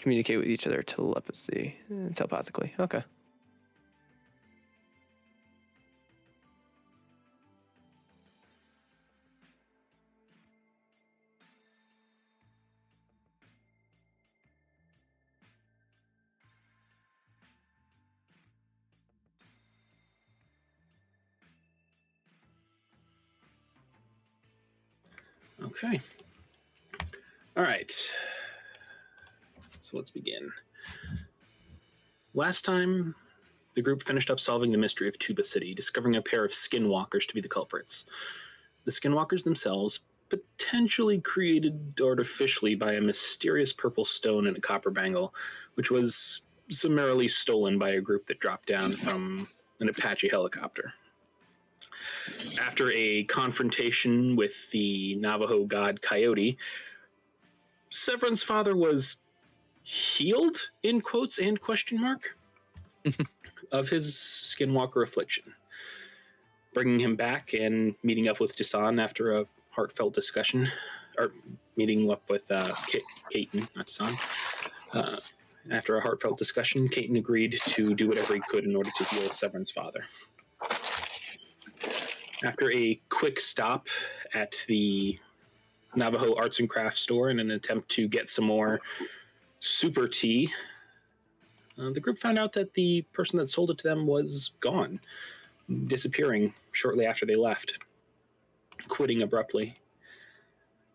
communicate with each other telepathically. Okay. Okay. All right. So let's begin. Last time, the group finished up solving the mystery of Tuba City, discovering a pair of skinwalkers to be the culprits. The skinwalkers themselves, potentially created artificially by a mysterious purple stone and a copper bangle, which was summarily stolen by a group that dropped down from an Apache helicopter. After a confrontation with the Navajo god Coyote, Severin's father was healed, in quotes and question mark, of his skinwalker affliction, bringing him back and meeting up with Jason after a heartfelt discussion, or meeting up with Caton, not Jason. After a heartfelt discussion, Caton agreed to do whatever he could in order to heal Severin's father. After a quick stop at the Navajo Arts and Crafts store in an attempt to get some more super tea, the group found out that the person that sold it to them was gone, disappearing shortly after they left, quitting abruptly.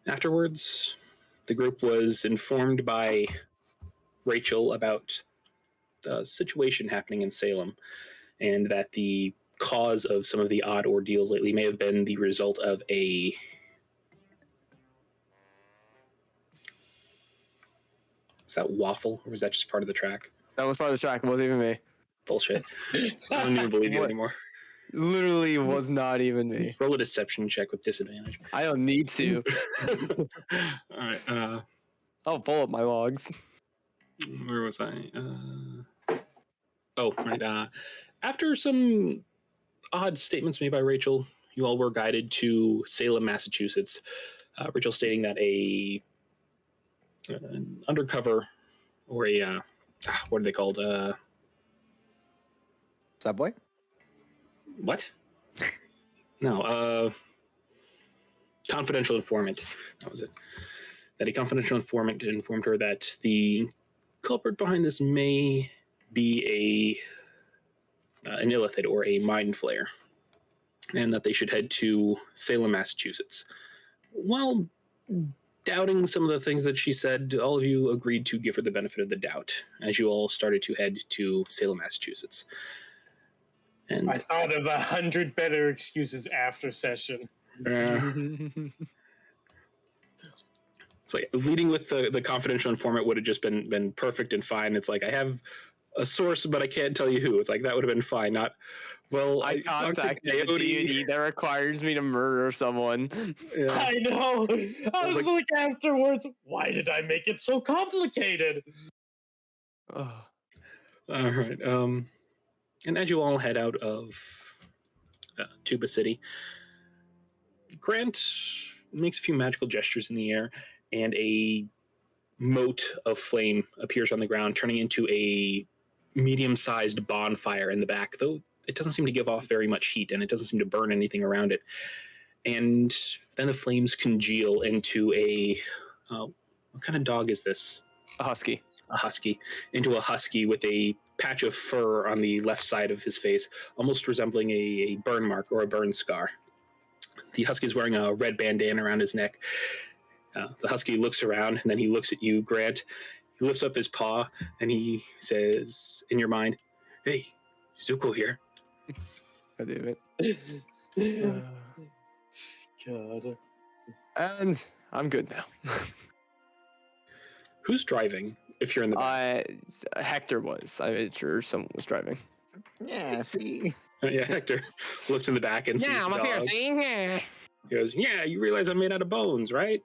Afterwards, the group was informed by Rachel about the situation happening in Salem, and that the cause of some of the odd ordeals lately may have been the result of a is that waffle, or was that just part of the track? That was part of the track. It wasn't even me. Bullshit. I don't even believe you anymore. Literally was not even me. Roll a deception check with disadvantage. I don't need to. All right. I'll pull up my logs. Where was I? Right. After some odd statements made by Rachel, you all were guided to Salem, Massachusetts. Rachel stating that an undercover, or a what are they called? Subway? What? No, confidential informant. That was it. That a confidential informant informed her that the culprit behind this may be an illithid or a mind flayer, and that they should head to Salem, Massachusetts. While doubting some of the things that she said, all of you agreed to give her the benefit of the doubt as you all started to head to Salem, Massachusetts. And I thought of 100 better excuses after session. It's like leading with the confidential informant would have just been perfect and fine. It's like, I have a source, but I can't tell you who. It's like, that would have been fine. Not, well, I contacted the deity that requires me to murder someone. Yeah. I know. I was like afterwards, why did I make it so complicated? All right. And as you all head out of Tuba City, Grant makes a few magical gestures in the air, and a mote of flame appears on the ground, turning into a medium-sized bonfire in the back, though it doesn't seem to give off very much heat, and it doesn't seem to burn anything around it. And then the flames congeal into a... what kind of dog is this? A husky. A husky. Into a husky with a patch of fur on the left side of his face, almost resembling a burn mark or a burn scar. The husky is wearing a red bandana around his neck. The husky looks around, and then he looks at you, Grant. He lifts up his paw, and he says, in your mind, "Hey, Zuko here." God damn it. God. And I'm good now. Who's driving, if you're in the back? Hector was. I'm sure someone was driving. Yeah, see? Yeah, Hector looks in the back and sees Yeah, I'm the up here, dog. see? He goes, "Yeah, you realize I'm made out of bones, right?"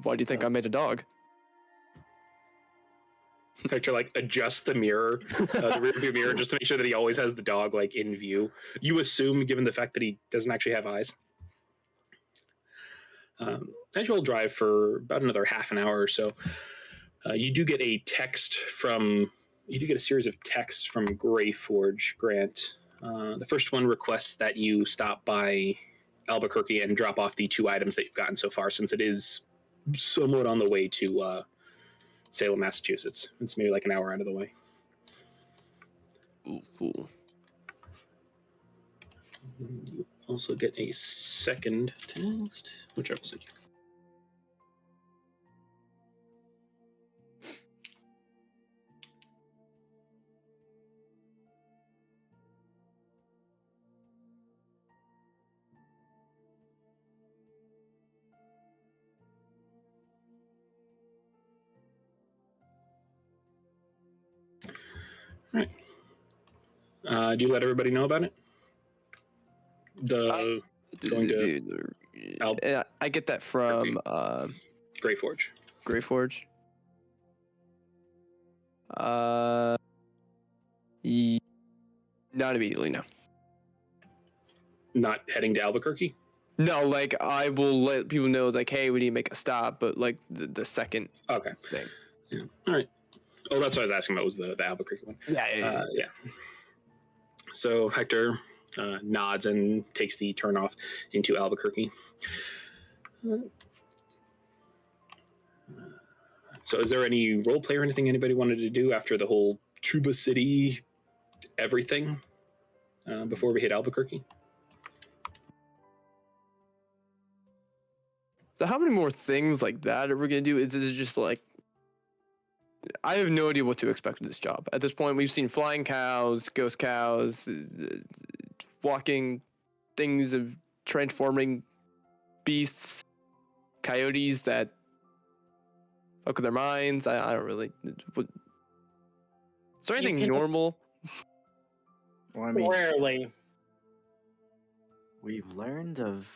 Why do you think I made a dog? Hector adjusts the mirror, the rear view mirror, just to make sure that he always has the dog in view. You assume, given the fact that he doesn't actually have eyes. As you all drive for about another half an hour or so, You do get a text from. You do get a series of texts from Greyforge, Grant. The first one requests that you stop by Albuquerque and drop off the 2 items that you've gotten so far, since it is somewhat on the way to Salem, Massachusetts. It's maybe like an hour out of the way. Ooh, cool. You also get a second text, which I will send you. All right. Do you let everybody know about it? Going to I get that from Greyforge. Greyforge. Not immediately, no. Not heading to Albuquerque? No, like I will let people know, like, hey, we need to make a stop, but like the second Okay. thing. Yeah. All right. Oh, that's what I was asking about, was the Albuquerque one. Yeah. So Hector nods and takes the turnoff into Albuquerque. So is there any role play or anything anybody wanted to do after the whole Tuba City everything before we hit Albuquerque? So how many more things like that are we gonna do? Is it just like, I have no idea what to expect with this job. At this point, we've seen flying cows, ghost cows, walking things of transforming beasts, coyotes that fuck with their minds. I don't really. Is there anything can- normal? Well, I mean, Rarely. we've learned of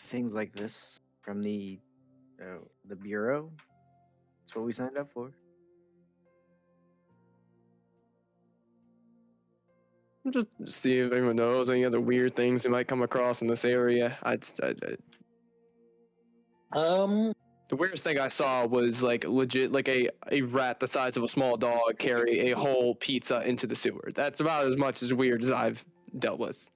things like this from the bureau. That's what we signed up for. Just see if anyone knows any other weird things we might come across in this area. The weirdest thing I saw was like legit, like a rat the size of a small dog carry a whole pizza into the sewer. That's about as much as weird as I've dealt with.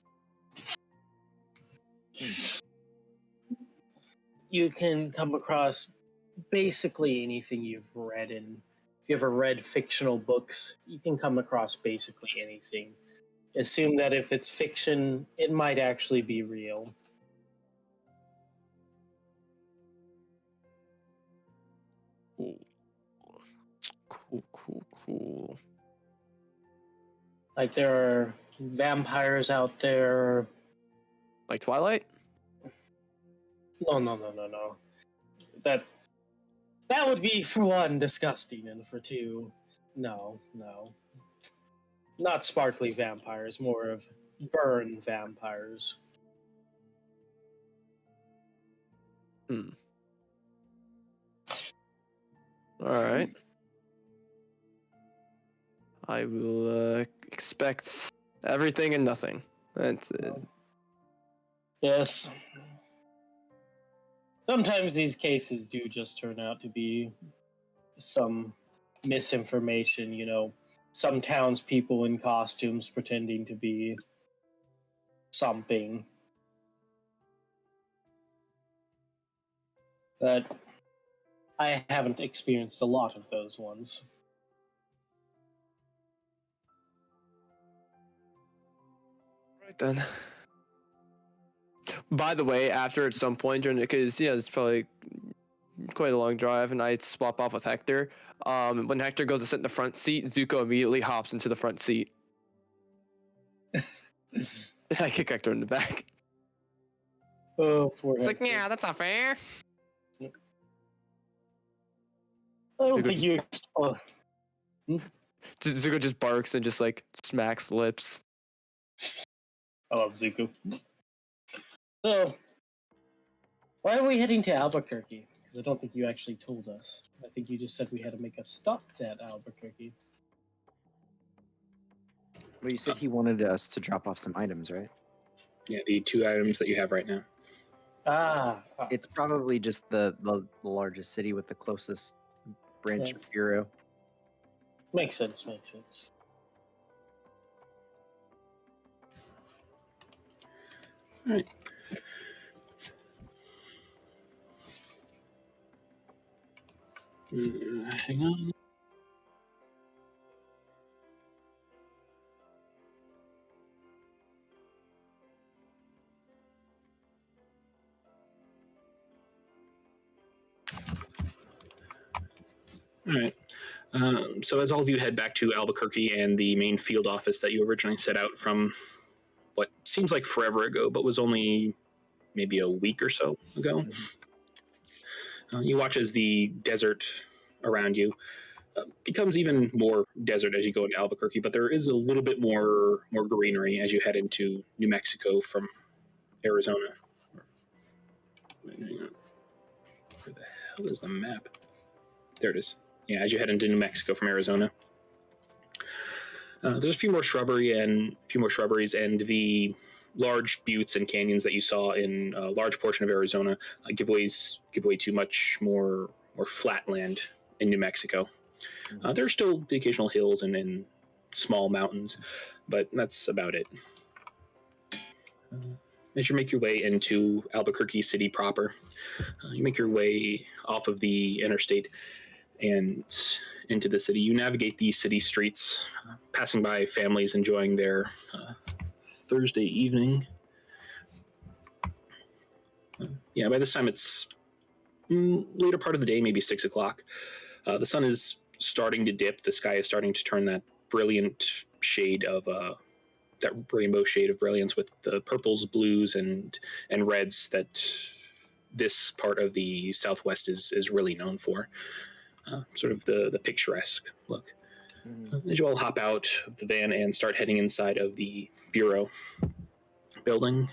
You can come across basically anything you've read in. If you ever read fictional books, you can come across basically anything. Assume that if it's fiction, it might actually be real. Cool. Like there are vampires out there. Like Twilight? No. That would be, for one, disgusting, and for two, no. Not sparkly vampires, more of burn vampires. Alright. I will expect everything and nothing. That's it. Yes. Sometimes these cases do just turn out to be some misinformation, some townspeople in costumes pretending to be something. But I haven't experienced a lot of those ones. Right then. By the way, after at some point during it, because it's probably quite a long drive, and I swap off with Hector. When Hector goes to sit in the front seat, Zuko immediately hops into the front seat. I kick Hector in the back. Oh, poor It's like, Hector. yeah, that's not fair. I don't Zuko think you. Oh, Zuko just barks and just like smacks lips. I love Zuko. So, why are we heading to Albuquerque? Because I don't think you actually told us. I think you just said we had to make a stop at Albuquerque. Well, you said he wanted us to drop off some items, right? Yeah, the 2 items that you have right now. Ah, It's probably just the largest city with the closest Branch Yes. Bureau. Makes sense. Makes sense. All right. Hang on. All right. So as all of you head back to Albuquerque and the main field office that you originally set out from what seems like forever ago, but was only maybe a week or so ago, you watch as the desert around you becomes even more desert as you go into Albuquerque, but there is a little bit more greenery as you head into New Mexico from Arizona. Wait, hang on. Where the hell is the map? There it is. Yeah, as you head into New Mexico from Arizona. There's a few more shrubberies and the large buttes and canyons that you saw in a large portion of Arizona give way to much more flat land in New Mexico. There are still the occasional hills and small mountains, but that's about it. As you make your way into Albuquerque City proper, you make your way off of the interstate and into the city. You navigate the city streets, passing by families enjoying their Thursday evening. Yeah, by this time it's later part of the day, maybe 6 o'clock. The sun is starting to dip. The sky is starting to turn that brilliant shade of that rainbow shade of brilliance with the purples, blues, and reds that this part of the Southwest is really known for. Sort of the picturesque look. As you all hop out of the van and start heading inside of the bureau building,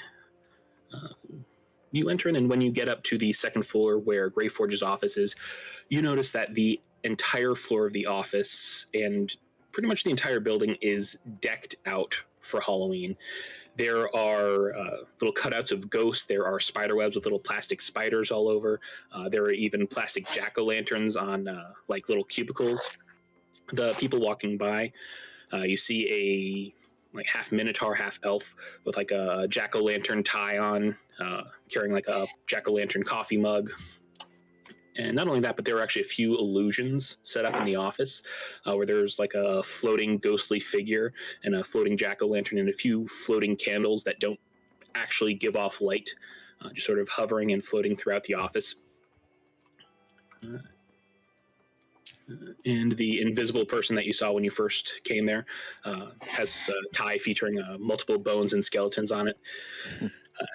you enter in, and when you get up to the second floor where Grey Forge's office is, you notice that the entire floor of the office and pretty much the entire building is decked out for Halloween. There are little cutouts of ghosts. There are spider webs with little plastic spiders all over. There are even plastic jack-o'-lanterns on like little cubicles. The people walking by, you see a like half minotaur, half elf with like a jack-o'-lantern tie on, carrying like a jack-o'-lantern coffee mug. And not only that, but there are actually a few illusions set up in the office where there's like a floating ghostly figure and a floating jack-o'-lantern and a few floating candles that don't actually give off light, just sort of hovering and floating throughout the office. And the invisible person that you saw when you first came there has a tie featuring multiple bones and skeletons on it.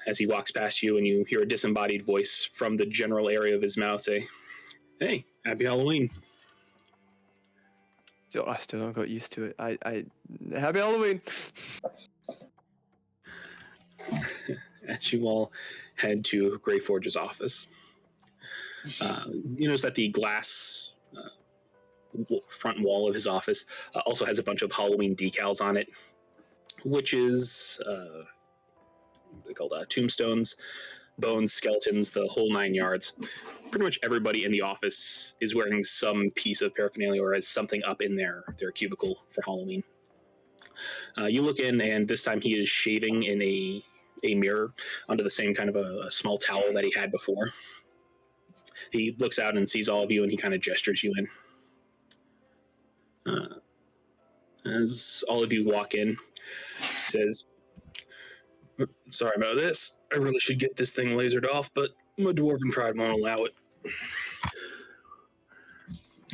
As he walks past you, and you hear a disembodied voice from the general area of his mouth say, "Hey, happy Halloween." I still don't got used to it. I happy Halloween. As you all head to Grey Forge's office, you notice that the glass front wall of his office also has a bunch of Halloween decals on it, witches, they're called tombstones, bones, skeletons, the whole 9 yards. Pretty much everybody in the office is wearing some piece of paraphernalia or has something up in their cubicle for Halloween. You look in, and this time he is shaving in a mirror under the same kind of a small towel that he had before. He looks out and sees all of you, and he kind of gestures you in. As all of you walk in, he says, "Sorry about this. I really should get this thing lasered off, but my dwarven pride won't allow it."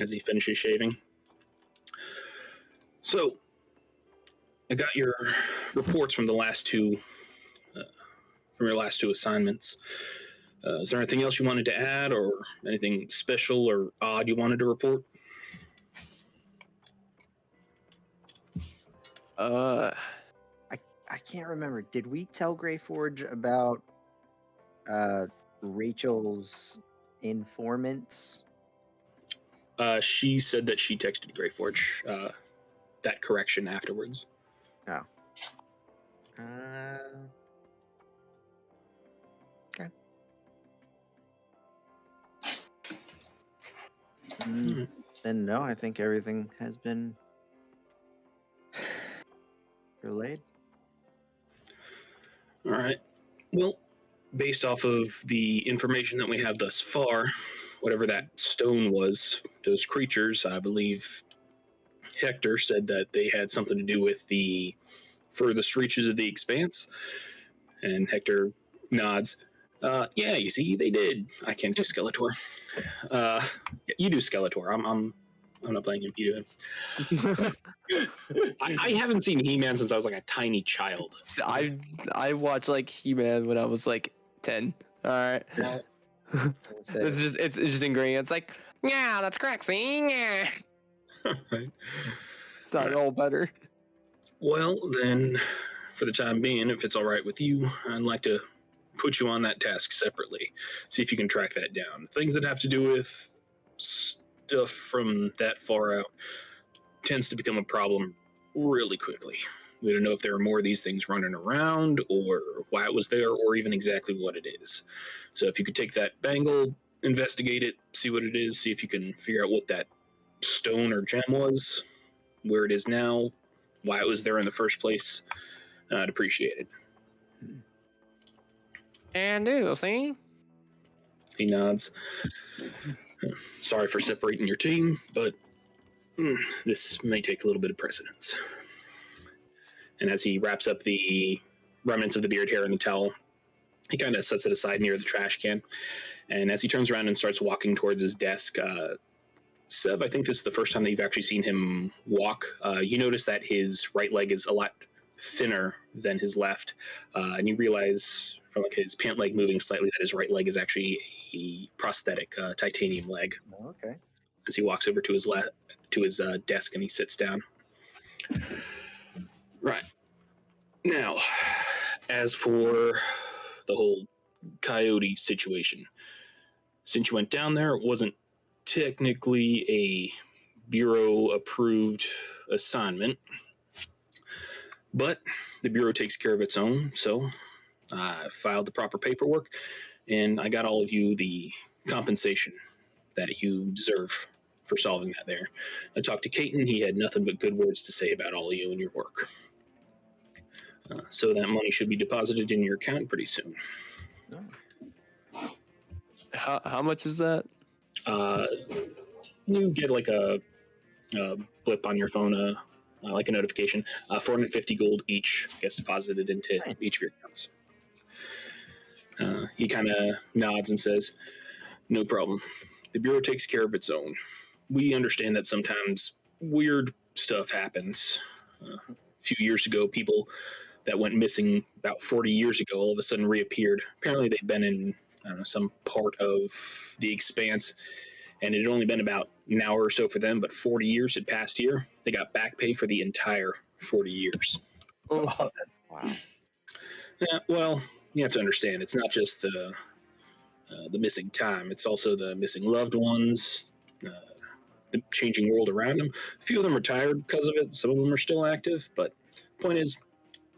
As he finishes shaving. "So, I got your reports from the last two, from your last two assignments. Is there anything else you wanted to add, or anything special or odd you wanted to report?" I can't remember. Did we tell Grey Forge about Rachel's informants? She said that she texted Grey Forge that correction afterwards. Oh. Okay. Then no, I think everything has been relayed. All right. Well, based off of the information that we have thus far, whatever that stone was, those creatures, I believe Hector said that they had something to do with the furthest reaches of the expanse. And Hector nods. Yeah, you see, they did. I can't do Skeletor. You do Skeletor. I'm not playing him. You do him. I haven't seen He-Man since I was like a tiny child. I watched like He-Man when I was like 10. All right. It's just ingrained. It's like, yeah, that's correct. See, yeah. Right. It's not at all better. Well, then, for the time being, if it's all right with you, I'd like to put you on that task separately. See if you can track that down. Things that have to do with stuff from that far out tends to become a problem really quickly. We don't know if there are more of these things running around, or why it was there, or even exactly what it is. So if you could take that bangle, investigate it, see what it is, see if you can figure out what that stone or gem was, where it is now, why it was there in the first place, I'd appreciate it. And do, see? He nods. Sorry for separating your team, but this may take a little bit of precedence. And as he wraps up the remnants of the beard hair in the towel, he kind of sets it aside near the trash can. And as he turns around and starts walking towards his desk, Sev, I think this is the first time that you've actually seen him walk. You notice that his right leg is a lot thinner than his left, and you realize from like his pant leg moving slightly that his right leg is actually a prosthetic titanium leg. Oh, okay. As he walks over to his desk and he sits down. Right. Now, as for the whole coyote situation, since you went down there, it wasn't technically a Bureau-approved assignment, but the Bureau takes care of its own, so I filed the proper paperwork, and I got all of you the compensation that you deserve for solving that there. I talked to Caton. He had nothing but good words to say about all of you and your work. So that money should be deposited in your account pretty soon. How much is that? You get like a blip on your phone, like a notification. 450 gold each gets deposited into each of your accounts. He kind of nods and says, "No problem. The Bureau takes care of its own. We understand that sometimes weird stuff happens. A few years ago, people that went missing about 40 years ago all of a sudden reappeared. Apparently they've been in, I don't know, some part of the expanse, and it had only been about an hour or so for them, but 40 years had passed here. They got back pay for the entire 40 years. Wow. Yeah, well, you have to understand, it's not just the missing time. It's also the missing loved ones, the changing world around them. A few of them retired because of it. Some of them are still active, but the point is,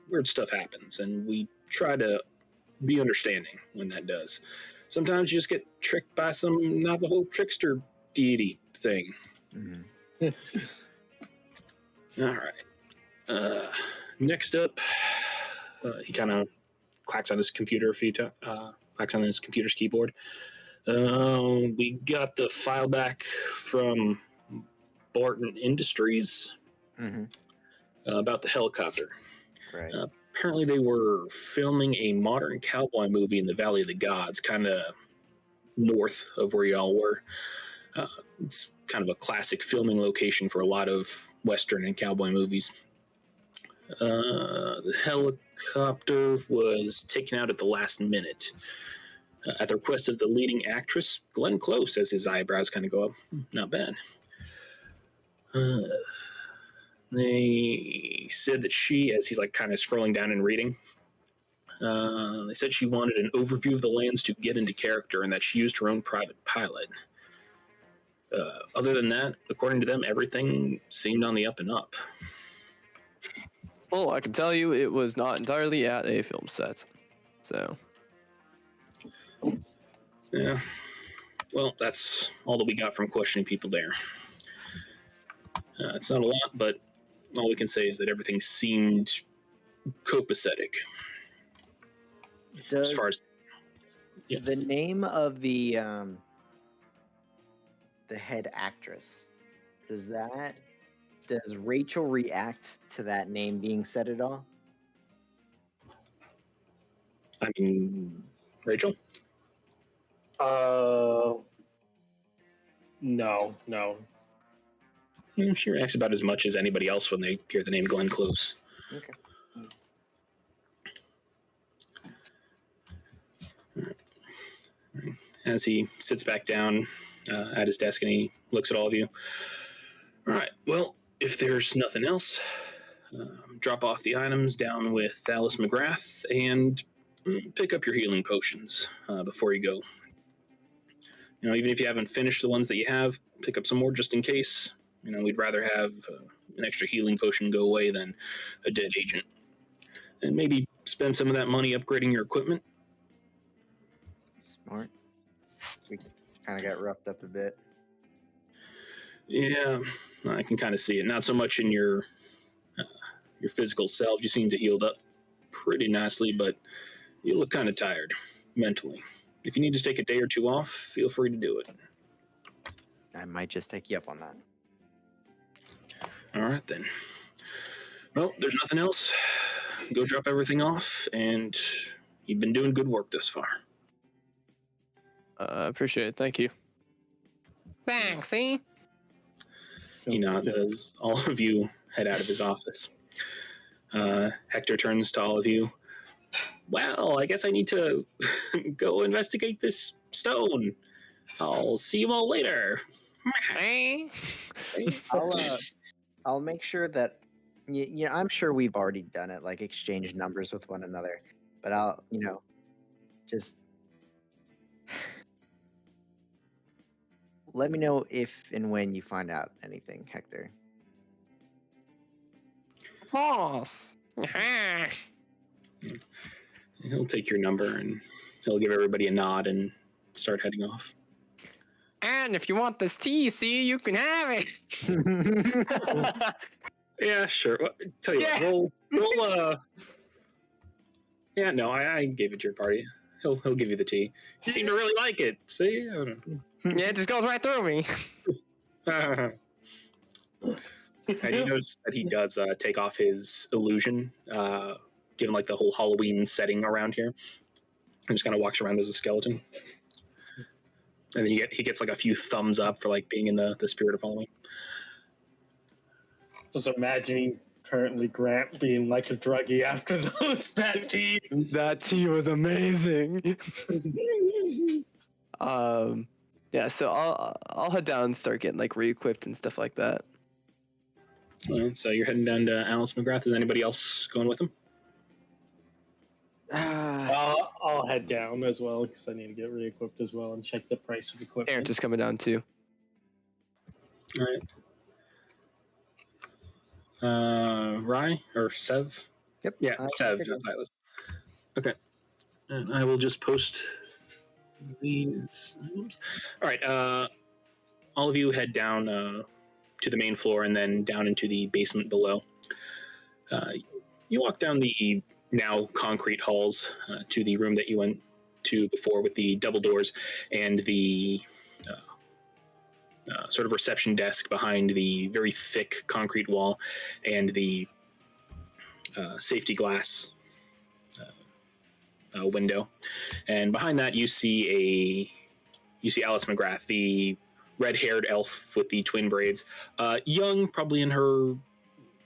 weird stuff happens, and we try to be understanding when that does. Sometimes you just get tricked by some Navajo trickster deity thing. Mm-hmm. All right. Next up, he kind of clacks on his computer a few times. Clacks on his computer's keyboard. We got the file back from Barton Industries about the helicopter. Right. Apparently they were filming a modern cowboy movie in the Valley of the Gods, kind of north of where y'all were. It's kind of a classic filming location for a lot of Western and cowboy movies. The helicopter was taken out at the last minute at the request of the leading actress, Glenn Close, as his eyebrows kind of go up. Not bad. They said that she, as he's like kind of scrolling down and reading, they said she wanted an overview of the lands to get into character and that she used her own private pilot. Other than that, according to them, everything seemed on the up and up. Well, I can tell you it was not entirely at a film set. So. Yeah. Well, that's all that we got from questioning people there. It's not a lot, but all we can say is that everything seemed copacetic. As far as yeah. The name of the head actress, does Rachel react to that name being said at all? I mean, Rachel? No. She reacts about as much as anybody else when they hear the name Glenn Close. Okay. As he sits back down at his desk and he looks at all of you. All right, well, if there's nothing else, drop off the items down with Alice McGrath and pick up your healing potions before you go. Even if you haven't finished the ones that you have, pick up some more just in case. We'd rather have an extra healing potion go away than a dead agent. And maybe spend some of that money upgrading your equipment. Smart. We kind of got roughed up a bit. Yeah, I can kind of see it. Not so much in your physical self. You seem to healed up pretty nicely, but you look kind of tired mentally. If you need to take a day or two off, feel free to do it. I might just take you up on that. All right, then. Well, there's nothing else. Go drop everything off, and you've been doing good work thus far. Appreciate it. Thank you. Thanks, see? He nods as all of you head out of his office. Hector turns to all of you. Well, I guess I need to go investigate this stone. I'll see you all later. I'll make sure that I'm sure we've already done it, like exchange numbers with one another. But I'll just let me know if and when you find out anything, Hector. Of course. He'll take your number and he'll give everybody a nod and start heading off. And if you want this tea, see, you can have it. Yeah, sure. Well, tell you what, roll. Yeah, no, I gave it to your party. He'll give you the tea. You seem to really like it. See, I don't know. Yeah, it just goes right through me. And you notice that he does take off his illusion, given like the whole Halloween setting around here, and just kind of walks around as a skeleton. And then he gets like a few thumbs up for like being in the spirit of Halloween. Just imagining currently Grant being like a druggie after that tea. That tea was amazing. Yeah, so I'll head down and start getting like re-equipped and stuff like that. All right, so you're heading down to Alice McGrath. Is anybody else going with him? I'll head down as well because I need to get re-equipped as well and check the price of equipment. Aaron's just coming down too. All right. Rai or Sev? Yep. Yeah, Sev, not Silas. Okay. And I will just post these items. All right. All of you head down to the main floor and then down into the basement below. You walk down the now concrete halls to the room that you went to before with the double doors and the sort of reception desk behind the very thick concrete wall and the safety glass window. And behind that you see Alice McGrath, the red-haired elf with the twin braids, young, probably in her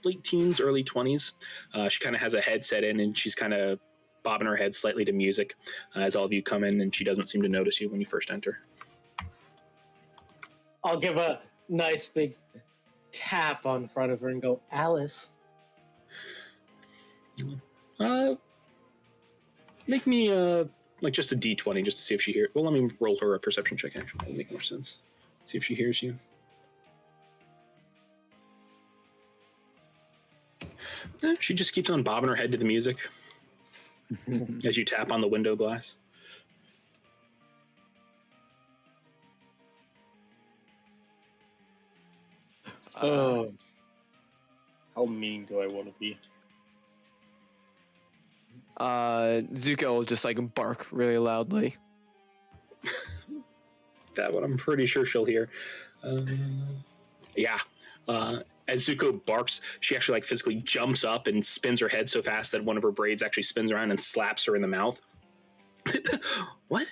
late teens, early 20s. She kind of has a headset in and she's kind of bobbing her head slightly to music as all of you come in, and she doesn't seem to notice you when you first enter. I'll give a nice big tap on front of her and go, Alice. Make me like just a D20 just to see if she hears. Well, let me roll her a perception check. Actually, it'll make more sense. See if she hears you. She just keeps on bobbing her head to the music as you tap on the window glass. Oh, how mean do I want to be? Zuko will just like bark really loudly. That one I'm pretty sure she'll hear. Yeah. As Zuko barks, she actually like physically jumps up and spins her head so fast that one of her braids actually spins around and slaps her in the mouth. What?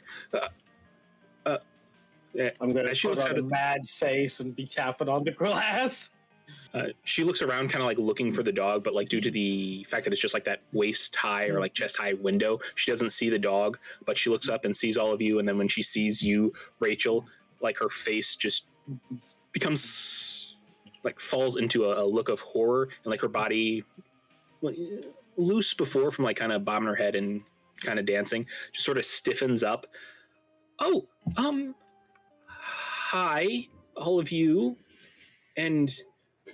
I'm gonna As she put looks on out a at- mad face and be tapping on the glass. She looks around kind of like looking for the dog, but like due to the fact that it's just like that waist high or like chest high window, she doesn't see the dog, but she looks up and sees all of you. And then when she sees you, Rachel, like her face just becomes like falls into a look of horror, and like her body, like, loose before from like kind of bobbing her head and kind of dancing, just sort of stiffens up. Oh, hi, all of you, and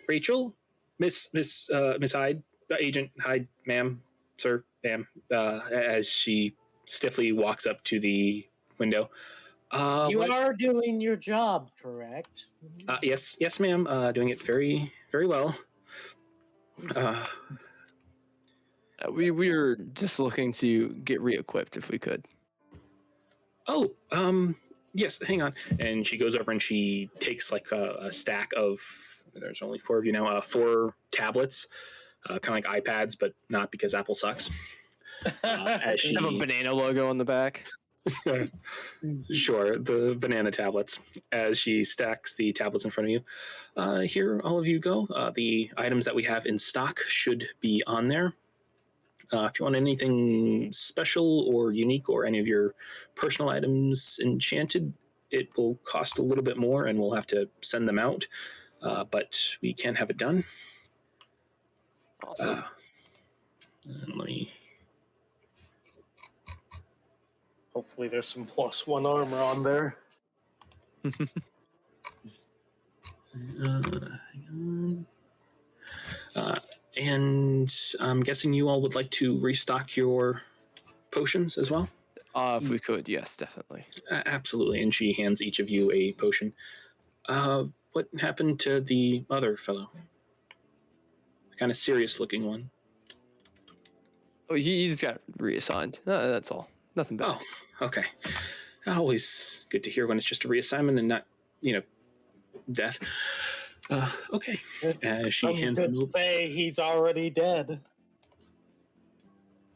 Rachel, Miss Hyde, Agent Hyde, ma'am, sir, ma'am, as she stiffly walks up to the window. You What? are doing your job, correct? Yes, yes, ma'am. Doing it very, very well. We were just looking to get re-equipped if we could. Oh, yes. Hang on. And she goes over and she takes like a stack of. There's only 4 of you now. 4 tablets, kind of like iPads, but not because Apple sucks. As she Have a banana logo on the back. Sure, the banana tablets, as she stacks the tablets in front of you. Here, all of you go. The items that we have in stock should be on there. If you want anything special or unique or any of your personal items enchanted, it will cost a little bit more and we'll have to send them out. But we can have it done. Awesome. And let me. Hopefully, there's some +1 armor on there. Hang on. And I'm guessing you all would like to restock your potions as well? If we could, yes, definitely. Absolutely. And she hands each of you a potion. What happened to the other fellow? The kind of serious looking one. Oh, he just got reassigned. That's all. Nothing bad. Oh, okay. Always good to hear when it's just a reassignment and not, death. Okay. She hands them over. Say he's already dead.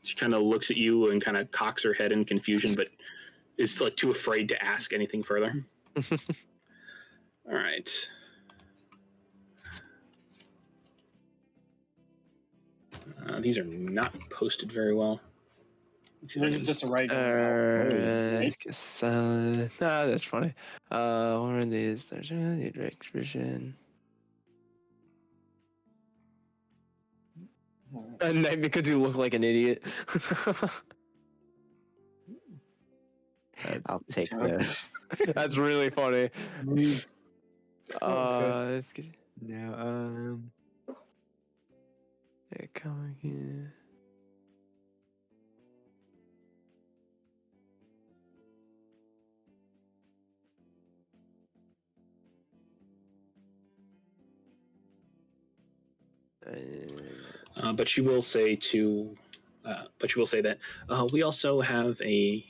She kind of looks at you and kind of cocks her head in confusion, but is like too afraid to ask anything further. All right. These are not posted very well. This is just a regular. I guess, that's funny. What are these? There's a direct vision. And because you look like an idiot. I'll take those. That's really funny. Okay. Let's get No, it coming here. But she will say that we also have a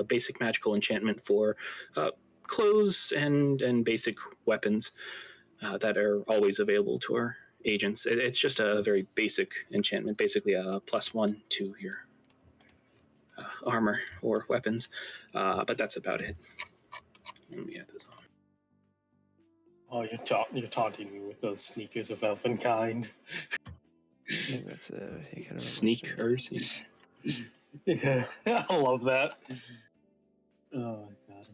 basic magical enchantment for clothes and basic weapons that are always available to our agents. It's just a very basic enchantment, basically a +1 to your armor or weapons, but that's about it. Let me add those on. Oh, you're taunting me with those sneakers of Elfenkind. That's Sneakers. Yeah, I love that. Oh my god.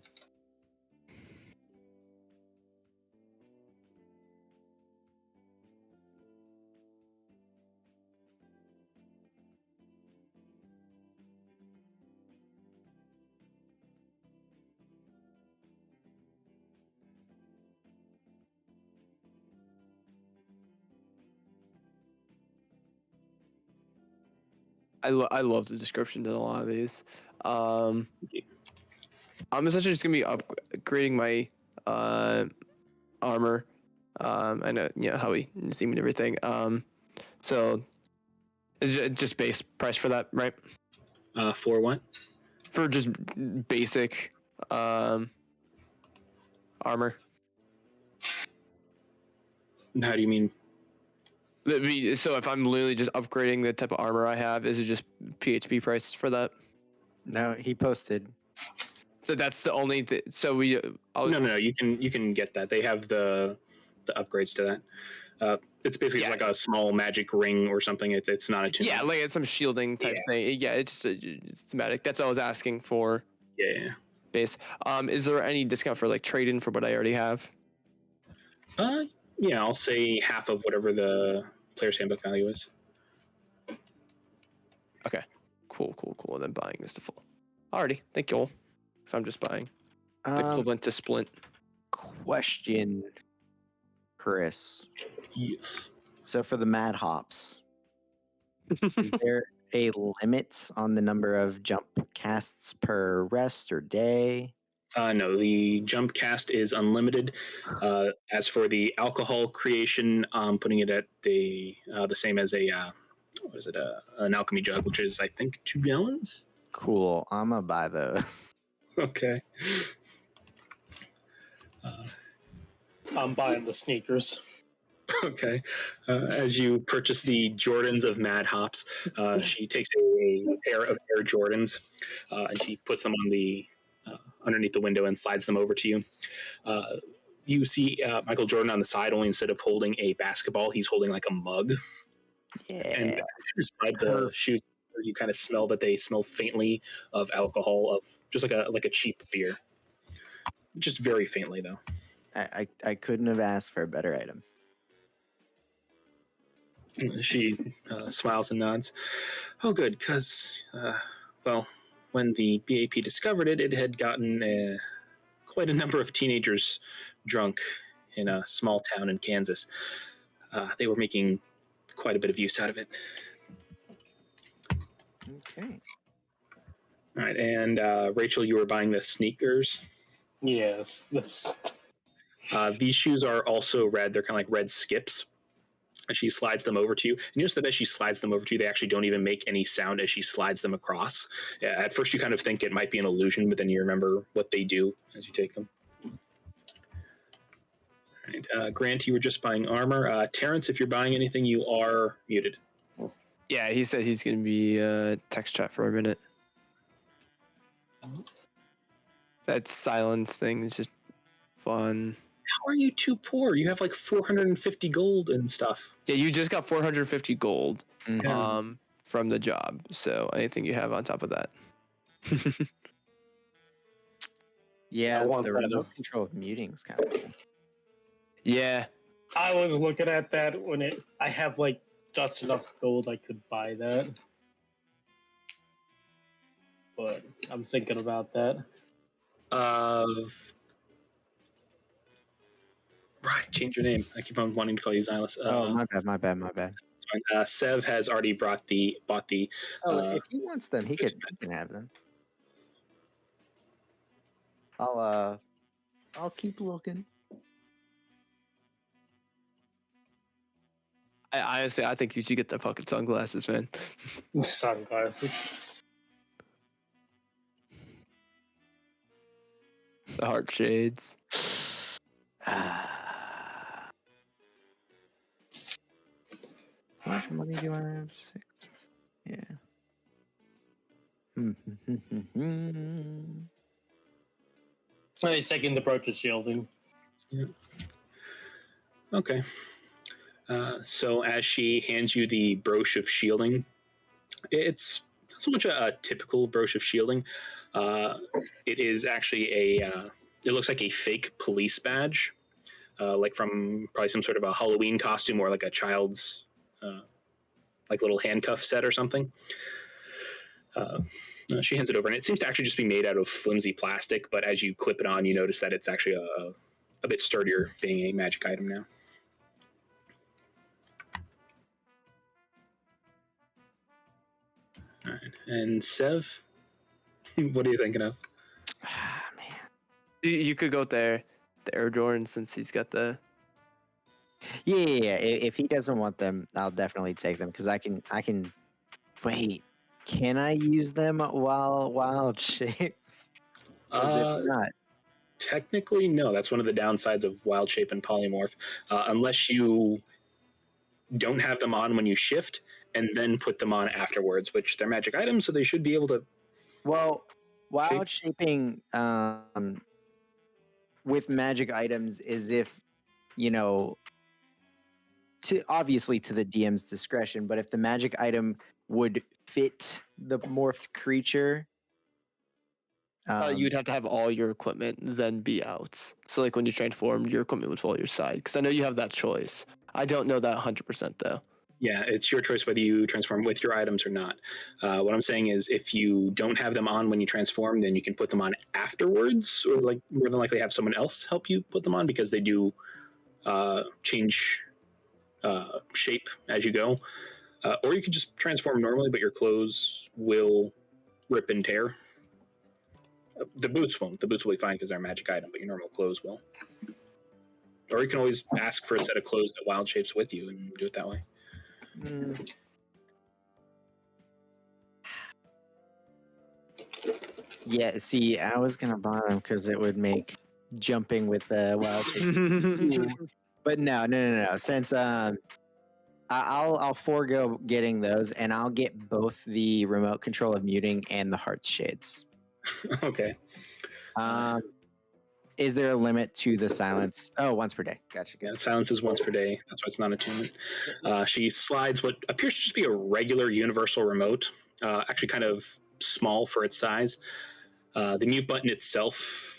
I love the description in a lot of these. I'm essentially just gonna be upgrading my armor I know, how he theme and everything. So is it just base price for that, right? For what? For just basic armor. How do you mean? So if I'm literally just upgrading the type of armor I have, is it just PHP price for that? No, he posted. So that's the only. So we. No. You can get that. They have the upgrades to that. It's basically just like a small magic ring or something. It's not a tunic. Yeah, like it's some shielding type thing. Yeah, it's just it's thematic. That's all I was asking for. Yeah. Base. Is there any discount for like trade-in for what I already have? Yeah, I'll say half of whatever the player's handbook value is. Okay. Cool. And then buying this to full. Alrighty, thank you all. So I'm just buying the equivalent to Splint. Question, Chris. Yes. So for the Mad Hops, is there a limit on the number of jump casts per rest or day? No, the jump cast is unlimited. As for the alcohol creation, putting it at the same as a an alchemy jug, which is I think 2 gallons. Cool. I'm gonna buy those. Okay. I'm buying the sneakers. Okay. As you purchase the Jordans of Mad Hops, she takes a pair of Air Jordans and she puts them on the underneath the window and slides them over to you. You see Michael Jordan on the side, only instead of holding a basketball, he's holding like a mug. Yeah. And as you slide the shoes, you kind of smell that they smell faintly of alcohol, of just like a cheap beer. Just very faintly, though. I couldn't have asked for a better item. She smiles and nods. Oh, good, because, when the BAP discovered it, it had gotten quite a number of teenagers drunk in a small town in Kansas. They were making quite a bit of use out of it. Okay. All right, and Rachel, you were buying the sneakers. Yes, this. These shoes are also red. They're kind of like red skips. And she slides them over to you. And you notice that as she slides them over to you, they actually don't even make any sound as she slides them across. Yeah, at first, you kind of think it might be an illusion, but then you remember what they do as you take them. All right, Grant, you were just buying armor. Terrence, if you're buying anything, you are muted. Yeah, he said he's gonna be text chat for a minute. That silence thing is just fun. How are you too poor? You have like 450 gold and stuff. Yeah, you just got 450 gold Mhm. from the job. So anything you have on top of that. Yeah, I want the that remote of- control of muting is kind of cool. Yeah. I was looking at that when I have like just enough gold I could buy that. But I'm thinking about that. Right, change your name. I keep on wanting to call you Xylus. Oh, my bad. Sev has already bought the. Oh, if he wants them, he can have them. I'll keep looking. I honestly, I think you should get the fucking sunglasses, man. Sunglasses. The heart shades. How much money do I have? 6. Yeah. He's taking the approach of shielding. Okay. So as she hands you the brooch of shielding, it's not so much a typical brooch of shielding. It is actually it looks like a fake police badge, like from probably some sort of a Halloween costume or like a child's like little handcuff set or something. She hands it over, and it seems to actually just be made out of flimsy plastic, but as you clip it on, you notice that it's actually a bit sturdier, being a magic item now. All right. And Sev, what are you thinking of? Man. You could go there, the Air Jordan, since he's got the Yeah. If he doesn't want them, I'll definitely take them because I can. Wait, can I use them while wild shapes? Because if Uh, not, Technically, no. That's one of the downsides of wild shape and polymorph. Unless you don't have them on when you shift and then put them on afterwards, which they're magic items, so they should be able to. well, wild shaping with magic items is if you know to obviously to the DM's discretion, but if the magic item would fit the morphed creature, You'd have to have all your equipment then be out. So like when you transform, your equipment would follow your side. Because I know you have that choice. I don't know that 100% though. Yeah, it's your choice whether you transform with your items or not. What I'm saying is, if you don't have them on when you transform, then you can put them on afterwards, or like more than likely have someone else help you put them on because they do change shape as you go. Or you can just transform normally, but your clothes will rip and tear. The boots won't. The boots will be fine because they're a magic item, but your normal clothes will. Or you can always ask for a set of clothes that wild shapes with you and do it that way. Yeah, see, I was gonna buy them because it would make jumping with the wild shape. But no. Since I'll forego getting those, and I'll get both the remote control of muting and the heart shades. Okay. Is there a limit to the silence? Oh, once per day. Gotcha. Yeah, silence is once per day. That's why it's not attunement. She slides what appears to just be a regular universal remote, actually kind of small for its size. The mute button itself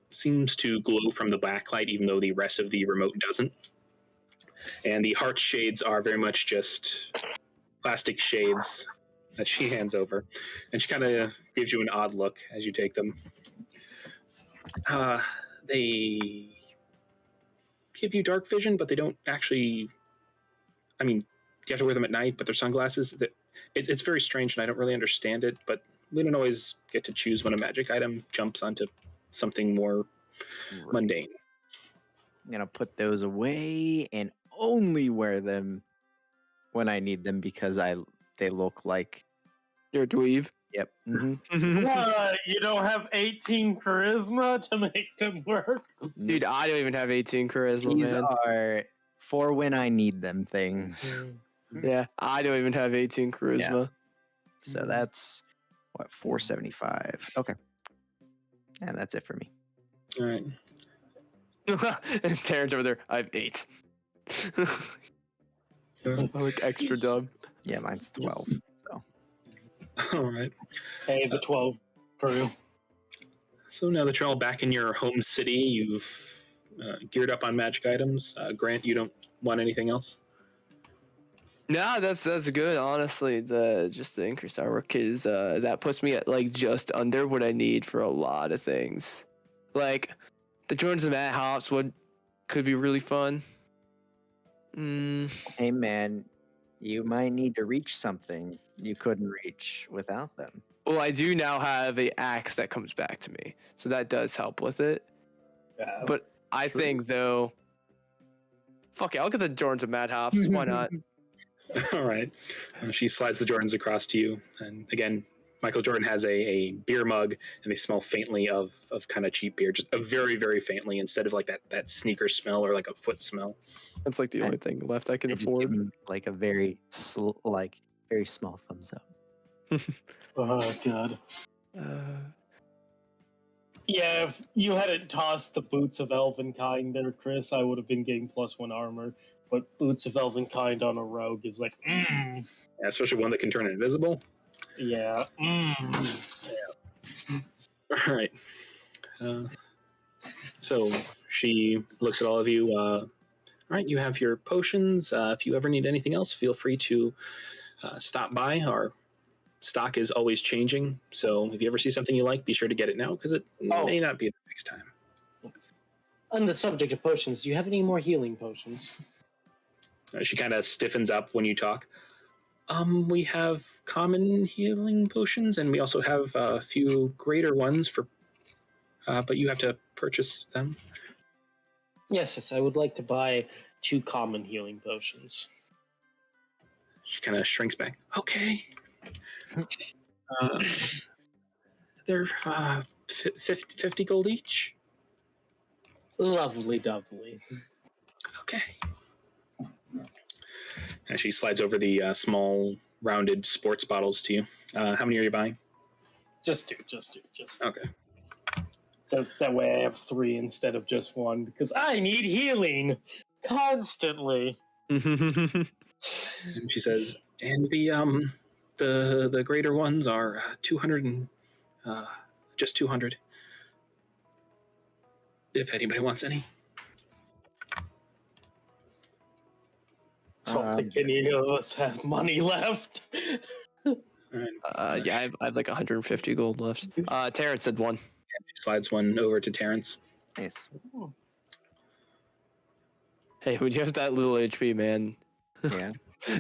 seems to glow from the backlight, even though the rest of the remote doesn't. And the heart shades are very much just plastic shades that she hands over. And she kind of gives you an odd look as you take them. They give you dark vision, but they don't actually. I mean, you have to wear them at night, but they're sunglasses. It's very strange, and I don't really understand it. But we don't always get to choose when a magic item jumps onto something more mundane. I'm gonna put those away and only wear them when I need them because they look like. You're a dweeb. Yep. What? You don't have 18 charisma to make them work? Dude, I don't even have 18 charisma, These man. are for when I need them things. Yeah, I don't even have 18 charisma. So that's what 475. Okay. And that's it for me. All right. And Terrence over there, I have 8. I look extra dumb. Yeah, mine's 12. All right. Hey, the 12 crew. So now that you're all back in your home city, you've geared up on magic items. Grant, you don't want anything else? No, that's good. Honestly, the increased artwork is that puts me at like just under what I need for a lot of things. Like the Jordans and Matt Hops could be really fun. Hey man, you might need to reach something you couldn't reach without them. Well, I do now have a axe that comes back to me, so that does help with it. Yeah. But I think though, fuck it, I'll get the Jordans and Mad Hops. Why not? All right. She slides the Jordans across to you. And again, Michael Jordan has a beer mug, and they smell faintly of kind of cheap beer, just a very, very faintly, instead of like that sneaker smell or like a foot smell. That's like the only thing left I can They just afford. give him, like a very very small thumbs up. Oh, God. Uh, Yeah, if you hadn't tossed the Boots of Elvenkind there, Chris, I would have been getting +1 armor. But Boots of Elvenkind on a rogue is like, Yeah, especially one that can turn invisible. yeah. All right. So she looks at all of you. All right, you have your potions. If you ever need anything else, feel free to stop by. Our stock is always changing. So if you ever see something you like, be sure to get it now because it may not be the next time. On the subject of potions, do you have any more healing potions? She kind of stiffens up when you talk. We have common healing potions, and we also have a few greater ones for, but you have to purchase them. Yes, I would like to buy 2 common healing potions. She kind of shrinks back. Okay. Uh, they're 50 gold each. Lovely, lovely. Okay. And she slides over the small rounded sports bottles to you. How many are you buying? Just 2. Okay. That way I have 3 instead of just 1, because I need healing constantly. And she says, and the greater ones are 200 and just 200. If anybody wants any. Don't think any of us have money left. All right. Yeah, I have like 150 gold left. Terrence said 1. She slides one over to Terrence. Nice. Hey, when you have that little HP, man, Yeah.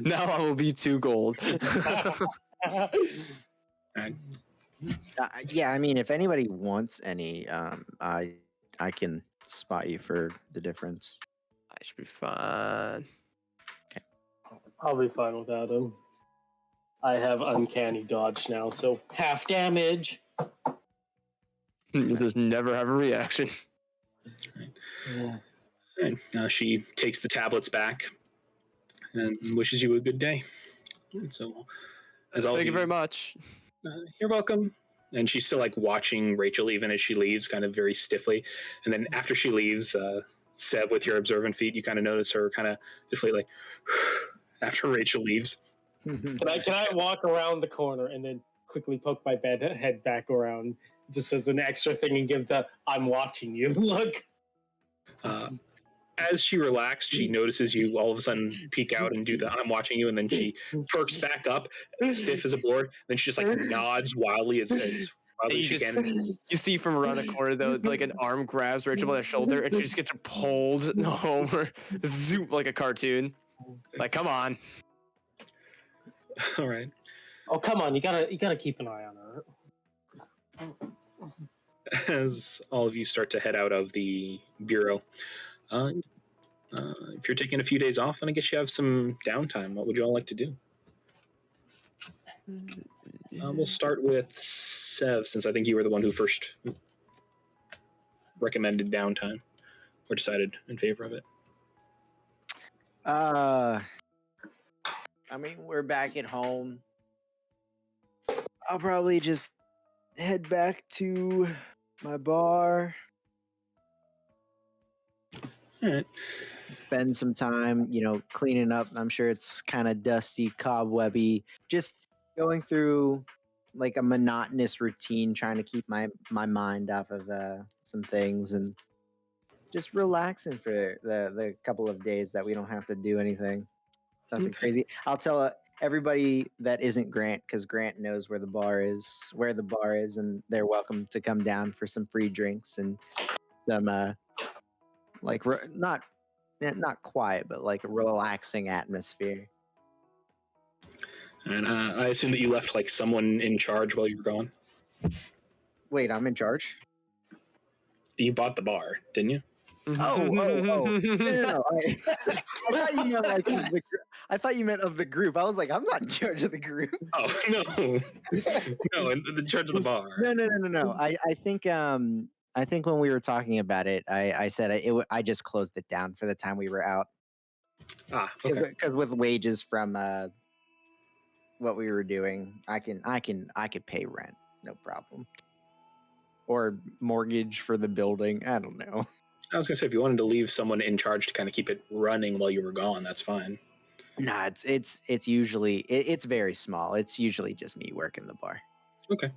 now I will be 2 gold. All right. Yeah. I mean, if anybody wants any, I can spot you for the difference. I should be fine. I'll be fine without him. I have uncanny dodge now, so half damage. It just never have a reaction. Yeah. And she takes the tablets back and wishes you a good day. And so, as all of Thank you very much. You're welcome. And she's still like watching Rachel even as she leaves, kind of very stiffly. And then after she leaves, Sev, with your observant feet, you kind of notice her kind of stiffly like after Rachel leaves. Can I walk around the corner and then quickly poke my head back around just as an extra thing and give the "I'm watching you" look? As she relaxed, she notices you all of a sudden peek out and do the "I'm watching you," and then she perks back up, stiff as a board. Then she just like nods wildly as wildly as she can. You see from around the corner though, like an arm grabs Rachel by the shoulder, and she just gets pulled over, zoom like a cartoon. Like, come on. All right. Oh, come on! You gotta keep an eye on her. As all of you start to head out of the bureau, if you're taking a few days off, then I guess you have some downtime. What would you all like to do? We'll start with Sev, since I think you were the one who first recommended downtime or decided in favor of it. I mean, we're back at home. I'll probably just head back to my bar. All right. Spend some time, cleaning up. I'm sure it's kind of dusty, cobwebby. Just going through like a monotonous routine, trying to keep my mind off of some things and just relaxing for the couple of days that we don't have to do anything. Nothing crazy. I'll tell everybody that isn't Grant, because Grant knows where the bar is, and they're welcome to come down for some free drinks and some not quiet, but like a relaxing atmosphere. And I assume that you left like someone in charge while you were gone. Wait, I'm in charge? You bought the bar, didn't you? Oh. No. I thought you meant of the group. I was like, I'm not in charge of the group. Oh no, in charge of the bar. No. I think when we were talking about it, I said I just closed it down for the time we were out. Okay. Because with wages from what we were doing, I could pay rent, no problem, or mortgage for the building. I don't know. I was gonna say, if you wanted to leave someone in charge to kind of keep it running while you were gone, that's fine. Nah, it's usually it's very small. It's usually just me working the bar. Okay.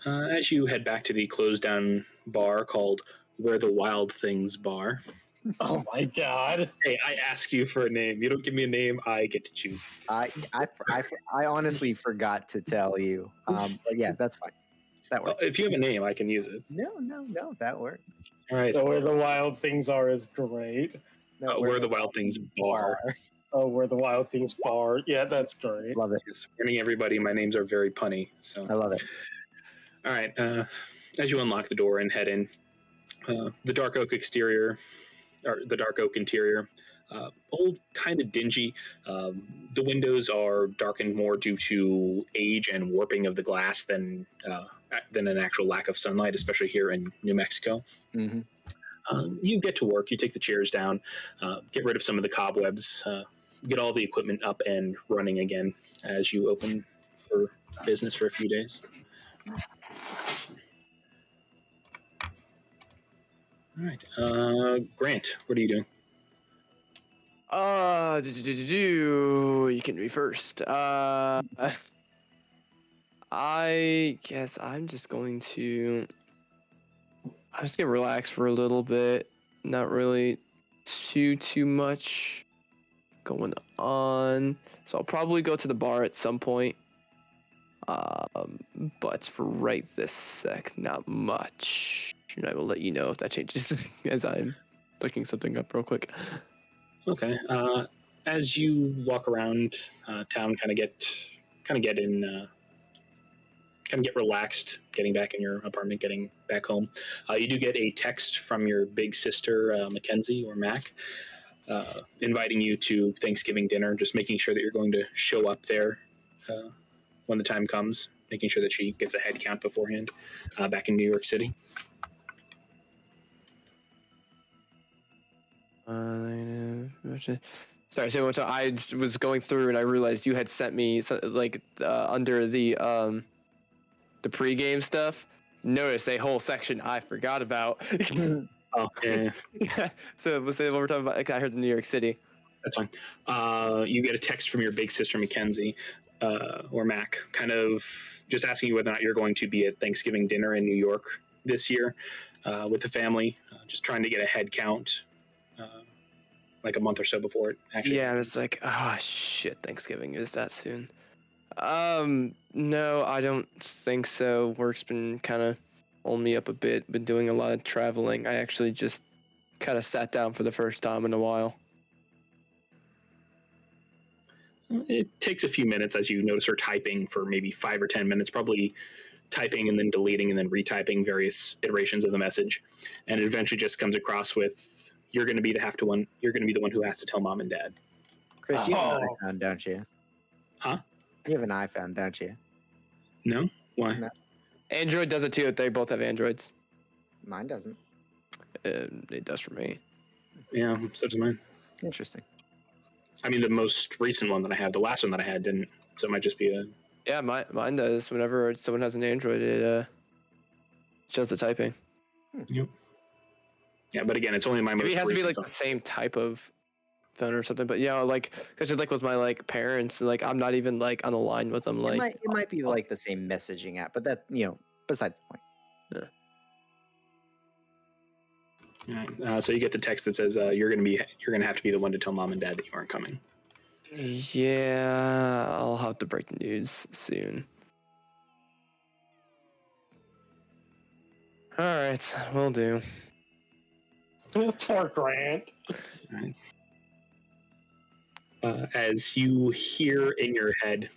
As you head back to the closed down bar called Where the Wild Things Bar. Oh my god! Hey, I asked you for a name. You don't give me a name, I get to choose. I honestly forgot to tell you. But yeah, that's fine. That Well, works. if you have a name, I can use it. No, that works. All right. So where the wild things are is great. No, Where the Wild Things Bar. Oh, where the wild things bar. Yeah, that's great. Love it. Yes, warning everybody, my names are very punny. So I love it. all right. As you unlock the door and head in, the dark oak exterior, or the dark oak interior. Old, kind of dingy. The windows are darkened more due to age and warping of the glass than an actual lack of sunlight, especially here in New Mexico. Mm-hmm. You get to work. You take the chairs down, get rid of some of the cobwebs, get all the equipment up and running again as you open for business for a few days. All right, Grant, what are you doing? You can be first. I guess I'm just gonna relax for a little bit. Not really too much going on. So I'll probably go to the bar at some point. But for right this sec, not much. And I will let you know if that changes as I'm looking something up real quick. Okay. As you walk around town, kind of get relaxed, getting back in your apartment, getting back home. You do get a text from your big sister, Mackenzie or Mac, inviting you to Thanksgiving dinner. Just making sure that you're going to show up there when the time comes. Making sure that she gets a head count beforehand back in New York City. Sorry, so I just was going through and I realized you had sent me under the pregame stuff. Notice a whole section I forgot about. Oh, yeah. So we'll say what we're talking about. I heard the New York City. That's fine. You get a text from your big sister Mackenzie or Mac, kind of just asking you whether or not you're going to be at Thanksgiving dinner in New York this year with the family. Just trying to get a head count. Like a month or so before it actually. Yeah, it's like, oh shit, Thanksgiving is that soon. No, I don't think so. Work's been kind of holding me up a bit. Been doing a lot of traveling. I actually just kind of sat down for the first time in a while. It takes a few minutes as you notice her typing for maybe 5 or 10 minutes, probably typing and then deleting and then retyping various iterations of the message. And it eventually just comes across with, you're going to be the one who has to tell mom and dad. Chris, you have an iPhone, don't you? Huh? You have an iPhone, don't you? No? Why? No. Android does it too. They both have Androids. Mine doesn't. It does for me. Yeah, so does mine. Interesting. I mean, the most recent one that I had, the last one that I had didn't, so it might just be a... Yeah, mine does. Whenever someone has an Android, it shows the typing. Yep. Yeah, but again, it's only my most Maybe it has to be like phone. the same type of phone or something. But yeah, like because like with my parents, like I'm not even like on the line with them. Like it might be like the same messaging app, but that besides the point. Yeah. So you get the text that says you're gonna have to be the one to tell mom and dad that you aren't coming. Yeah, I'll have to break the news soon. All right, will do. Poor Grant. Right. As you hear in your head,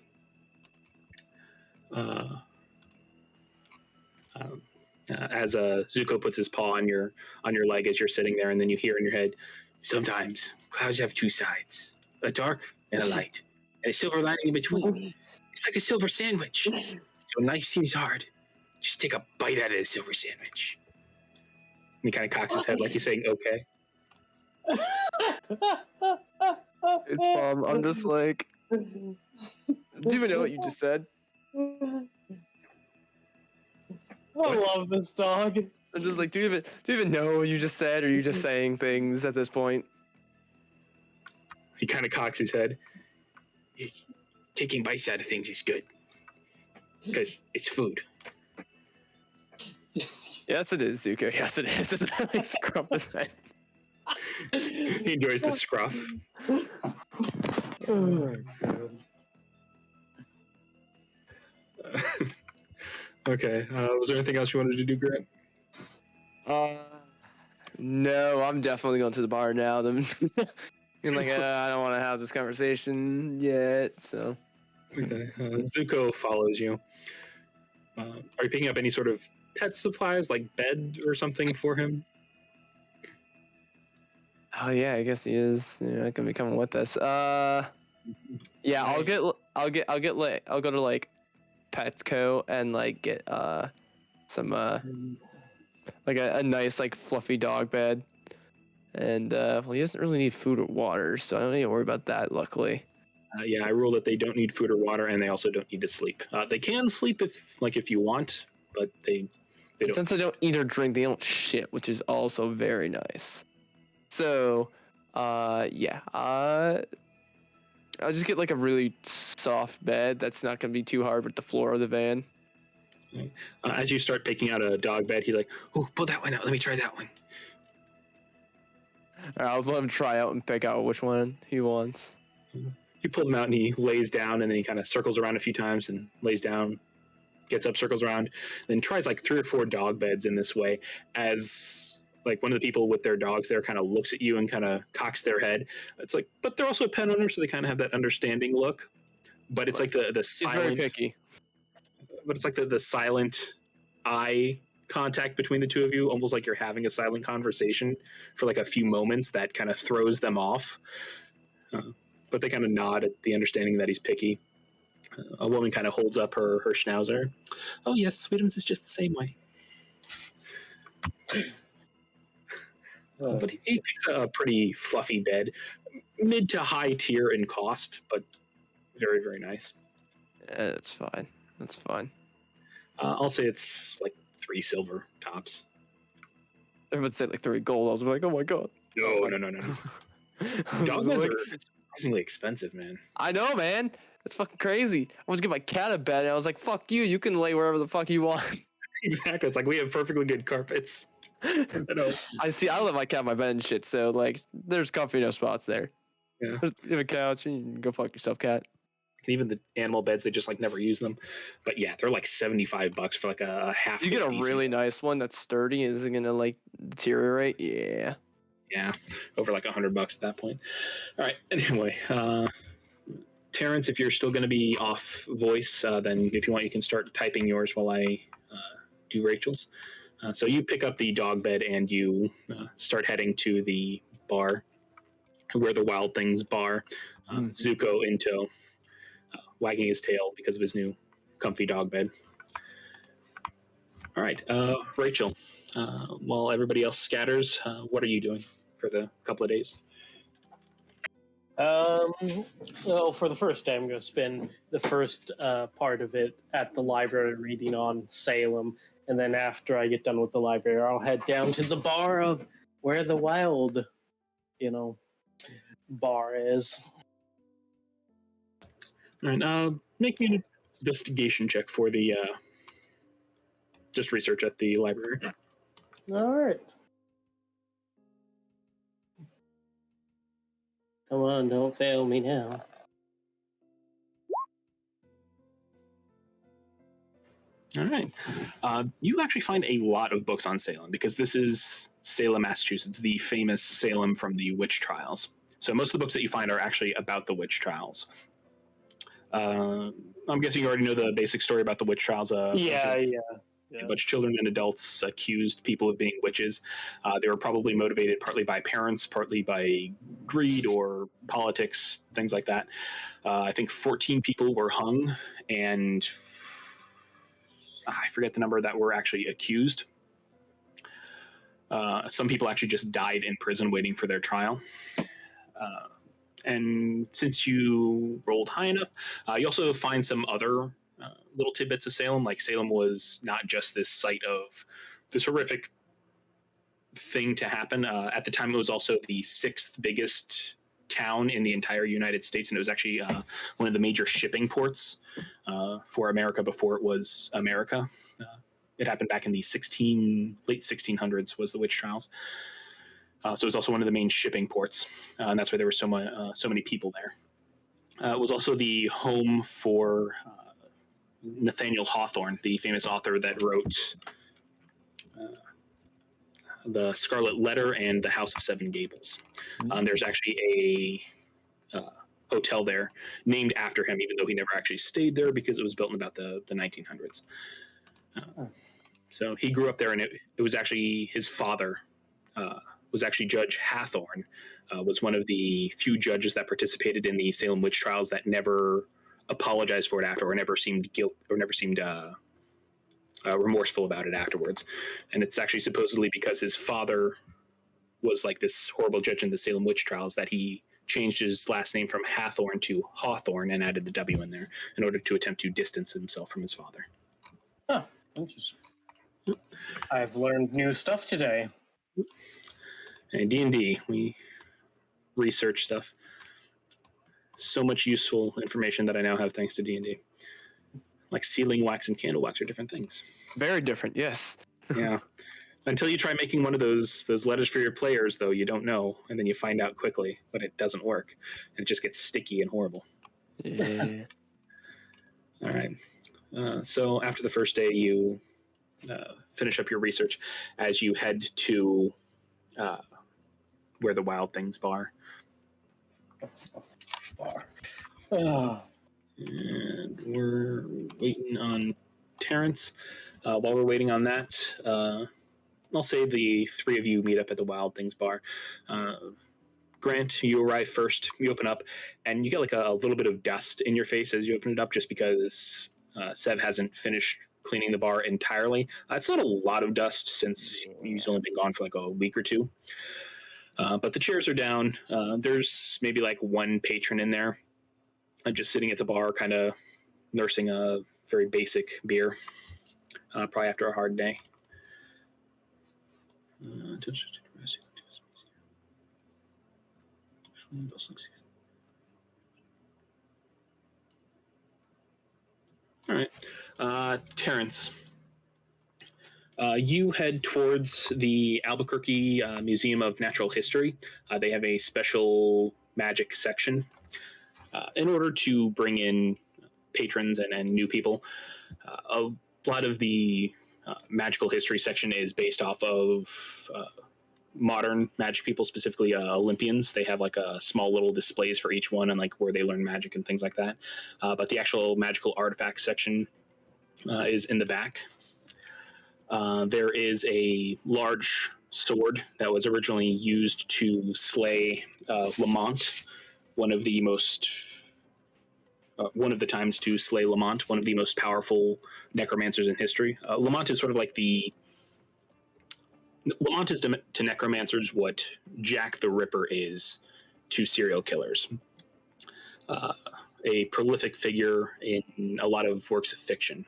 as Zuko puts his paw on your leg as you're sitting there, and then you hear in your head, sometimes clouds have two sides, a dark and a light, and a silver lining in between. It's like a silver sandwich. So life seems hard. Just take a bite out of the silver sandwich. And he kind of cocks his head like he's saying, okay. It's Mom. I'm just like, do you even know what you just said? I love this dog. I'm just like, do you even know what you just said, or are you just saying things at this point? He kind of cocks his head. Taking bites out of things is good. Because it's food. Yes, it is, Zuko. Yes, it is. It's like scruff his head. He enjoys the scruff. Oh, God. Okay. Was there anything else you wanted to do, Grant? No, I'm definitely going to the bar now. Being like, I don't want to have this conversation yet. So, Okay. Zuko follows you. Are you picking up any sort of pet supplies, like bed or something for him? Oh yeah, I guess he is. You're not gonna be coming with us. Yeah, I'll go to like Petco and like get some like a nice like fluffy dog bed. And well, he doesn't really need food or water, so I don't need to worry about that. Luckily. Yeah, I rule that they don't need food or water, and they also don't need to sleep. They can sleep if you want, but they don't. Since they don't eat or drink, they don't shit, which is also very nice. So, yeah, I'll just get like a really soft bed that's not gonna be too hard with the floor of the van. As you start picking out a dog bed, he's like, "Oh, pull that one out. Let me try that one." I'll let him try out and pick out which one he wants. You pull them out, and he lays down, and then he kind of circles around a few times and lays down, gets up, circles around, then tries like 3 or 4 dog beds in this way. As like one of the people with their dogs there kind of looks at you and kind of cocks their head. It's like, but they're also a pet owner, so they kind of have that understanding look. But it's like the He's very silent, picky. but it's like the silent eye contact between the two of you, almost like you're having a silent conversation for like a few moments that kind of throws them off. But they kind of nod at the understanding that he's picky. A woman kind of holds up her schnauzer. Oh yes, Sweetums is just the same way. But he picks a pretty fluffy bed, mid to high tier in cost, but very, very nice. Yeah, that's fine. That's fine. I'll say it's like 3 silver tops. Everyone said like 3 gold. I was like, oh my god. No. Dog beds Like, are surprisingly expensive, man. I know, man. That's fucking crazy. I was gonna get my cat a bed, and I was like, "Fuck you! You can lay wherever the fuck you want." Exactly. It's like we have perfectly good carpets. I see. I let my cat in my bed and shit. So like, there's comfy enough spots there. Yeah. You have a couch, and you can go fuck yourself, cat. And even the animal beds, they just like never use them. But yeah, they're like $75 for like a half. You get a decent really bed. nice one that's sturdy and isn't gonna like deteriorate. Yeah. Yeah, over like $100 at that point. All right. Anyway, Terrence, if you're still going to be off voice, then if you want, you can start typing yours while I do Rachel's. So you pick up the dog bed and you start heading to the bar, where the Wild Things bar. Zuko in tow, wagging his tail because of his new comfy dog bed. All right, Rachel. While everybody else scatters, what are you doing for the couple of days? Well, for the first day, I'm going to spend the first part of it at the library reading on Salem. And then after I get done with the library, I'll head down to the bar of where the wild, bar is. All right, make me an investigation check for the just research at the library. All right. Come on, don't fail me now. All right. You actually find a lot of books on Salem because this is Salem, Massachusetts, the famous Salem from the witch trials. So most of the books that you find are actually about the witch trials. I'm guessing you already know the basic story about the witch trials. Yeah. A bunch of children and adults accused people of being witches. They were probably motivated partly by parents, partly by greed or politics, things like that. I think 14 people were hung, and I forget the number that were actually accused. Some people actually just died in prison waiting for their trial. And since you rolled high enough, you also find some other little tidbits of Salem. Like Salem was not just this site of this horrific thing to happen. At the time, it was also the 6th biggest town in the entire United States, and it was actually one of the major shipping ports for America before it was America. It happened back in the late 1600s was the witch trials. So it was also one of the main shipping ports, and that's why there were so many people there. It was also the home for Nathaniel Hawthorne, the famous author that wrote The Scarlet Letter and The House of Seven Gables. There's actually a hotel there named after him, even though he never actually stayed there because it was built in about the 1900s. So he grew up there, and it was actually his father was actually Judge Hathorn. Was one of the few judges that participated in the Salem witch trials that never apologized for it after, or never seemed remorseful about it afterwards. And it's actually supposedly because his father was like this horrible judge in the Salem witch trials that he changed his last name from Hathorn to Hawthorne and added the W in there in order to attempt to distance himself from his father. Huh, interesting. I've learned new stuff today. And D&D, we research stuff. So much useful information that I now have thanks to D&D. Like sealing wax and candle wax are different things. Very different, yes. Yeah. Until you try making one of those letters for your players, though, you don't know, and then you find out quickly, but it doesn't work, and it just gets sticky and horrible. Yeah. All right. So after the first day, you finish up your research as you head to where the Wild Things bar. And we're waiting on Terrence. While we're waiting on that, I'll say the three of you meet up at the Wild Things bar. Grant, you arrive first. You open up, and you get like a little bit of dust in your face as you open it up, just because Sev hasn't finished cleaning the bar entirely. It's not a lot of dust since he's only been gone for like a week or two. But the chairs are down. There's maybe like one patron in there, just sitting at the bar, kind of nursing a very basic beer, probably after a hard day. All right. Terrence, you head towards the Albuquerque Museum of Natural History. They have a special magic section. In order to bring in patrons and new people, a lot of the magical history section is based off of modern magic people, specifically Olympians. They have like a small little displays for each one and like where they learn magic and things like that. But the actual magical artifacts section is in the back. There is a large sword that was originally used to slay Lamont, one of the times to slay Lamont, one of the most powerful necromancers in history. Lamont is sort of like Lamont is to necromancers what Jack the Ripper is to serial killers. A prolific figure in a lot of works of fiction.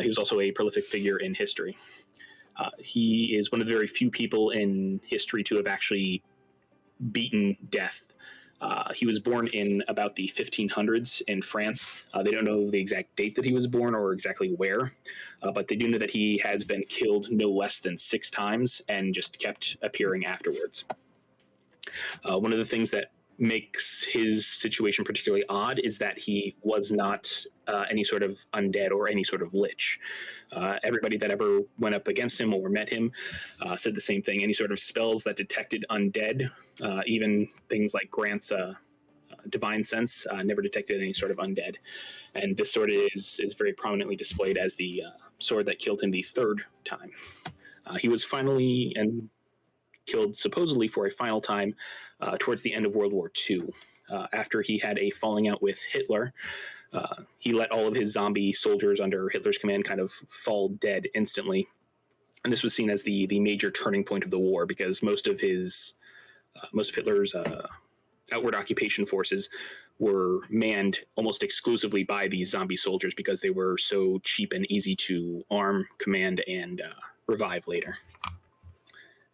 He was also a prolific figure in history. He is one of the very few people in history to have actually beaten death. He was born in about the 1500s in France. They don't know the exact date that he was born or exactly where, but they do know that he has been killed no less than 6 times and just kept appearing afterwards. One of the things that makes his situation particularly odd is that he was not any sort of undead or any sort of lich. Everybody that ever went up against him or met him said the same thing. Any sort of spells that detected undead, even things like Grant's divine sense, never detected any sort of undead. And this sword is very prominently displayed as the sword that killed him the 3rd time. He was finally killed supposedly for a final time towards the end of World War II. After he had a falling out with Hitler, he let all of his zombie soldiers under Hitler's command kind of fall dead instantly. And this was seen as the major turning point of the war, because most of Hitler's outward occupation forces were manned almost exclusively by these zombie soldiers because they were so cheap and easy to arm, command, and revive later.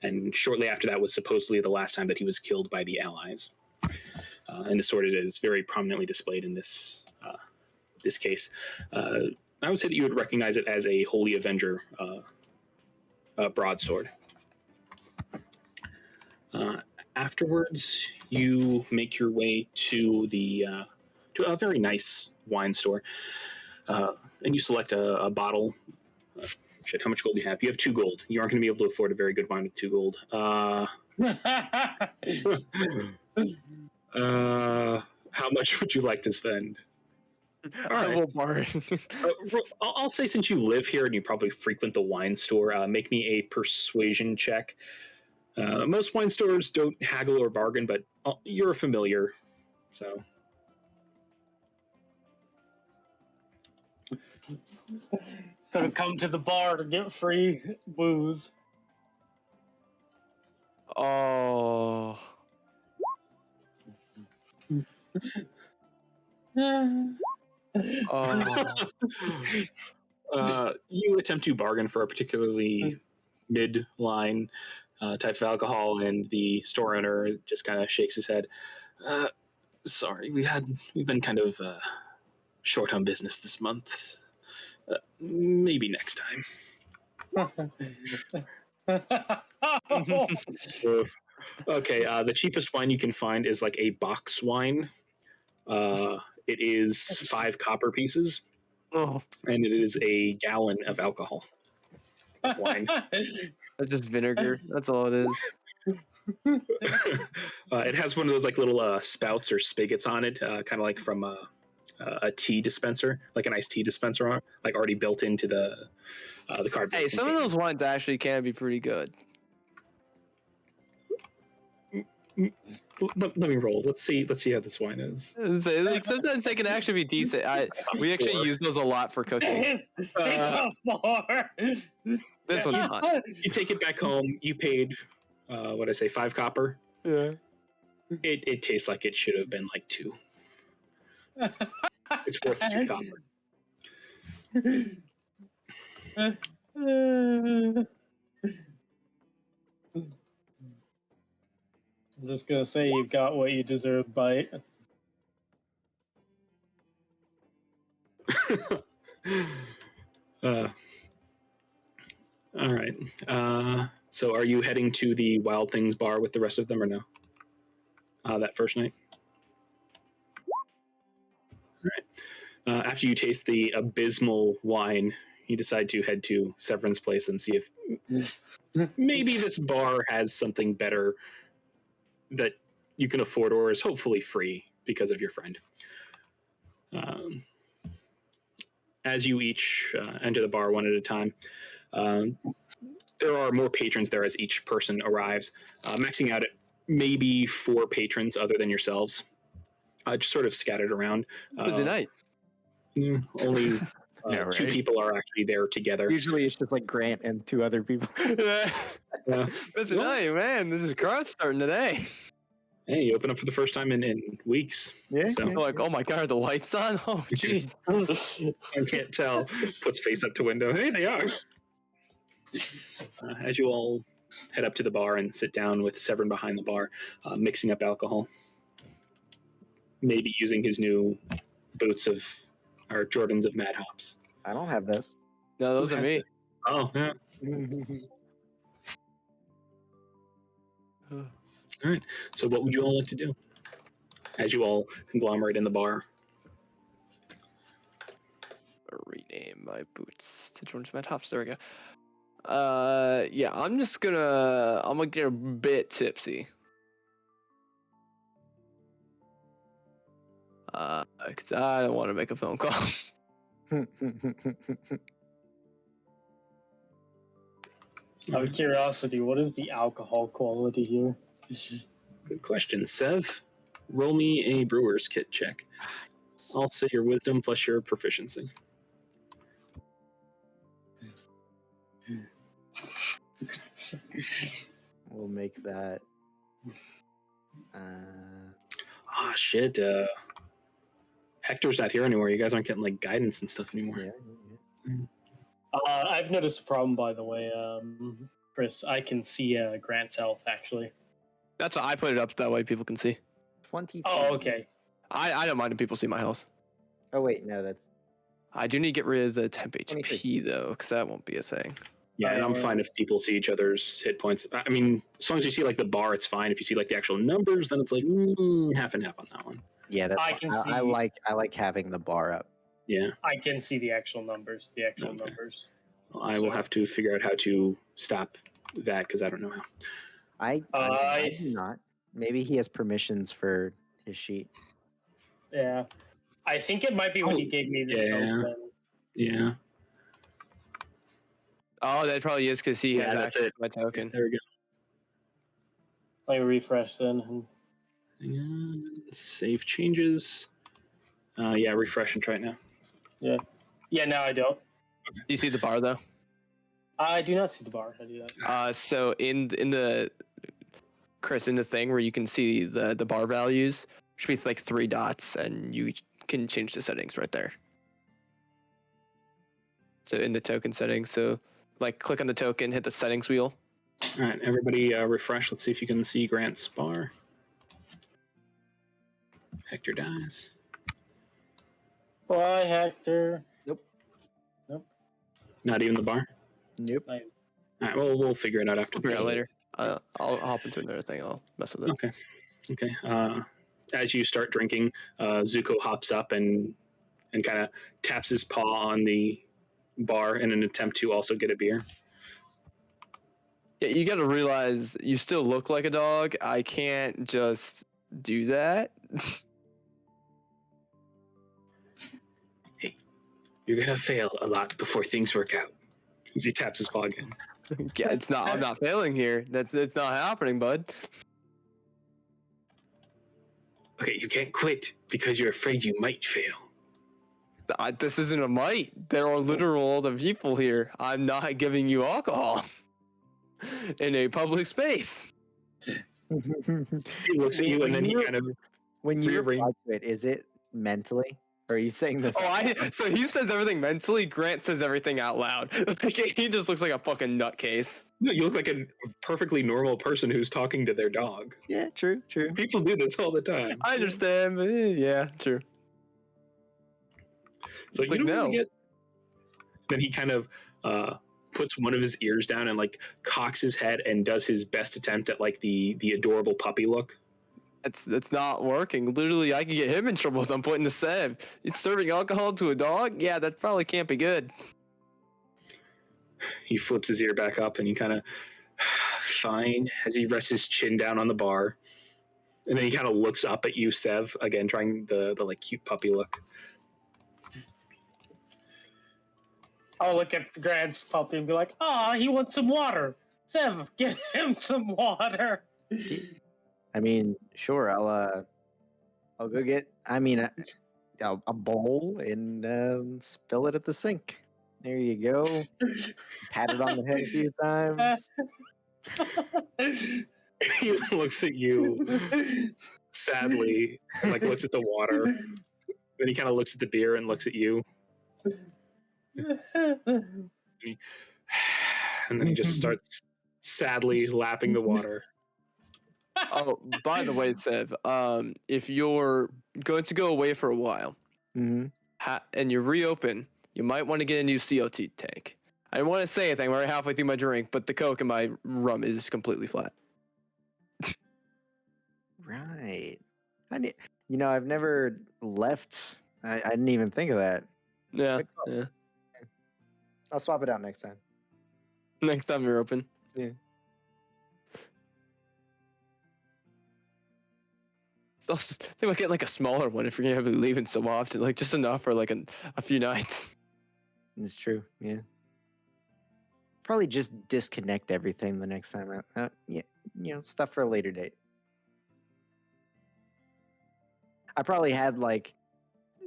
And shortly after that was supposedly the last time that he was killed by the Allies. And the sword is very prominently displayed in this case. I would say that you would recognize it as a Holy Avenger broadsword. Afterwards, you make your way to a very nice wine store, and you select a bottle. Shit, how much gold do you have? You have 2 gold. You aren't going to be able to afford a very good wine with 2 gold. How much would you like to spend? All right. Will bar. I'll say, since you live here and you probably frequent the wine store, make me a persuasion check. Most wine stores don't haggle or bargain, but you're a familiar, so. Gonna come to the bar to get free booze. Oh. Oh. You attempt to bargain for a particularly mid-line type of alcohol, and the store owner just kind of shakes his head. Sorry, we've been kind of short on business this month. Maybe next time. Okay, the cheapest wine you can find is like a box wine. It is 5 copper pieces, Oh. and it is a gallon of alcohol. Wine. That's just vinegar. That's all it is. It has one of those like little spouts or spigots on it, kind of like from a tea dispenser, like an iced tea dispenser, like already built into the cardboard. Hey, some of container. those wines actually can be pretty good. Let me roll. Let's see how this wine is. So, like, sometimes they can actually be decent. We actually Four. use those a lot for cooking. It's a 4. This one's not. You take it back home. You paid, what I say, 5 copper. Yeah. It tastes like it should have been like 2. It's worth 2 copper. I'm just gonna say you got what you deserve, bite. All right. So are you heading to the Wild Things bar with the rest of them or no? That first night? All right. After you taste the abysmal wine, you decide to head to Severin's place and see if maybe this bar has something better that you can afford or is hopefully free because of your friend. As you each enter the bar one at a time, there are more patrons there as each person arrives, maxing out at maybe 4 patrons other than yourselves, just sort of scattered around. Busy night. Only Yeah, 2 right. people are actually there together. Usually it's just like Grant and 2 other people. Yeah. Yeah. Busy night, man. This is crowd starting today. Hey, you open up for the first time in weeks. Yeah. So They're like, oh my god, are the lights on? Oh, jeez. I can't tell. Puts face up to window. Hey, they are. As you all head up to the bar and sit down with Severin behind the bar, mixing up alcohol. Maybe using his new boots or Jordans of Mad Hops. I don't have this. No, those Who are has me. this? Oh, yeah. All right. So what would you all like to do? As you all conglomerate in the bar. Rename my boots to Jordan's Mad Hops. There we go. Yeah, I'm gonna get a bit tipsy. Cause I don't want to make a phone call. Out of curiosity, what is the alcohol quality here? Good question. Sev, roll me a brewer's kit check. I'll say your wisdom plus your proficiency. We'll make that. Ah, shit. Hector's not here anymore. You guys aren't getting like guidance and stuff anymore. Yeah. I've noticed a problem, by the way, Chris. I can see Grant's health, actually. That's why I put it up that way people can see. 20. Oh, okay. I don't mind if people see my health. Oh wait, no, that's I do need to get rid of the temp 26. HP though, because that won't be a thing. Yeah, and I'm fine if people see each other's hit points. I mean, as long as you see like the bar, it's fine. If you see like the actual numbers, then it's like half and half on that one. yeah. That's I fine. can I see- like having the bar up. Yeah, I can see the actual numbers. Okay. I So- will have to figure out how to stop that because I don't know how. I do not. Maybe he has permissions for his sheet. Yeah. I think it might be when Oh, you gave me the yeah. token. Yeah, Oh, that probably is because he Yeah, has that's access it. to my token. there we go. Let me refresh then. And save changes. Yeah, refresh and try it now. Yeah, now I don't. Do you see the bar though? I do not see the bar. I do not. So in the Chris, in the thing where you can see the bar values, should be like 3 dots, and you can change the settings right there. So in the token settings, so like click on the token, hit the settings wheel. All right, everybody refresh. Let's see if you can see Grant's bar. Hector dies. Bye, Hector. Not even the bar? Nope. All right, well, we'll figure it out after. Figure it out later. I'll hop into another thing. I'll mess with it. Okay. As you start drinking, Zuko hops up and kind of taps his paw on the bar in an attempt to also get a beer. Yeah, you got to realize you still look like a dog. I can't just do that. Hey, you're gonna fail a lot before things work out. As he taps his paw again. Yeah, it's not. I'm not failing here. It's not happening, bud. Okay, you can't quit because you're afraid you might fail. This isn't a might. There are literal other people here. I'm not giving you alcohol in a public space. He looks at you and then he kind of When you rearrange- reply to it, is it mentally? Or are you saying this? So he says everything mentally. Grant says everything out loud. Like, he just looks like a fucking nutcase. No, you look like a perfectly normal person who's talking to their dog. Yeah, true. People do this all the time. I understand, but yeah, true. So It's you like, don't really no. get. Then he kind of puts one of his ears down and like cocks his head and does his best attempt at like the adorable puppy look. It's not working. Literally, I could get him in trouble at some point in the Sev. He's serving alcohol to a dog? Yeah, that probably can't be good. He flips his ear back up and he kind of fine as he rests his chin down on the bar, and then he kind of looks up at you, Sev, again trying the like cute puppy look. I'll look at Grant's puppy and be like, "Ah, he wants some water. Sev, give him some water." I mean, sure. I'll go get. I mean, a bowl and spill it at the sink. There you go. Pat it on the head a few times. He looks at you sadly, and, like looks at the water. Then he kind of looks at the beer and looks at you, and then he just starts sadly lapping the water. Oh, by the way, Sev, if you're going to go away for a while Mm-hmm. and you reopen, you might want to get a new CO2 tank. I didn't want to say anything. We're already halfway through my drink, but the Coke in my rum is completely flat. Right. I've never left. I didn't even think of that. Yeah, Good call. yeah. I'll swap it out next time. Next time you're open. Yeah. So think about getting like a smaller one if you're gonna be leaving so often, like just enough for like a few nights. It's true. Yeah. Probably just disconnect everything the next time. Yeah. Stuff for a later date. I probably had like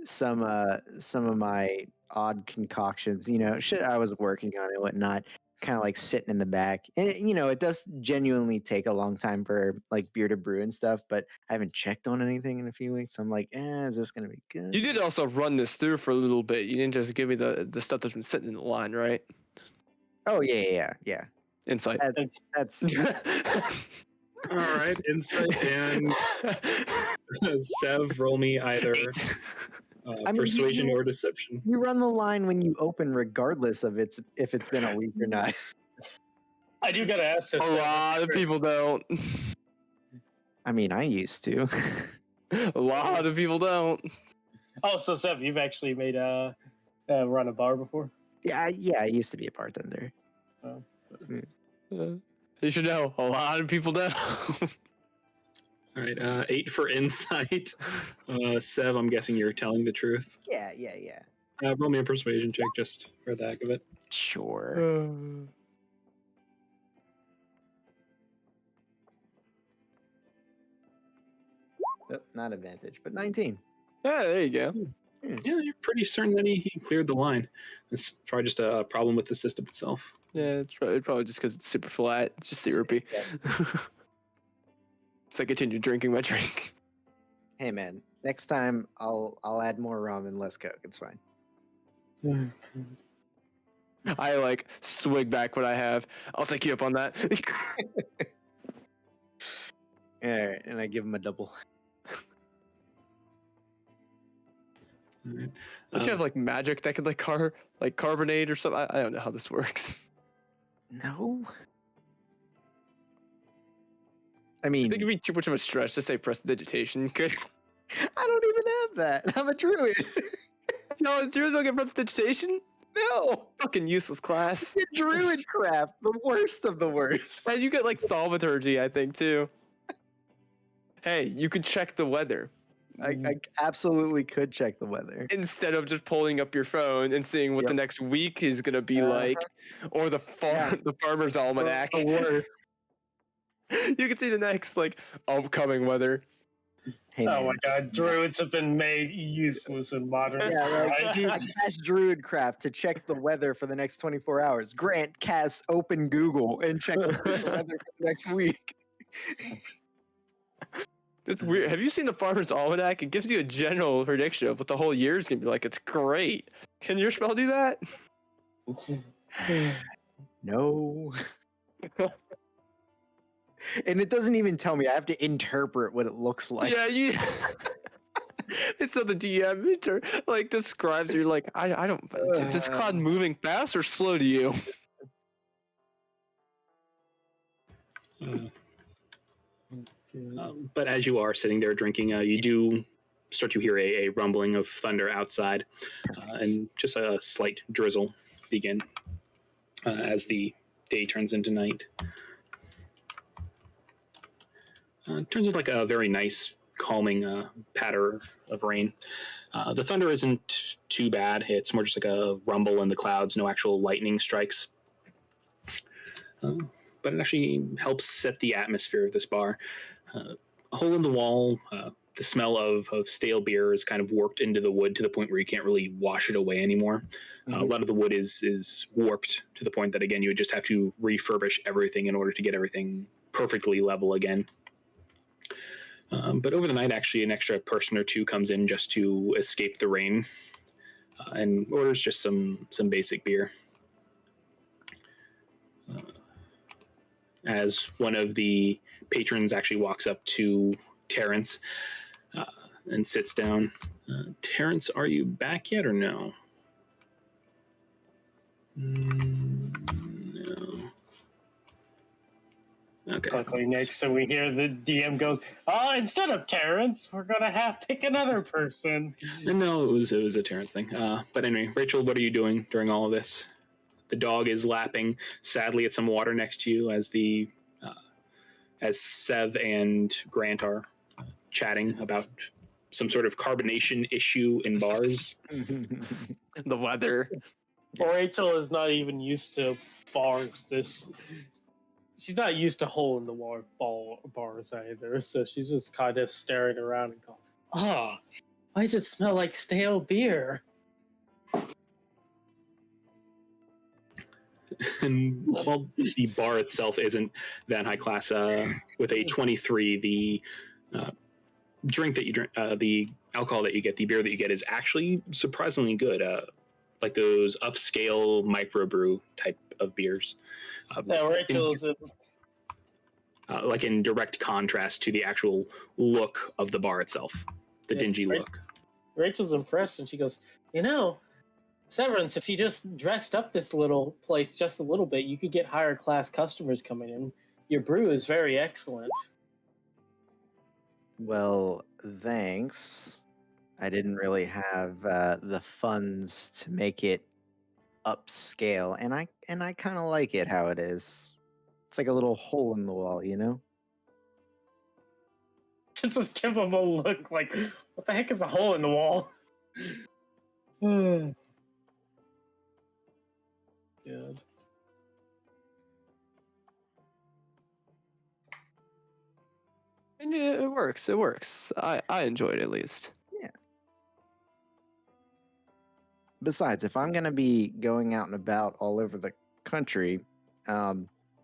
some of my odd concoctions, shit I was working on and whatnot, kind of like sitting in the back. And it does genuinely take a long time for like beer to brew and stuff, but I haven't checked on anything in a few weeks. So I'm like, is this gonna be good? You did also run this through for a little bit. You didn't just give me the stuff that's been sitting in the line, right? Oh yeah. Insight. That's All right, insight and Sev, roll me either persuasion or deception. you run the line when you open, regardless of if it's been a week or not. I do gotta ask this. A lot of people don't. I mean, I used to. A lot of people don't. Oh, so Sev, you've actually made run a bar before? Yeah, I used to be a bartender. You should know. A lot of people don't. All right, 8 for insight. Sev, I'm guessing you're telling the truth. Yeah. Roll me a persuasion check just for the heck of it. Sure. not advantage, but 19. Yeah, there you go. Yeah, you're pretty certain that he cleared the line. It's probably just a problem with the system itself. Yeah, it's probably just because it's super flat. It's just syrupy. So I continue drinking my drink. Hey man, next time I'll add more rum and less Coke. It's fine. I like swig back what I have. I'll take you up on that. All right, and I give him a double. All right. Don't you have like magic that could like carbonate or something? I don't know how this works. No. I I mean, think it'd be too much of a stretch to say prestidigitation. Could I don't even have that. I'm a druid. no, druids don't get prestidigitation? No, fucking useless class. It's druid craft, the worst of the worst. And you get like thaumaturgy, I think too. Hey, you could check the weather I absolutely could check the weather. instead of just pulling up your phone and seeing what the Yep. next week is gonna be like, or the Yeah. the farmer's almanac. The worst. You can see the next like upcoming weather. Hey, Oh man. my god, druids have been made useless in modern Yeah, society. I cast druid craft to check the weather for the next 24 hours. Grant casts open Google and checks the weather for the next week. It's weird. Have you seen the farmer's almanac? It gives you a general prediction of what the whole year is gonna be like. It's great. Can your spell do that? No. And it doesn't even tell me. I have to interpret what it looks like. Yeah, you. It's not the DM like describes. You're like, I don't. Is this cloud moving fast or slow to you? But as you are sitting there drinking, you do start to hear a rumbling of thunder outside, and just a slight drizzle begin as the day turns into night. It turns out like a very nice, calming patter of rain. The thunder isn't too bad. It's more just like a rumble in the clouds, no actual lightning strikes. But it actually helps set the atmosphere of this bar. A hole in the wall, the smell of stale beer is kind of worked into the wood to the point where you can't really wash it away anymore. A lot of the wood is warped to the point that, again, you would just have to refurbish everything in order to get everything perfectly level again. But over the night, actually, an extra person or two comes in just to escape the rain and orders just some basic beer. As one of the patrons actually walks up to Terrence and sits down. Terrence, are you back yet or no? No. Okay. Quickly next, so we hear the DM goes, instead of Terrence, we're gonna have to pick another person. No, it was a Terrence thing. But anyway, Rachel, what are you doing during all of this? The dog is lapping sadly at some water next to you as Sev and Grant are chatting about some sort of carbonation issue in bars. The weather. Rachel is not even used to bars. She's not used to hole in the wall bars either. So she's just kind of staring around and going, why does it smell like stale beer? And while the bar itself isn't that high class, with a 23, the drink that you drink, the alcohol that you get, the beer that you get is actually surprisingly good. Like those upscale microbrew type of beers. Rachel's like in direct contrast to the actual look of the bar itself, the dingy look. Rachel's impressed, and she goes, Severance, if you just dressed up this little place just a little bit, you could get higher class customers coming in. Your brew is very excellent. Well, thanks. I didn't really have the funds to make it upscale, and I kind of like it how it is. It's like a little hole in the wall, you know? Just give him a look like, what the heck is a hole in the wall? Good. And it works. It works. I enjoy it at least. Besides, if I'm going to be going out and about all over the country, I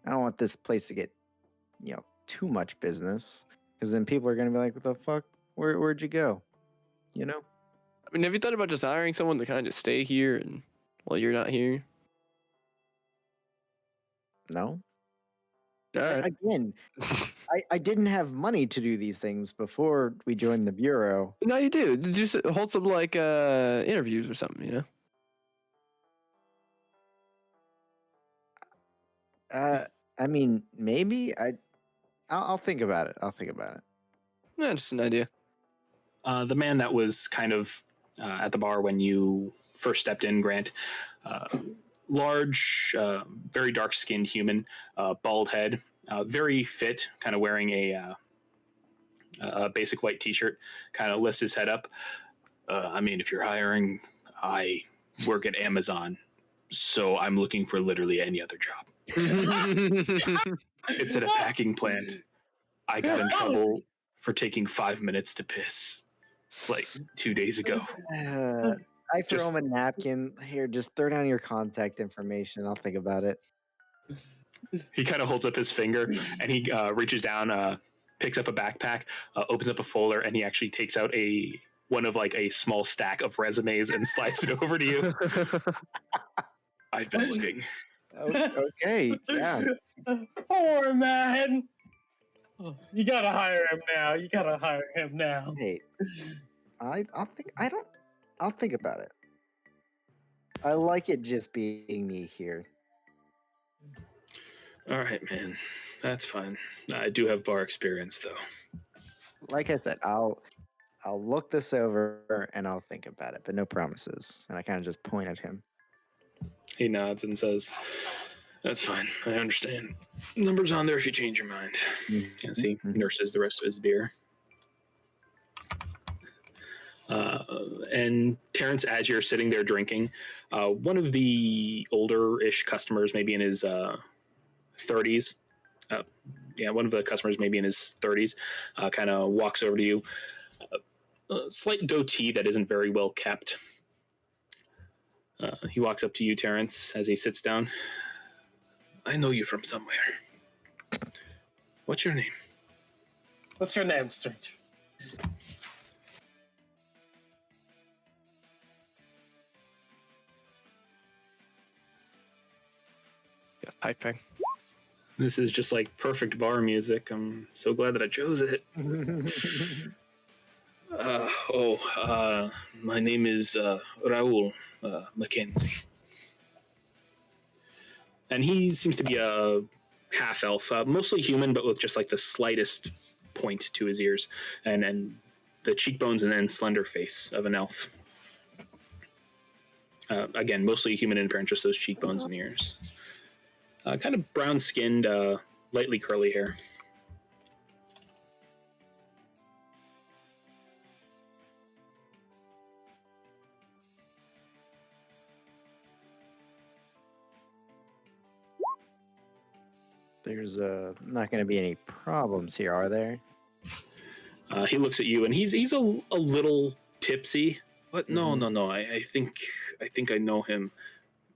don't want this place to get, too much business, because then people are going to be like, "What the fuck? Where'd you go?" You know? I mean, have you thought about just hiring someone to kind of stay here and while you're not here? No. All right. Again, I didn't have money to do these things before we joined the bureau. No, you do. Just hold some like interviews or something, you know? I mean, maybe I'll think about it. I'll think about it. Yeah, just an idea. The man that was kind of at the bar when you first stepped in, Grant, large, very dark skinned human, bald head, very fit, kind of wearing a basic white t shirt, kind of lifts his head up. I mean, if you're hiring, I work at Amazon, so I'm looking for literally any other job. It's at a packing plant. I got in trouble for taking 5 minutes to piss like 2 days ago. I throw him a napkin. Here, just throw down your contact information. I'll think about it. He kind of holds up his finger and he reaches down, picks up a backpack, opens up a folder, and he actually takes out one of like a small stack of resumes and slides it over to you. I've been looking. Okay, yeah. Poor man. Oh, you gotta hire him now. You gotta hire him now. Hey, I'll think about it. I like it just being me here. All right, man. That's fine. I do have bar experience, though. Like I said, I'll look this over and I'll think about it, but no promises. And I kind of just point at him. He nods and says, "That's fine. I understand. Number's on there if you change your mind." As he nurses the rest of his beer. And Terrence, as you're sitting there drinking, one of the older-ish customers, maybe in his 30s, one of the customers maybe in his 30s, kind of walks over to you. A slight goatee that isn't very well kept. He walks up to you, Terrence, as he sits down. "I know you from somewhere. What's your name?" What's your name, stranger? Yeah, typing. This is just like perfect bar music. I'm so glad that I chose it. My name is Raul Mackenzie. And he seems to be a half elf, mostly human, but with just like the slightest point to his ears and the cheekbones and then slender face of an elf. Again, mostly human in appearance, just those cheekbones and ears. Kind of brown skinned, lightly curly hair. There's not going to be any problems here, are there? He looks at you and he's a little tipsy. But no. I think I know him.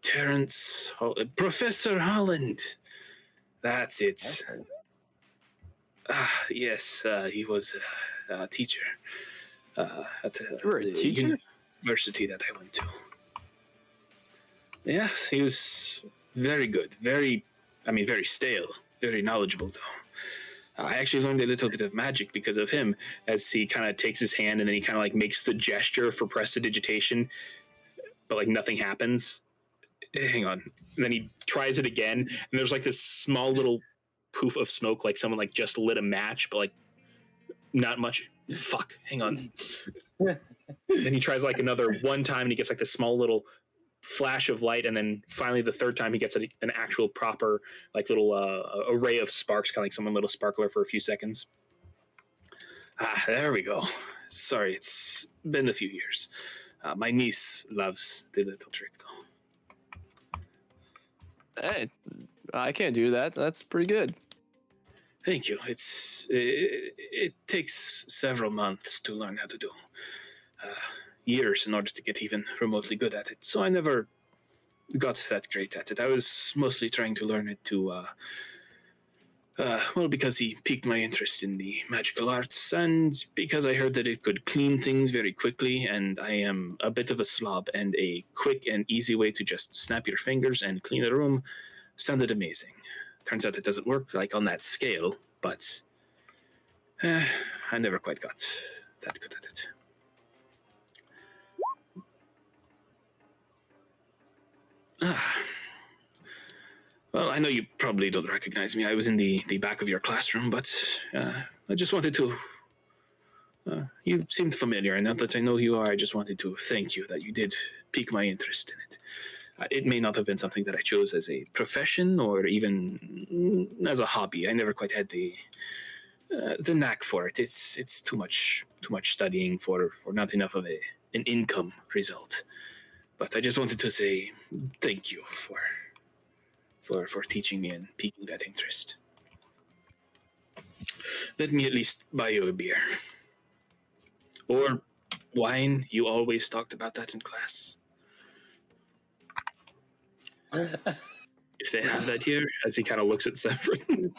Terrence, Professor Holland. That's it. Okay. Yes, he was a teacher at You were a the teacher? university that I went to. Yes, he was very good. Very stale. Very knowledgeable, though. I actually learned a little bit of magic because of him, as he kind of takes his hand and then he kind of like makes the gesture for prestidigitation, but like nothing happens. Hang on. And then he tries it again, and there's like this small little poof of smoke, like someone like just lit a match, but like not much. Fuck. Hang on. Then he tries like another one time, and he gets like this small little flash of light, and then finally the third time he gets an actual proper like little array of sparks, kind of like someone lit a sparkler for a few seconds. There we go. Sorry, it's been a few years. My niece loves the little trick, though. Hey, I can't do that. That's pretty good. Thank you. It takes several months to learn how to do. Years in order to get even remotely good at it. So I never got that great at it. I was mostly trying to learn it to, well, because he piqued my interest in the magical arts, and because I heard that it could clean things very quickly, and I am a bit of a slob, and a quick and easy way to just snap your fingers and clean a room sounded amazing. Turns out it doesn't work like on that scale, but I never quite got that good at it. Well, I know you probably don't recognize me. I was in the back of your classroom, but I just wanted to. You seemed familiar, and now that I know who you are, I just wanted to thank you that you did pique my interest in it. It may not have been something that I chose as a profession or even as a hobby. I never quite had the knack for it. It's too much studying for not enough of an income result. But I just wanted to say thank you for teaching me and piquing that interest. Let me at least buy you a beer. Or wine. You always talked about that in class. If they have that here, as he kind of looks at Severin.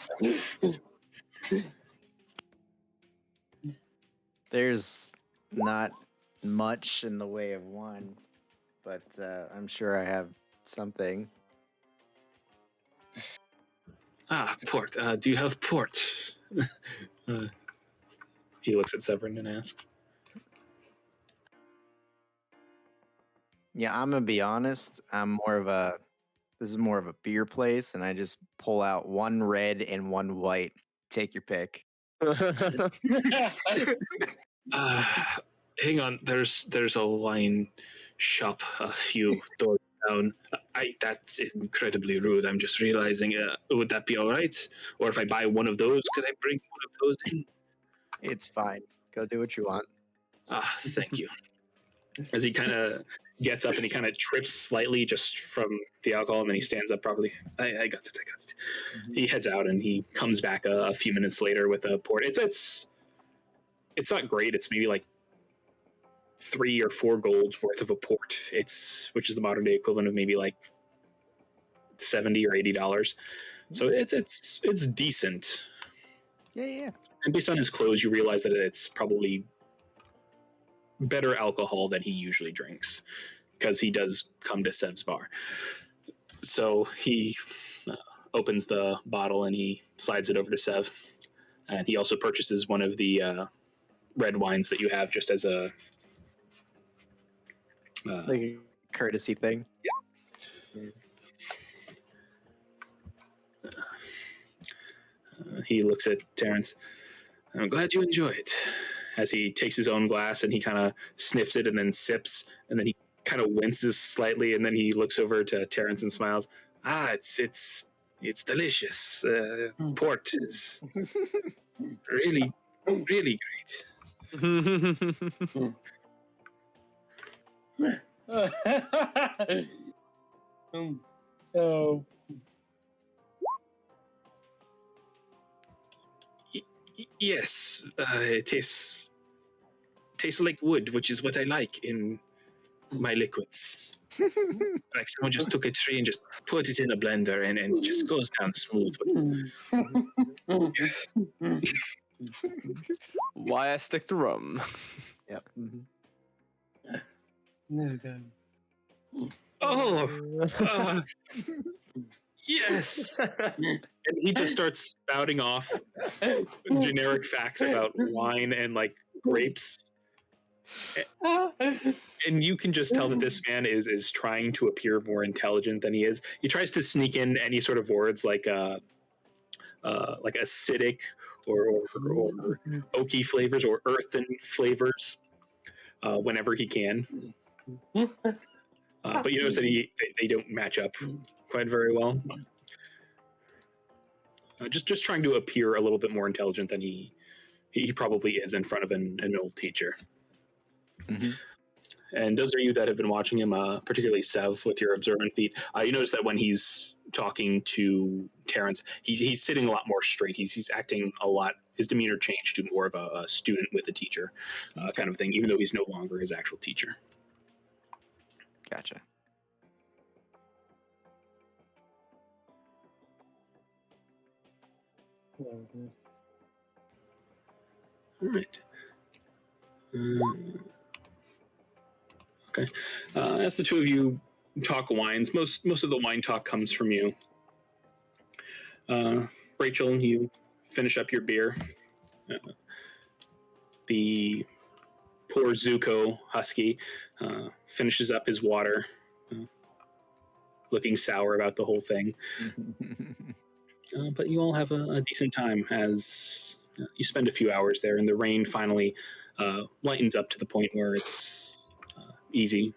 There's not much in the way of wine, but I'm sure I have something. Port. Do you have port? He looks at Severin and asks. Yeah, I'm gonna be honest. This is more of a beer place, and I just pull out one red and one white. Take your pick. Hang on. There's a wine shop a few doors down. That's incredibly rude. I'm just realizing. Would that be all right? Or if I buy one of those, could I bring one of those in? It's fine. Go do what you want. Thank you. As he kind of gets up and he kind of trips slightly just from the alcohol, and then he stands up properly. I got it. Mm-hmm. He heads out and he comes back a few minutes later with a port. It's not great. It's maybe like 3 or 4 gold worth of a port. Which is the modern day equivalent of maybe like $70 or $80. So it's decent. Yeah. And based on his clothes, you realize that it's probably better alcohol than he usually drinks, because he does come to Sev's bar. So he opens the bottle and he slides it over to Sev, and he also purchases one of the red wines that you have, just as a like a courtesy thing. He looks at Terrence. I'm glad you enjoy it. As he takes his own glass and he kind of sniffs it and then sips, and then he kind of winces slightly, and then he looks over to Terrence and smiles. It's delicious. Port is really, really great. Oh. Yes, it tastes like wood, which is what I like in my liquids. Like someone just took a tree and just put it in a blender, and it just goes down smooth. Why I stick to rum? Yep. Okay. Oh, yes. And he just starts spouting off generic facts about wine and like grapes. And you can just tell that this man is trying to appear more intelligent than he is. He tries to sneak in any sort of words like acidic or oaky flavors or earthen flavors whenever he can. But you notice that they don't match up quite very well. Just trying to appear a little bit more intelligent than he probably is in front of an old teacher. Mm-hmm. And those are you that have been watching him, particularly Sev with your observant feet. You notice that when he's talking to Terrence. He's sitting a lot more straight. He's acting a lot. His demeanor changed to more of a student with a teacher kind of thing, even though he's no longer his actual teacher. Gotcha. All right. Okay. As the two of you talk wines, most of the wine talk comes from you. Rachel, you finish up your beer. The poor Zuko husky finishes up his water, looking sour about the whole thing. But you all have a decent time as you spend a few hours there, and the rain finally lightens up to the point where it's easy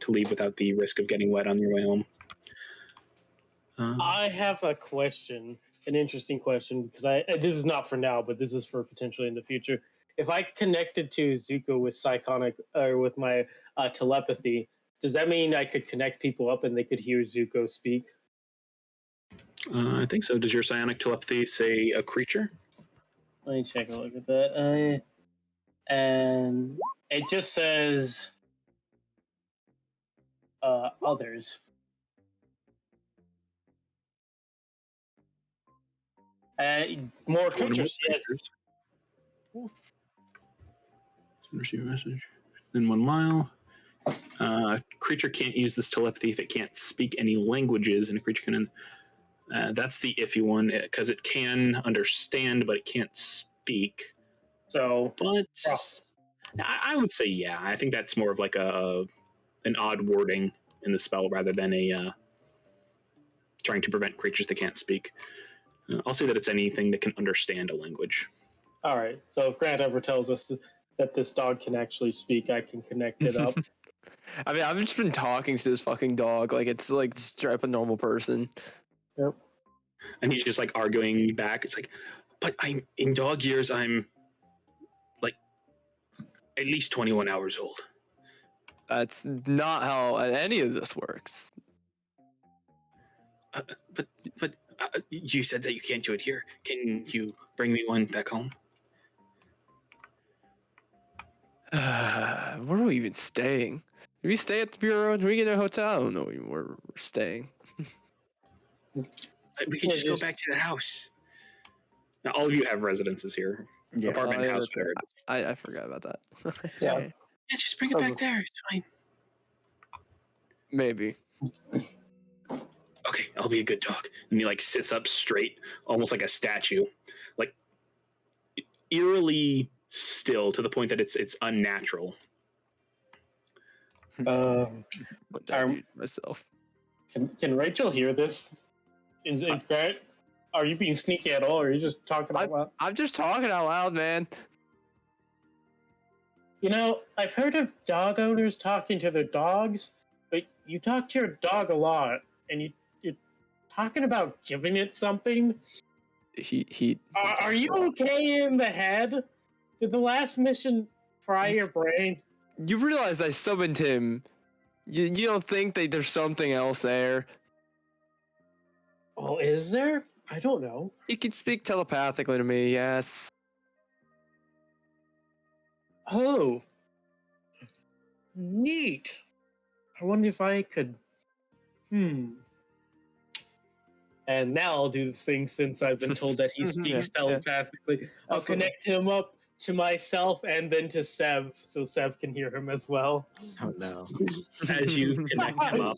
to leave without the risk of getting wet on your way home. I have a question, an interesting question, because this is not for now, but this is for potentially in the future. If I connected to Zuko with psionic or with my telepathy, does that mean I could connect people up and they could hear Zuko speak? I think so. Does your psionic telepathy say a creature? Let me check a look at that. And it just says others. More creatures, yes. Receive a message. Then 1 mile. Creature can't use this telepathy if it can't speak any languages, and a creature can. That's the iffy one because it can understand, but it can't speak. So, but I would say, yeah, I think that's more of like an odd wording in the spell rather than a trying to prevent creatures that can't speak. I'll say that it's anything that can understand a language. All right. So if Grant ever tells us that this dog can actually speak, I can connect it up. I mean, I've just been talking to this fucking dog like it's like straight up a normal person. Yep. And he's just like arguing back. It's like, but I'm in dog years. I'm like at least 21 hours old. That's not how any of this works. But you said that you can't do it here. Can you bring me one back home? Where are we even staying? Do we stay at the bureau? Do we get a hotel? I don't know where we're staying. We can just go back to the house. Now, all of you have residences here. Yeah. Apartment, house, whatever it is. I forgot about that. Yeah. Yeah, just bring it back there. It's fine. Maybe. Okay, I'll be a good dog. And he like sits up straight, almost like a statue, like eerily still to the point that it's unnatural. What did I do to myself? Can Rachel hear this? Is Grant? Are you being sneaky at all, or are you just talking out loud? I'm just talking out loud, man. You know, I've heard of dog owners talking to their dogs, but you talk to your dog a lot, and you're talking about giving it something. He. Are you okay in the head? Did the last mission fry your brain? You realize I summoned him. You don't think that there's something else there? Oh, is there? I don't know. He can speak telepathically to me, yes. Oh. Neat. I wonder if I could... And now I'll do this thing since I've been told that he speaks telepathically. I'll connect him up to myself and then to Sev, so Sev can hear him as well. Oh no. As you connect him up,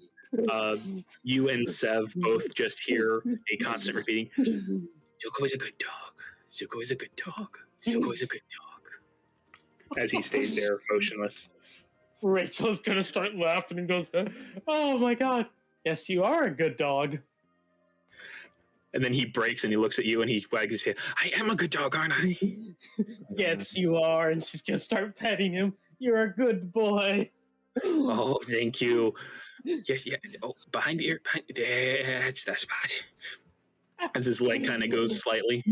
you and Sev both just hear a constant repeating, Zuko is a good dog. Zuko is a good dog. Zuko is a good dog. As he stays there motionless. Rachel's gonna start laughing and goes, oh my god, yes, you are a good dog. And then he breaks and he looks at you and he wags his head. I am a good dog, aren't I? Yes, you are. And she's gonna start petting him. You're a good boy. Oh, thank you. Yes, yeah. Oh, behind the ear. That's the spot. As his leg kind of goes slightly.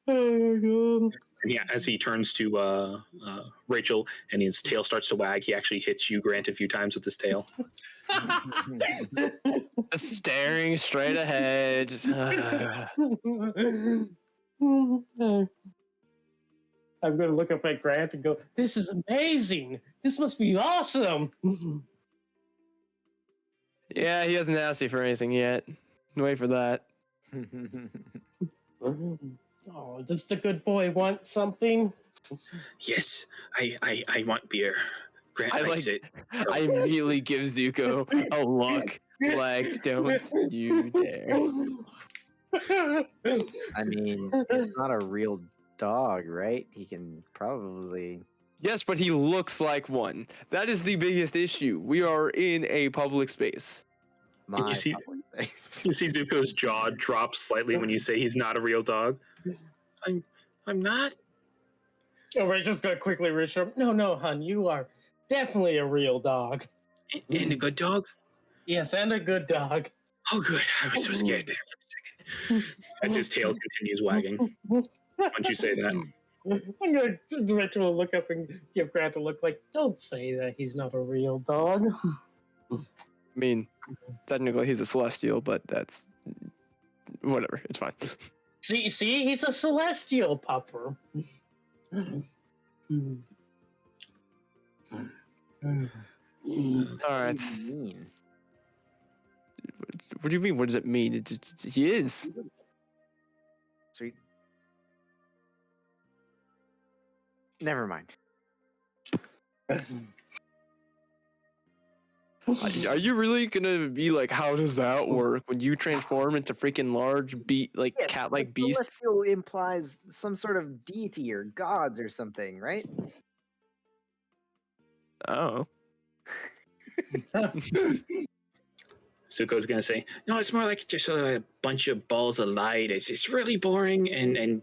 And yeah, as he turns to Rachel and his tail starts to wag, he actually hits you, Grant, a few times with his tail. Just staring straight ahead. Just, I'm going to look up at Grant and go, "This is amazing. This must be awesome." yeah, he hasn't asked you for anything yet. Wait for that. Oh, does the good boy want something? Yes, I want beer. Grant I likes like- it. I immediately give Zuko a look like, don't you dare. I mean, it's not a real dog, right? He can probably. Yes, but he looks like one. That is the biggest issue. We are in a public space. My see- public space. You see Zuko's jaw drop slightly when you say he's not a real dog. I'm not. Oh, Rachel's going to quickly reassure him, No, hon, you are definitely a real dog. And a good dog? Yes, and a good dog. Oh, good. I was so scared there for a second. As his tail continues wagging. Once you say that. I'm going to Rachel will look up and give Grant a look like, don't say that he's not a real dog. I mean, technically he's a celestial, but that's whatever. It's fine. See, he's a celestial pupper. All right. Mean. What do you mean? What does it mean? He is. Sweet. Never mind. Are you really gonna be like, how does that work when you transform into freaking large Yes, cat-like but beasts? Celestial implies some sort of deity or gods or something, right? Oh. Zuko's gonna say, no, it's more like just a bunch of balls of light. It's really boring and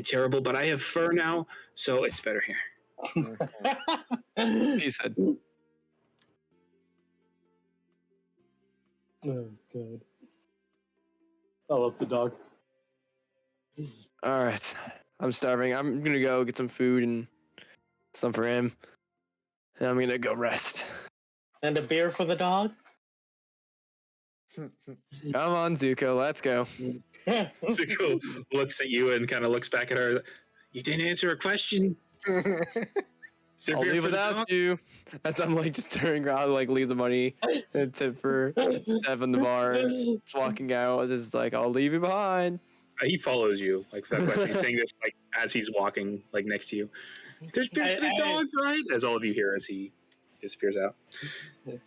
terrible, but I have fur now, so it's better here. He said. Oh, good. I love the dog. All right. I'm starving. I'm gonna go get some food and some for him. And I'm gonna go rest. And a beer for the dog? Come on, Zuko, let's go. Zuko looks at you and kind of looks back at her. You didn't answer a question. Is there I'll beer leave for the without dog? you. As I'm like just turning around, like leave the money and tip for Steph in the bar. Just walking out, just like, I'll leave you behind. He follows you. Like he's saying this like as he's walking like next to you. There's beer for the dog, right? As all of you hear as he disappears out.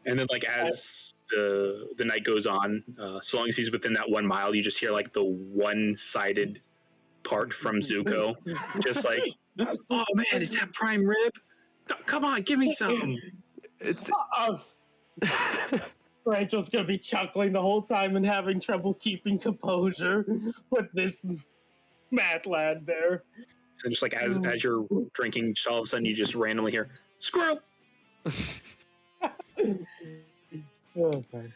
And then like as the night goes on, so long as he's within that 1 mile, you just hear like the one-sided part from Zuko. Just like, oh man, is that prime rib? No, come on, give me some. It's Rachel's gonna be chuckling the whole time and having trouble keeping composure with this mad lad there. And just like as you're drinking, just all of a sudden you just randomly hear squirrel. Okay.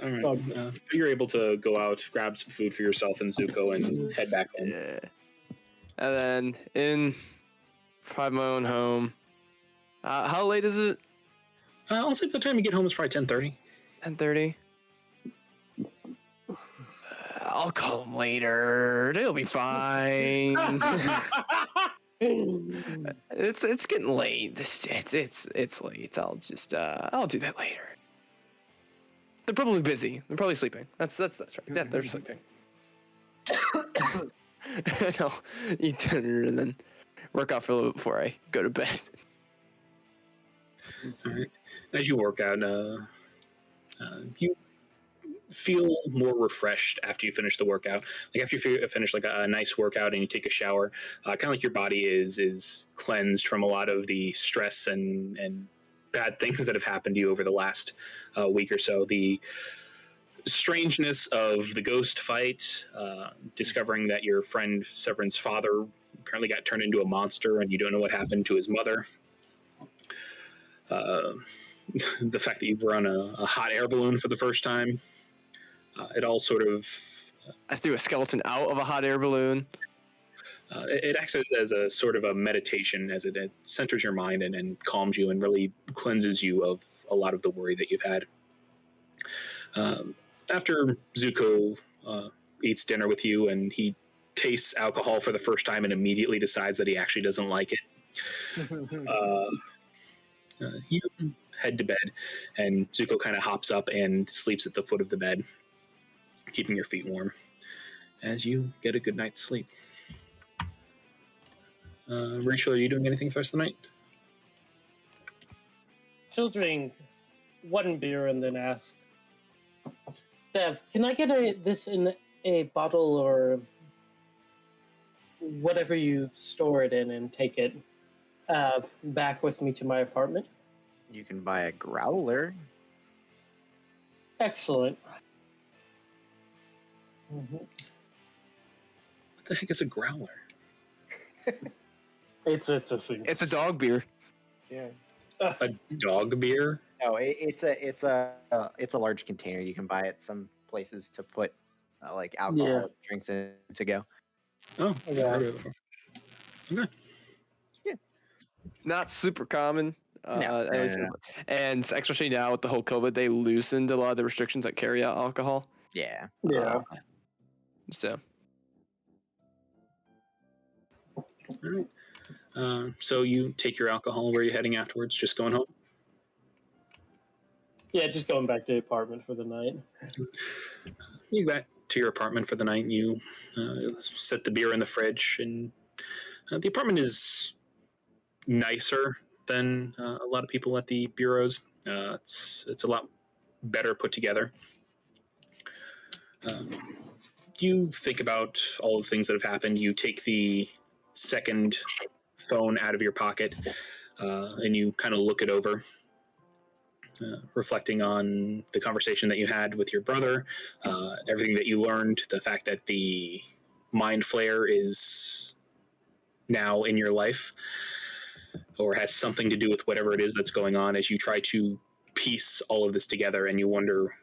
All right, you're able to go out, grab some food for yourself and Zuko, and head back home. yeah. And then find my own home. How late is it? I'll say by the time you get home, it's probably 10:30. 10:30. I'll call them later. They'll be fine. It's getting late. It's late. I'll do that later. They're probably busy. They're probably sleeping. That's right. Yeah, they're sleeping. And I'll eat dinner and then work out for a little bit before I go to bed. All right. As you work out, you feel more refreshed after you finish the workout. Like after you finish like a nice workout and you take a shower, kind of like your body is cleansed from a lot of the stress and bad things that have happened to you over the last week or so. The strangeness of the ghost fight, discovering that your friend Severin's father apparently got turned into a monster and you don't know what happened to his mother. The fact that you were on a hot air balloon for the first time. It all sort of... I threw a skeleton out of a hot air balloon. It acts as a sort of a meditation, as it centers your mind and calms you and really cleanses you of a lot of the worry that you've had. After Zuko eats dinner with you and he tastes alcohol for the first time and immediately decides that he actually doesn't like it, you head to bed, and Zuko kind of hops up and sleeps at the foot of the bed, keeping your feet warm as you get a good night's sleep. Rachel, are you doing anything for us tonight? She'll drink one beer and then ask, Dev, can I get this in a bottle or whatever you store it in and take it back with me to my apartment? You can buy a growler. Excellent. Mm-hmm. What the heck is a growler? It's a thing. It's a dog beer. Yeah. A dog beer? No, it's a large container. You can buy at some places to put like alcohol drinks in to go. Oh, Yeah. Okay. Not super common. No. And especially now with the whole COVID, they loosened a lot of the restrictions that carry out alcohol. Yeah. Yeah. So All right. So you take your alcohol. Where are you heading afterwards? Just going home? Yeah, just going back to the apartment for the night. You go back to your apartment for the night. You set the beer in the fridge, and the apartment is nicer than a lot of people at the bureaus. It's a lot better put together. You think about all the things that have happened. You take the second phone out of your pocket, and you kind of look it over, reflecting on the conversation that you had with your brother, everything that you learned, the fact that the mind flayer is now in your life or has something to do with whatever it is that's going on, as you try to piece all of this together, and you wonder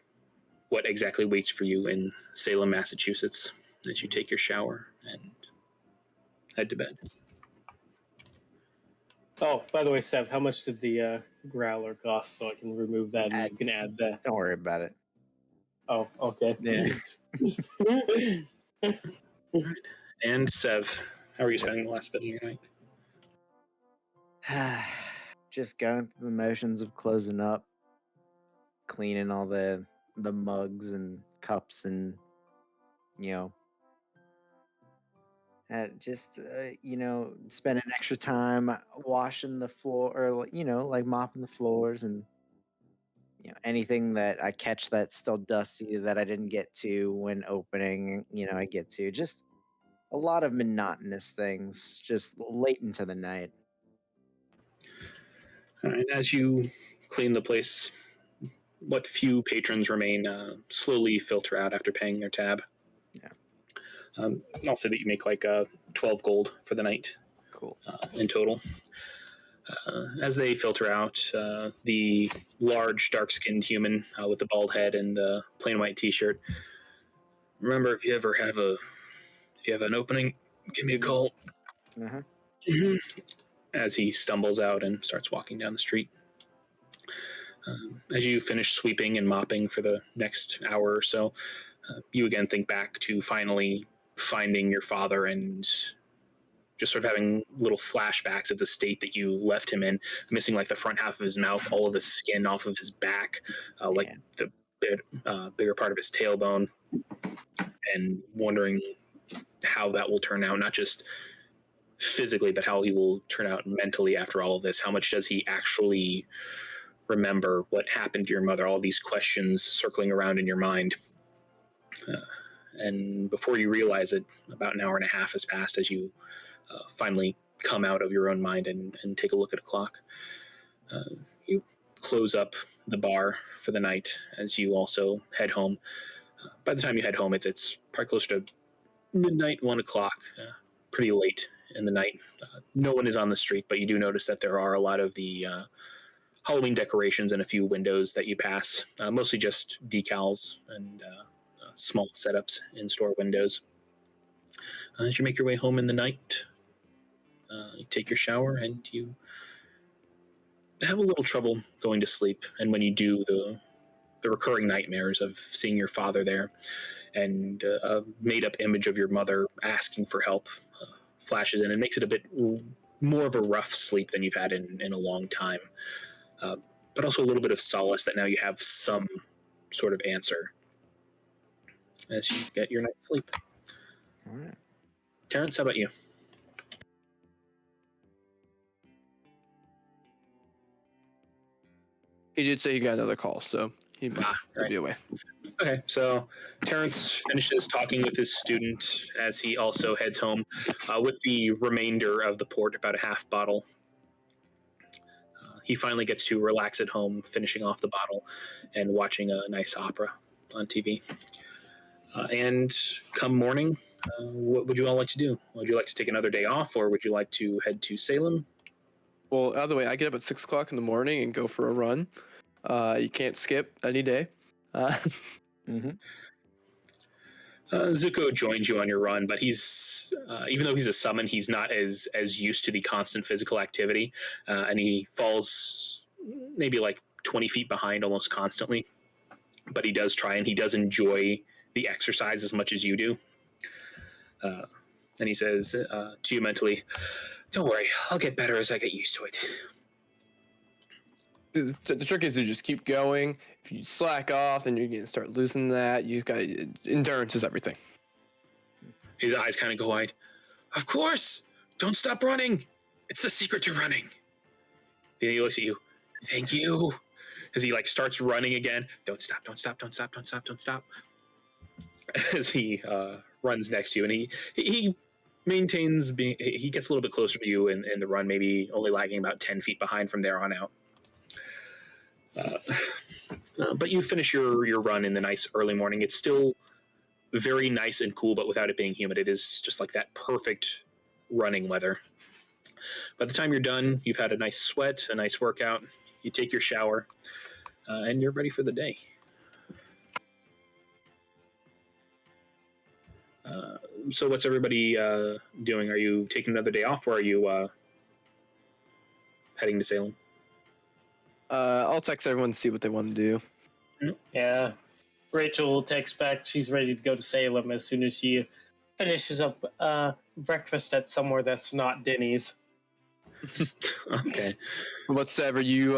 what exactly waits for you in Salem, Massachusetts, as you take your shower and head to bed. Oh, by the way, Sev, how much did the growler cost so I can remove that and you can add that? Don't worry about it. Oh, okay. Yeah. And Sev, how are you spending the last bit of your night? Just going through the motions of closing up, cleaning all the mugs and cups, and just spending extra time washing the floor, or like mopping the floors, and anything that I catch that's still dusty that I didn't get to when opening, I get to. Just a lot of monotonous things just late into the night. All right, as you clean the place, what few patrons remain slowly filter out after paying their tab. Yeah. I'll say that you make like 12 gold for the night. Cool. In total. As they filter out, the large, dark-skinned human with the bald head and the plain white T-shirt. Remember, if you have an opening, give me a call. Uh-huh. As he stumbles out and starts walking down the street. As you finish sweeping and mopping for the next hour or so, you again think back to finally finding your father and just sort of having little flashbacks of the state that you left him in, missing like the front half of his mouth, all of the skin off of his back, like the bigger part of his tailbone, and wondering how that will turn out, not just physically, but how he will turn out mentally after all of this. How much does he actually remember what happened to your mother? All these questions circling around in your mind. And before you realize it, about an hour and a half has passed as you finally come out of your own mind and take a look at a clock. You close up the bar for the night as you also head home. By the time you head home, it's probably closer to midnight, 1 o'clock, pretty late in the night. No one is on the street, but you do notice that there are a lot of the Halloween decorations in a few windows that you pass, mostly just decals and small setups in store windows. As you make your way home in the night, you take your shower and you have a little trouble going to sleep. And when you do, the recurring nightmares of seeing your father there and a made-up image of your mother asking for help flashes in and makes it a bit more of a rough sleep than you've had in a long time. But also a little bit of solace that now you have some sort of answer as you get your night's sleep. All right. Terrence, how about you? He did say he got another call, so he might right. be away. Okay, so Terrence finishes talking with his student as he also heads home with the remainder of the port, about a half bottle. He finally gets to relax at home, finishing off the bottle and watching a nice opera on TV. And come morning, what would you all like to do? Would you like to take another day off, or would you like to head to Salem? Well, out of the way, I get up at 6 o'clock in the morning and go for a run. You can't skip any day. Zuko joins you on your run, but he's even though he's a summon, he's not as used to the constant physical activity, and he falls maybe like 20 feet behind almost constantly. But he does try, and he does enjoy the exercise as much as you do. And he says to you mentally, "Don't worry, I'll get better as I get used to it." The trick is to just keep going. If you slack off, then you're going to start losing that. You've got endurance is everything. His eyes kind of go wide. "Of course, don't stop running. It's the secret to running." Then he looks at you. "Thank you." As he like starts running again. "Don't stop, don't stop, don't stop, don't stop, don't stop." As he runs next to you, and he maintains being. He gets a little bit closer to you in the run, maybe only lagging about 10 feet behind from there on out. But you finish your run in the nice early morning. It's still very nice and cool, but without it being humid. It is just like that perfect running weather. By the time you're done, you've had a nice sweat, a nice workout. You take your shower, and you're ready for the day. So what's everybody doing? Are you taking another day off, or are you heading to Salem? I'll text everyone to see what they want to do. Yeah. Rachel will text back. She's ready to go to Salem as soon as she finishes up breakfast at somewhere that's not Denny's. Okay. Whatsoever, you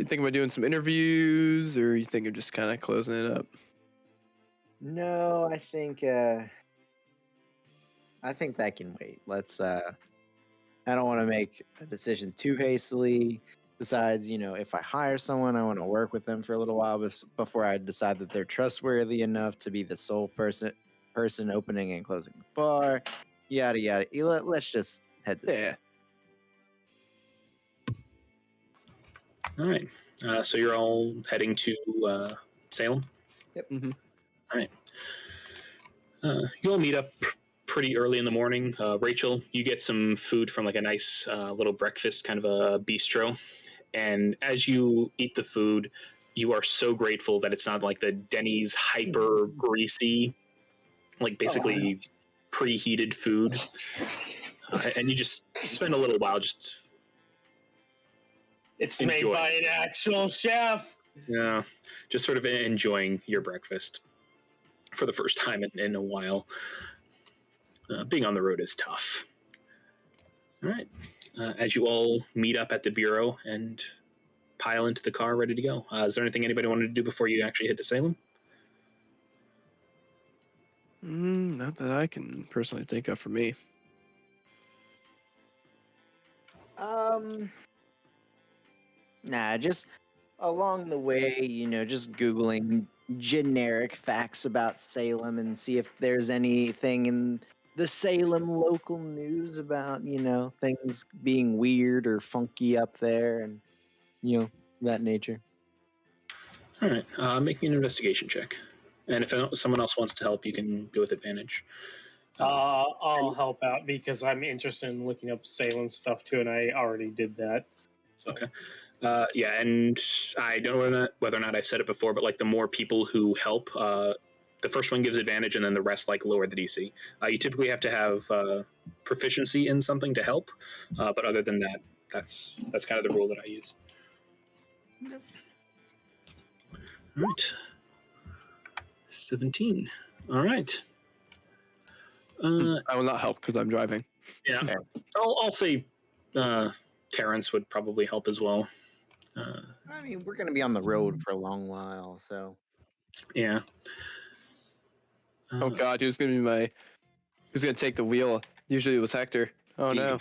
think about doing some interviews, or you think of just kind of closing it up? No, I think that can wait. Let's I don't want to make a decision too hastily. Besides, if I hire someone, I want to work with them for a little while before I decide that they're trustworthy enough to be the sole person opening and closing the bar. Yada yada. Let's just head this. Yeah. All right. So you're all heading to Salem? Yep. Mm-hmm. All right. You all meet up pretty early in the morning. Rachel, you get some food from like a nice little breakfast, kind of a bistro. And as you eat the food, you are so grateful that it's not like the Denny's hyper greasy, like basically preheated food. And you just spend a little while just... It's made by an actual chef. Yeah, just sort of enjoying your breakfast for the first time in a while. Being on the road is tough. All right. As you all meet up at the bureau and pile into the car ready to go. Is there anything anybody wanted to do before you actually head to Salem? Not that I can personally think of for me. Nah, just along the way, just Googling generic facts about Salem and see if there's anything in the Salem local news about, things being weird or funky up there and, that nature. All right. Make me an investigation check. And if someone else wants to help, you can do with advantage. I'll help out because I'm interested in looking up Salem stuff too, and I already did that. So. Okay. Yeah, and I don't know whether or not I've said it before, but like the more people who help, the first one gives advantage, and then the rest like lower the DC. You typically have to have proficiency in something to help, but other than that, that's kind of the rule that I use. All right, 17. All right. I will not help because I'm driving. Yeah, I'll say Terrence would probably help as well. I mean, we're gonna be on the road for a long while, so Yeah. Oh God, who's gonna take the wheel? Usually it was Hector. Oh no.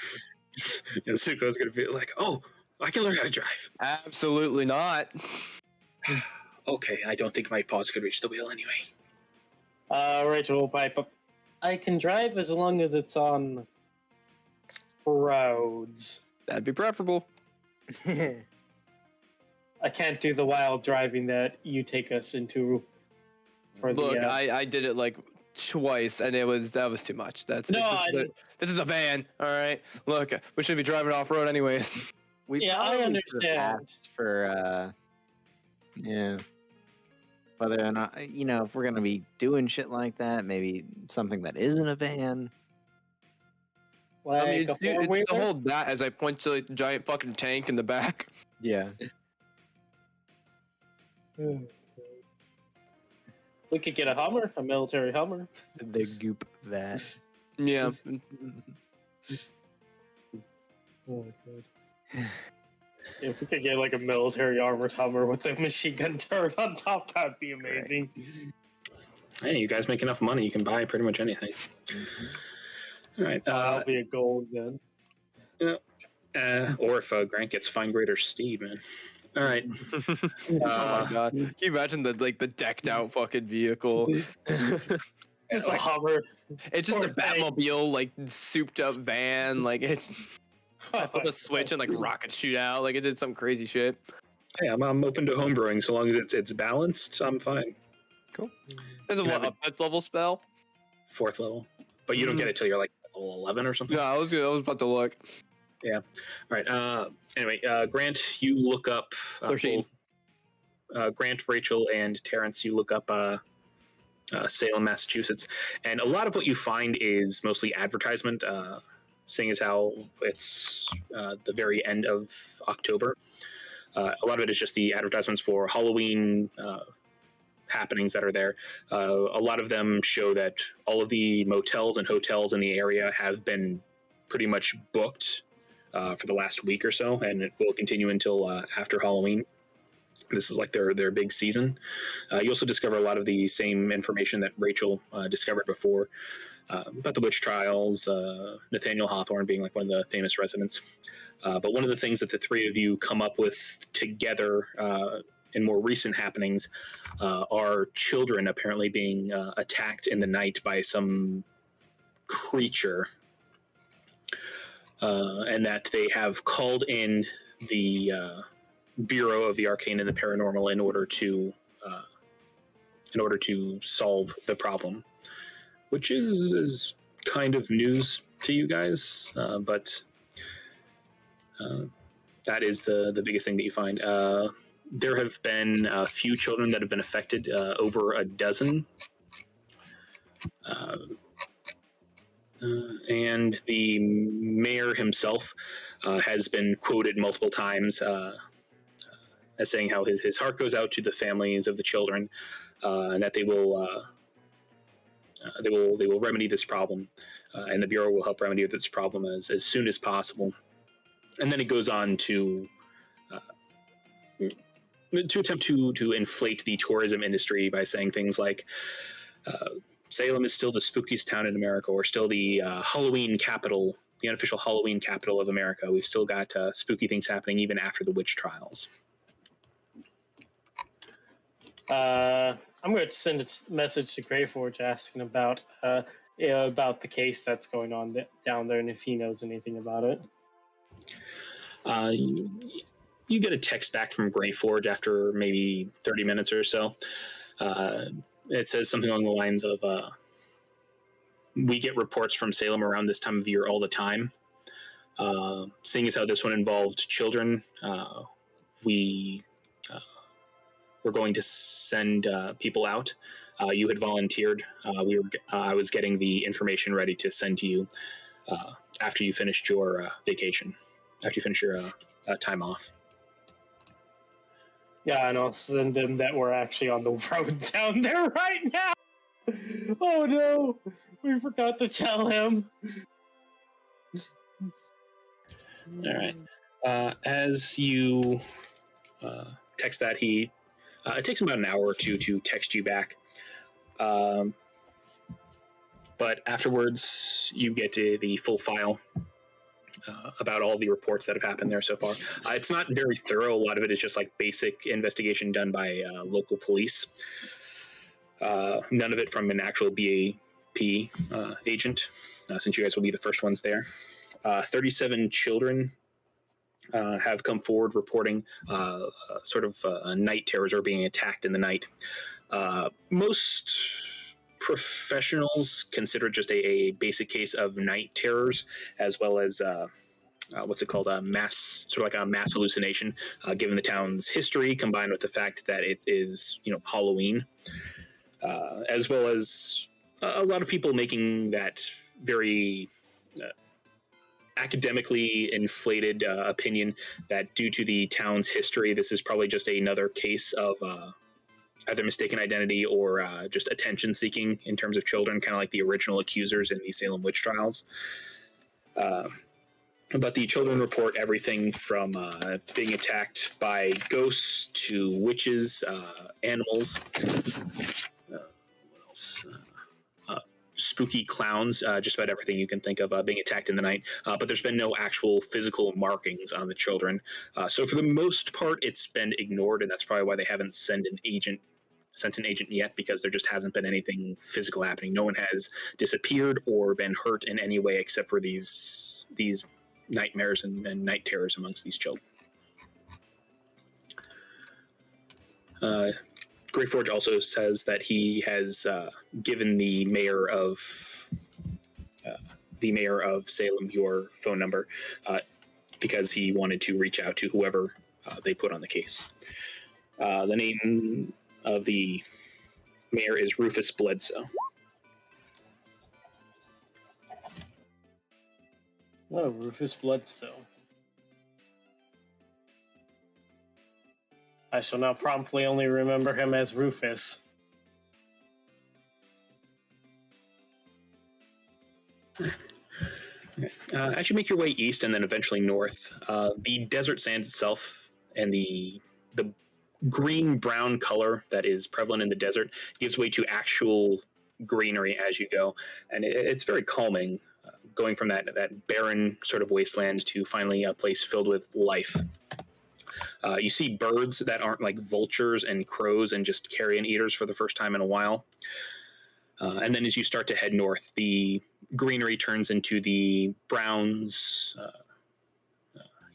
And Suko's gonna be like, "Oh, I can learn how to drive." Absolutely not. Okay, I don't think my paws could reach the wheel anyway. Rachel will pipe up. I can drive as long as it's on roads. That'd be preferable. I can't do the wild driving that you take us into. Look, I did it like twice, and that was too much. This is a van. All right. Look, we shouldn't be driving off road anyways. we Yeah, I probably could've understand. asked for whether or not if we're gonna be doing shit like that, maybe something that isn't a van. like I mean, a it's to four-wheeler? hold that as I point to like, the giant fucking tank in the back. Yeah. We could get a Hummer, a military Hummer. The goop that. Yeah. Oh, God. If we could get like a military armored Hummer with a machine gun turret on top, that'd be amazing. Hey, you guys make enough money, you can buy pretty much anything. All right. That'll be a gold gun. Or if Grant gets Fine Grader Steed, man. All right. Oh my God. Can you imagine the decked out fucking vehicle? Just a Hummer. It's just Or a Batmobile, like souped up van. Like it's flip a switch and like rockets shoot out. Like it did some crazy shit. Hey, I'm open to homebrewing so long as it's balanced. I'm fine. There's a have what, a 5th level spell? 4th level, but you don't get it till you're like level 11 or something. Yeah, I was about to look. All right. Anyway, Grant, you look up. 13. Grant, Rachel, and Terrence, you look up Salem, Massachusetts, and a lot of what you find is mostly advertisement. Seeing as how it's the very end of October, a lot of it is just the advertisements for Halloween happenings that are there. A lot of them show that all of the motels and hotels in the area have been pretty much booked for the last week or so, and it will continue until after Halloween. This is like their big season. You also discover a lot of the same information that Rachel discovered before about the witch trials, Nathaniel Hawthorne being like one of the famous residents. But one of the things that the three of you come up with together in more recent happenings are children apparently being attacked in the night by some creature. And that they have called in the Bureau of the Arcane and the Paranormal in order to solve the problem, which is kind of news to you guys, but that is the biggest thing that you find. There have been a few children that have been affected, over a dozen. And the mayor himself has been quoted multiple times as saying how his heart goes out to the families of the children, and that they will remedy this problem, and the Bureau will help remedy this problem as soon as possible. And then it goes on to attempt to inflate the tourism industry by saying things like, Salem is still the spookiest town in America, or still the Halloween capital, the unofficial Halloween capital of America. We've still got spooky things happening even after the witch trials. I'm going to send a message to Greyforge asking about the case that's going on down there, and if he knows anything about it. You get a text back from Greyforge after maybe 30 minutes or so. It says something along the lines of, we get reports from Salem around this time of year all the time. Seeing as how this one involved children, we're going to send people out. You had volunteered. I was getting the information ready to send to you after you finished your vacation, after you finish your time off. Yeah, and I'll send him that we're actually on the road down there right now. Oh no, we forgot to tell him. All right. As you text that, it takes him about an hour or two to text you back. But afterwards, you get to the full file about all the reports that have happened there so far. It's not very thorough. A lot of it is just like basic investigation done by local police. None of it from an actual BAP agent, since you guys will be the first ones there. 37 children have come forward reporting night terrors or being attacked in the night. Most professionals consider it just a basic case of night terrors, as well as a mass hallucination, given the town's history, combined with the fact that it is Halloween, as well as a lot of people making that very academically inflated opinion that due to the town's history, this is probably just another case of either mistaken identity or just attention seeking in terms of children, kind of like the original accusers in the Salem witch trials. But the children report everything from being attacked by ghosts to witches, animals, what else? Spooky clowns, just about everything you can think of being attacked in the night. But there's been no actual physical markings on the children. So for the most part, it's been ignored, and that's probably why they haven't sent an agent yet, because there just hasn't been anything physical happening. No one has disappeared or been hurt in any way except for these nightmares and night terrors amongst these children. Greyforge also says that he has given the mayor of Salem your phone number because he wanted to reach out to whoever they put on the case. The name of the mayor is Rufus Bledsoe. Oh, Rufus Bloodstone. I shall now promptly only remember him as Rufus. As you make your way east and then eventually north, the desert sands itself and the green-brown color that is prevalent in the desert gives way to actual greenery as you go, and it's very calming, going from that barren sort of wasteland to finally a place filled with life. You see birds that aren't like vultures and crows and just carrion eaters for the first time in a while. And then as you start to head north, the greenery turns into the browns,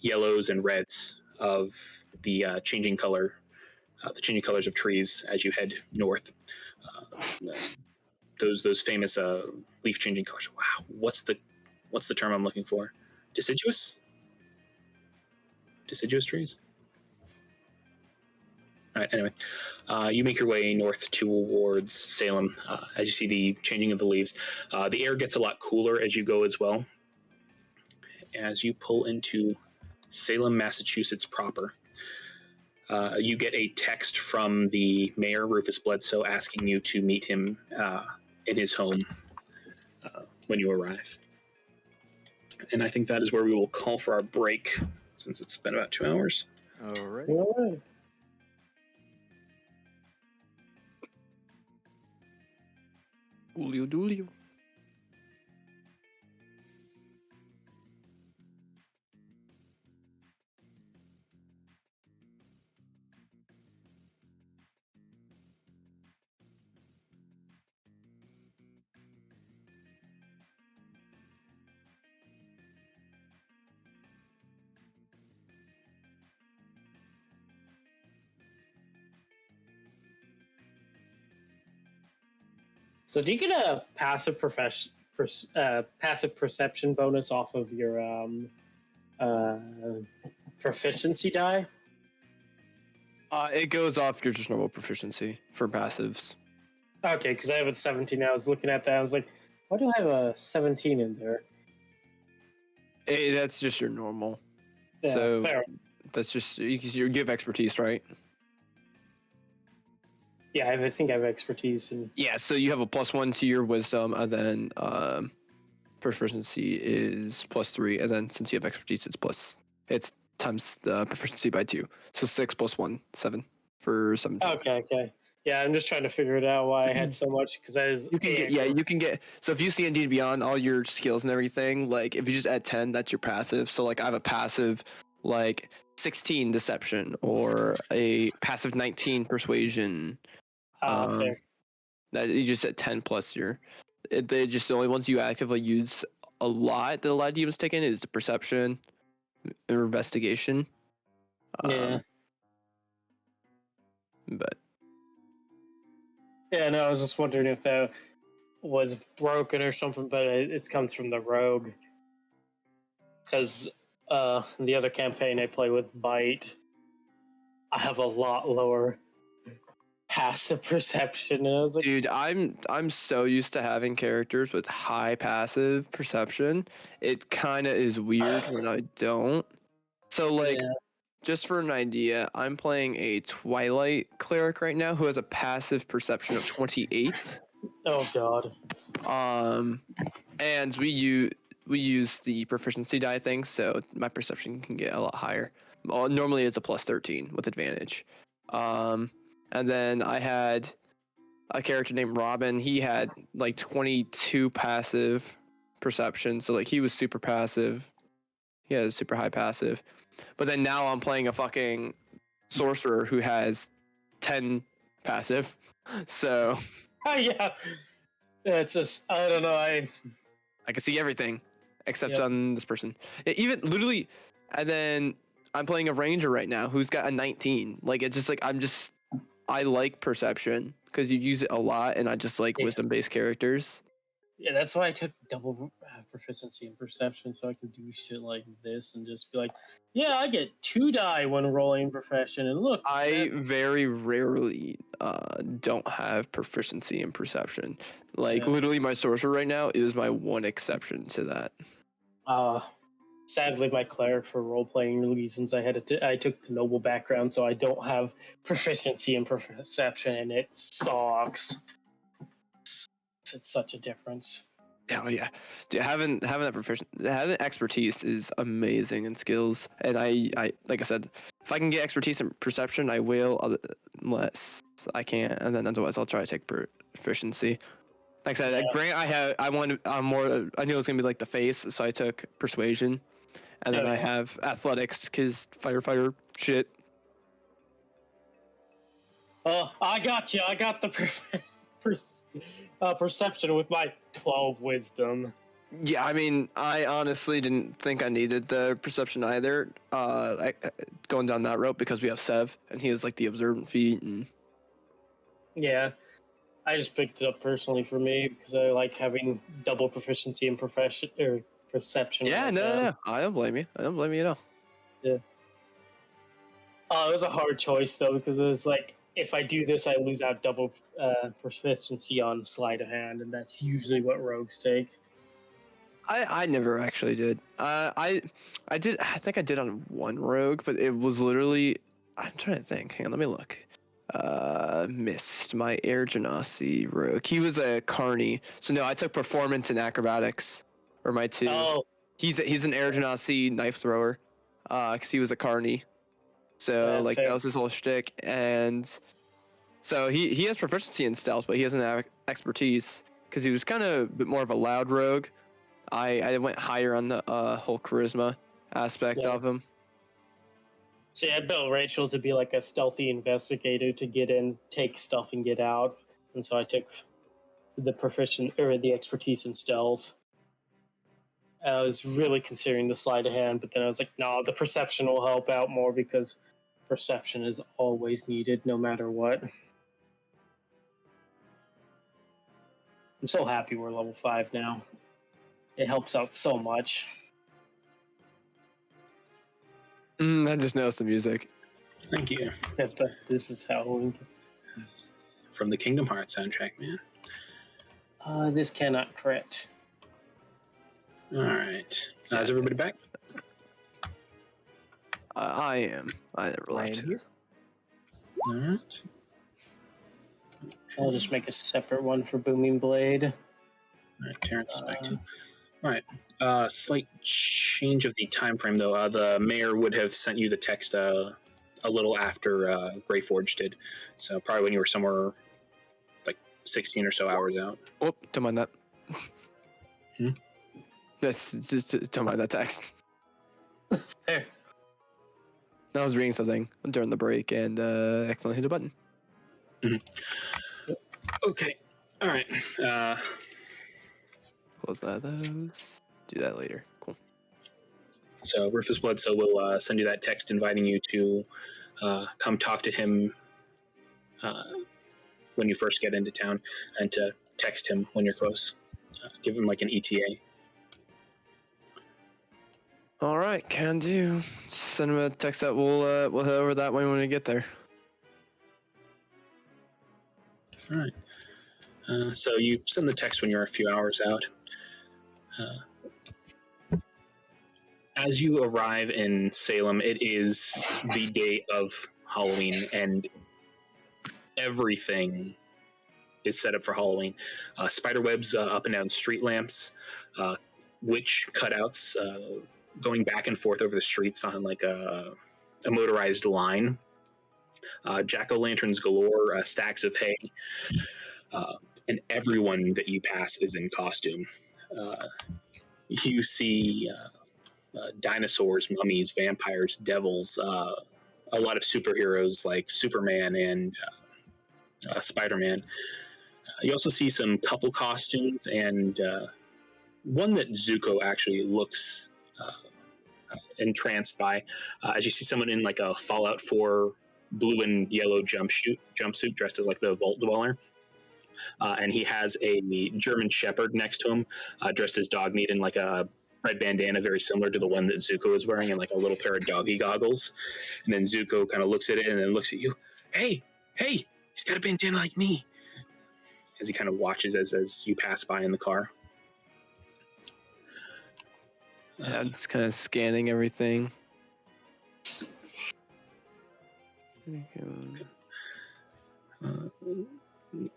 yellows, and reds of the changing colors of trees as you head north. Those famous leaf changing colors. Wow, what's the term I'm looking for? Deciduous trees. All right, anyway, you make your way north towards Salem as you see the changing of the leaves. The air gets a lot cooler as you go as well. As you pull into Salem, Massachusetts proper, you get a text from the mayor, Rufus Bledsoe, asking you to meet him in his home when you arrive. And I think that is where we will call for our break, since it's been about 2 hours. All right. All right. Julio Dulio. So do you get a passive perception bonus off of your proficiency die? It goes off your just normal proficiency for passives. Okay, because I have a 17. I was looking at that. I was like, why do I have a 17 in there? Hey, that's just your normal. Yeah, So- fair. That's just you give expertise, right? Yeah, I think I have expertise in. Yeah. So you have a +1 to your wisdom, and then proficiency is +3, and then since you have expertise, it's times the proficiency by 2. So 6 + 1, 7 for 17. Okay. Yeah, I'm just trying to figure it out why I had so much because I was. You can get. So if you see Indeed Beyond all your skills and everything, like if you just add 10, that's your passive. So like I have a passive like 16 deception or a passive 19 persuasion. Fair. That you just at 10 plus your. They just the only ones you actively use a lot that a lot of demons take in is the perception or investigation. Yeah. But Yeah, no, I was just wondering if that was broken or something, but it comes from the rogue. Because the other campaign I play with Bite, I have a lot lower passive perception, and I was like, dude, I'm so used to having characters with high passive perception. It kind of is weird when I don't. So like, yeah, just for an idea, I'm playing a Twilight cleric right now who has a passive perception of 28. oh god, And we use the proficiency die thing, so my perception can get a lot higher. Well, normally it's a +13 with advantage. And then I had a character named Robin. He had like 22 passive perception, so like he was super passive. He has super high passive. But then now I'm playing a fucking sorcerer who has 10 passive. So yeah, it's just I don't know. I can see everything except Yep. on this person. Even literally, and then I'm playing a ranger right now who's got a 19. Like it's just like I like perception because you use it a lot, and I just like Yeah. wisdom-based characters. yeah, that's why I took double proficiency in perception, so I can do shit like this and just be like, yeah, I get 2 die when rolling profession, and look, I very rarely don't have proficiency in perception. Like Yeah. literally, my sorcerer right now is my one exception to that. Sadly, my cleric for role playing reasons, I took the noble background, so I don't have proficiency in perception, and it sucks. It's such a difference. Oh yeah, dude, having having expertise is amazing in skills, and I like I said, if I can get expertise in perception, I will. Unless I can't, and then otherwise I'll try to take proficiency. Like I said, Yeah. Grant, I'm more. I knew it was gonna be like the face, so I took persuasion, and then I Okay. have athletics because firefighter shit. Oh, I got you. I got the perception with my 12 wisdom. Yeah, I mean, I honestly didn't think I needed the perception either. Going down that route because we have Sev, and he has like the observant feat, and Yeah, I just picked it up personally for me because I like having double proficiency in profession or perception. yeah, like no, that. no, I don't blame you. I don't blame you at all. It was a hard choice though because it was like if I do this, I lose out double proficiency on sleight of hand, and that's usually what rogues take. I never actually did. I did. I think I did on one rogue, but it was literally. I'm trying to think. Hang on, let me look. Missed my Air Genasi rogue. He was a carny, so no, I took performance and acrobatics, or my two. Oh, He's an Air Genasi knife thrower, because he was a carny. So Yeah, like fair. that was his whole shtick, and so he has proficiency in stealth, but he doesn't have expertise because he was kind of a bit more of a loud rogue. I went higher on the whole charisma aspect Yeah. of him. see, I built Rachel to be like a stealthy investigator to get in, take stuff, and get out, and so I took the the expertise in stealth. I was really considering the sleight of hand, but then I was like, no, the perception will help out more because perception is always needed no matter what. I'm so happy we're level 5 now. It helps out so much. I just noticed the music. Thank you. This is Halloween. from the Kingdom Hearts soundtrack, man. This cannot crit. All right. Is everybody back? I am. I never I am left. here. All right. I'll just make a separate one for Booming Blade. All right, Terrence is back too. All right. Slight change of the time frame, though. The mayor would have sent you the text a little after Greyforge did, so probably when you were somewhere like 16 or so hours out. Oh, don't mind that. Hmm? That's just don't mind that text. There. I was reading something during the break and accidentally hit a button. Okay. All right. Close that. Those. Do that later. Cool. So Rufus Bloodsoul will send you that text inviting you to come talk to him when you first get into town, and to text him when you're close. Give him like an ETA. All right, can do. Send him a text that we'll head over that way when we get there. All right. So you send the text when you're a few hours out. As you arrive in Salem, it is the day of Halloween, and everything is set up for Halloween. Spiderwebs up and down street lamps, witch cutouts going back and forth over the streets on like a motorized line. Jack-o'-lanterns galore, stacks of hay, and everyone that you pass is in costume. You see dinosaurs, mummies, vampires, devils, a lot of superheroes like Superman and Spider-Man. You also see some couple costumes, and one that Zuko actually looks entranced by, as you see someone in like a Fallout 4 blue and yellow jumpsuit dressed as like the Vault Dweller. And he has a German Shepherd next to him, dressed as Dogmeat in like a red bandana, very similar to the one that Zuko is wearing, and like a little pair of doggy goggles. And then Zuko kind of looks at it and then looks at you. Hey, he's got a bandana like me. As he kind of watches as you pass by in the car. Yeah, I'm just kind of scanning everything.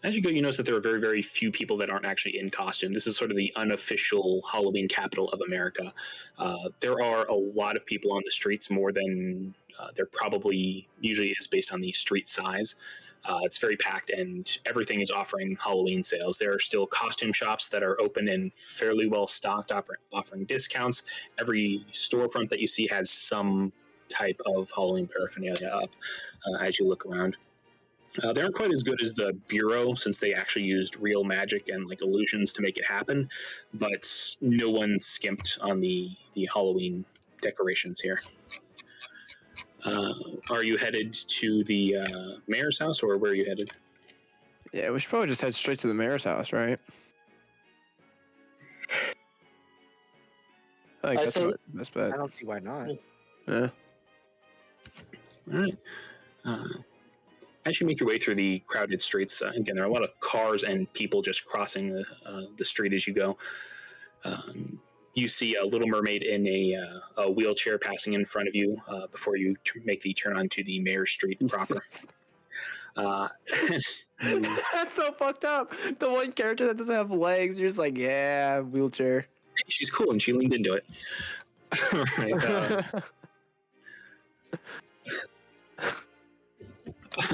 As you go, you notice that there are very, very few people that aren't actually in costume. This is sort of the unofficial Halloween capital of America. There are a lot of people on the streets, more than there probably usually is based on the street size. It's very packed, and everything is offering Halloween sales. There are still costume shops that are open and fairly well stocked, offering discounts. Every storefront that you see has some type of Halloween paraphernalia up as you look around. They aren't quite as good as the Bureau, since they actually used real magic and like illusions to make it happen, but no one skimped on the Halloween decorations here. Are you headed to the mayor's house, or where are you headed? Yeah, we should probably just head straight to the mayor's house, right? I think that's say- my best bet. I don't see why not. Yeah. All right. As you make your way through the crowded streets, again, there are a lot of cars and people just crossing the street as you go. You see a Little Mermaid in a wheelchair passing in front of you before you make the turn onto the Mayor's Street proper. That's so fucked up. The one character that doesn't have legs, you're just like, yeah, wheelchair. She's cool, and she leaned into it. All right.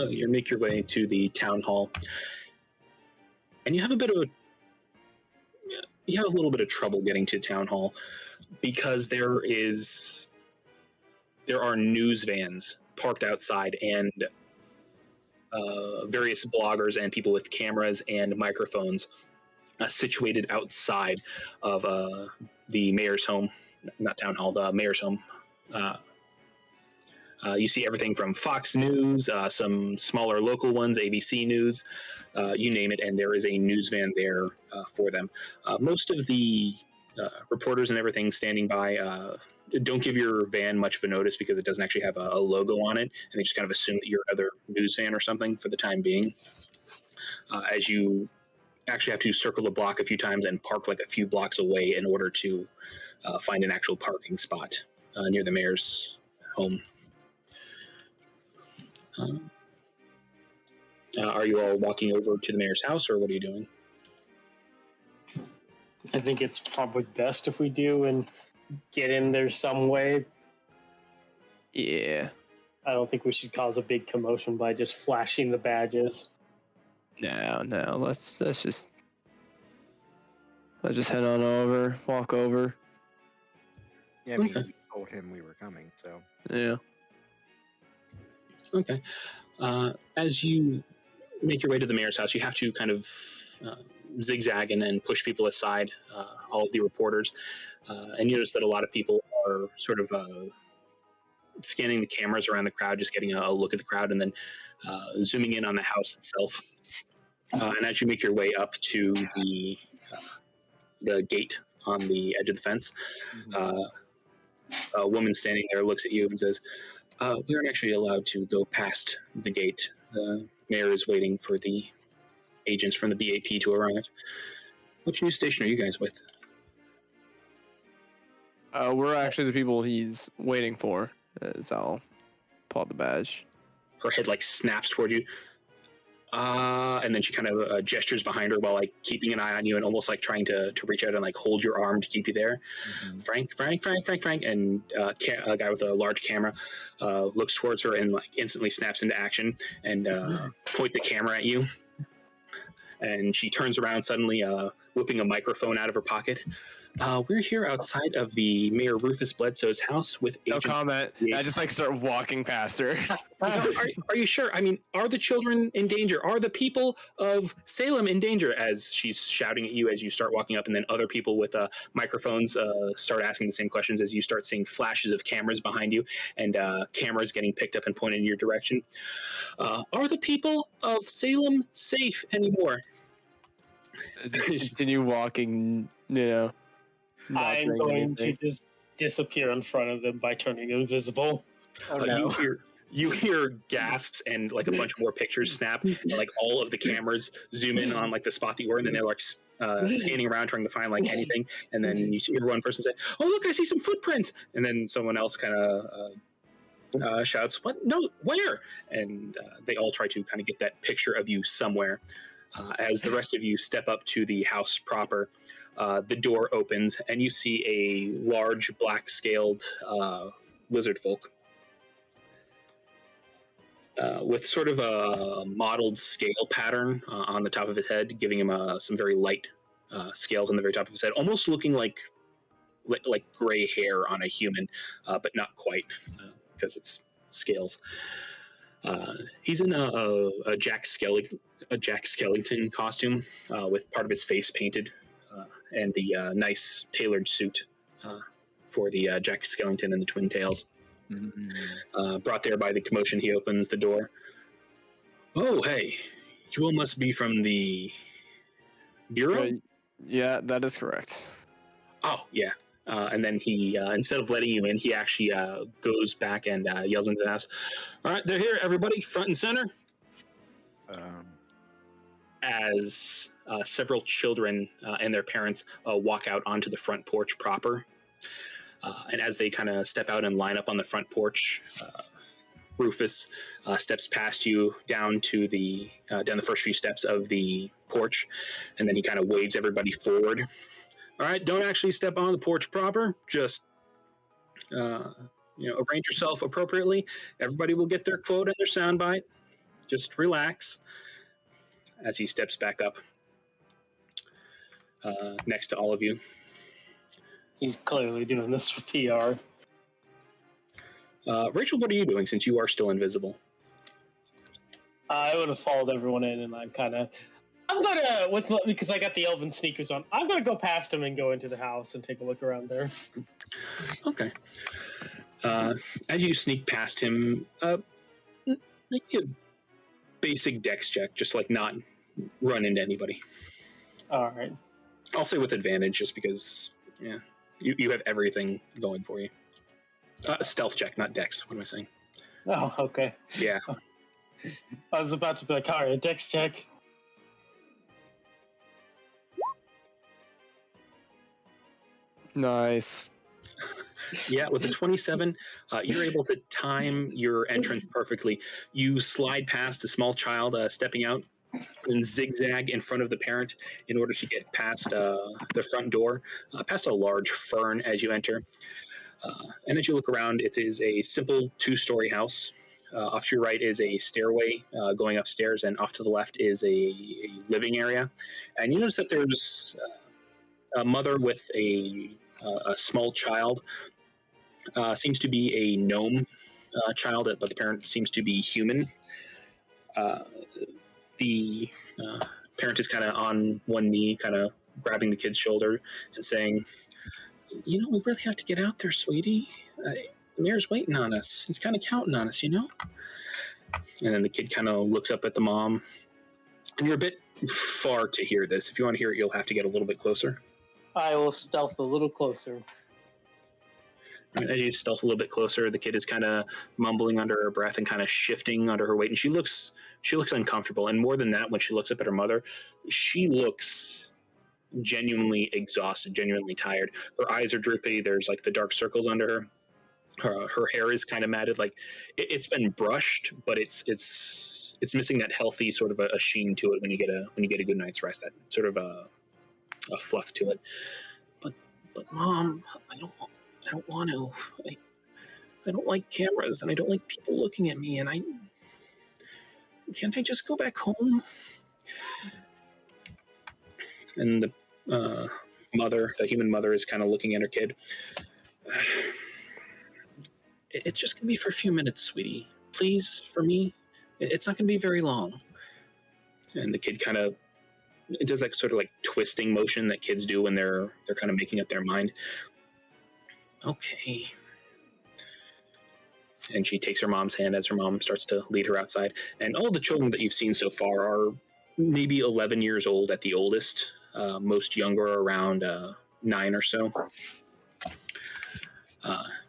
You make your way to the town hall, and you have a little bit of trouble getting to town hall because there are news vans parked outside, and various bloggers and people with cameras and microphones situated outside of the mayor's home, not town hall, the mayor's home. You see everything from Fox News, some smaller local ones, ABC News, you name it, and there is a news van there for them. Most of the reporters and everything standing by don't give your van much of a notice because it doesn't actually have a logo on it, and they just kind of assume that you're another news van or something for the time being. as you actually have to circle the block a few times and park like a few blocks away in order to find an actual parking spot near the mayor's home. Are you all walking over to the mayor's house, or what are you doing? I think it's probably best if we do and get in there some way. Yeah. I don't think we should cause a big commotion by just flashing the badges. No. Let's just head on over, walk over. Yeah, I mean, Okay. we told him we were coming, so. Yeah. Okay. As you make your way to the mayor's house, you have to kind of zigzag and then push people aside, all of the reporters. And you notice that a lot of people are sort of scanning the cameras around the crowd, just getting a look at the crowd, and then zooming in on the house itself. And as you make your way up to the gate on the edge of the fence, a woman standing there looks at you and says, "We aren't actually allowed to go past the gate. The mayor is waiting for the agents from the BAP to arrive." Which news station are you guys with? We're actually the people he's waiting for. So I'll pull out the badge. Her head like snaps toward you. And then she kind of gestures behind her while like keeping an eye on you and almost like trying to reach out and like hold your arm to keep you there. Frank. And a guy with a large camera looks towards her and like instantly snaps into action and points a camera at you. And she turns around suddenly, whipping a microphone out of her pocket. We're here outside of the Mayor Rufus Bledsoe's house with No Agent... comment. I just like start walking past her. Are you sure? I mean, are the children in danger? Are the people of Salem in danger? As she's shouting at you as you start walking up, and then other people with microphones start asking the same questions as you start seeing flashes of cameras behind you and cameras getting picked up and pointed in your direction. Are the people of Salem safe anymore? Continue walking, not I'm saying going anything. to just disappear in front of them by turning invisible. Oh, no. You hear gasps and like a bunch more pictures snap. And, like all of the cameras zoom in on like the spot that you were, and then they're like scanning around trying to find like anything. And then you hear one person say, "Oh look, I see some footprints!" And then someone else kind of shouts, "What? No, where?" And they all try to kind of get that picture of you somewhere. As the rest of you step up to the house proper, the door opens and you see a large black-scaled lizard folk with sort of a mottled scale pattern on the top of his head, giving him some very light scales on the very top of his head, almost looking like gray hair on a human, but not quite because it's scales. He's in a Jack Skellington costume with part of his face painted and the nice tailored suit for the Jack Skellington and the Twin Tails. Brought there by the commotion, he opens the door. "Oh, hey, you all must be from the Bureau?" Yeah, that is correct. "Oh, yeah." And then he, instead of letting you in, he actually goes back and yells into the house, "All right, they're here, everybody, front and center." As several children and their parents walk out onto the front porch proper. And as they kind of step out and line up on the front porch, Rufus steps past you down to down the first few steps of the porch, and then he kind of waves everybody forward. "All right, don't actually step on the porch proper. Just arrange yourself appropriately. Everybody will get their quote and their soundbite. Just relax." As he steps back up next to all of you. He's clearly doing this for PR. Rachel, what are you doing since you are still invisible? I would have followed everyone in, and because I got the elven sneakers on, I'm gonna go past him and go into the house and take a look around there. Okay. As you sneak past him, make a basic dex check, just like not run into anybody. All right. I'll say with advantage, just because, yeah, you have everything going for you. Stealth check, not dex. What am I saying? Oh, okay. Yeah. I was about to be like, all right, dex check. Nice. Yeah, with the 27, you're able to time your entrance perfectly. You slide past a small child stepping out and zigzag in front of the parent in order to get past the front door, past a large fern as you enter. And as you look around, it is a simple two-story house. Off to your right is a stairway going upstairs, and off to the left is a living area. And you notice that there's a mother with a small child. Seems to be a gnome child, but the parent seems to be human. The parent is kind of on one knee, kind of grabbing the kid's shoulder and saying, "You know, we really have to get out there, sweetie. The mayor's waiting on us. He's kind of counting on us, you know?" And then the kid kind of looks up at the mom. And you're a bit far to hear this. If you want to hear it, you'll have to get a little bit closer. I will stealth a little closer. And as you stealth a little bit closer, the kid is kind of mumbling under her breath and kind of shifting under her weight. And she looks uncomfortable. And more than that, when she looks up at her mother, she looks genuinely exhausted, genuinely tired. Her eyes are droopy. There's like the dark circles under her. Her hair is kind of matted. Like it's been brushed, but it's missing that healthy sort of a sheen to it when you get a good night's rest. That sort of a fluff to it. But Mom, I don't want to. I don't like cameras, and I don't like people looking at me. And can't I just go back home? And the human mother, is kind of looking at her kid. It's just gonna be for a few minutes, sweetie. Please, for me. It's not gonna be very long. And the kid kind of does that sort of like twisting motion that kids do when they're kind of making up their mind. Okay. And she takes her mom's hand as her mom starts to lead her outside. And all the children that you've seen so far are maybe 11 years old at the oldest. Most younger, around 9 or so.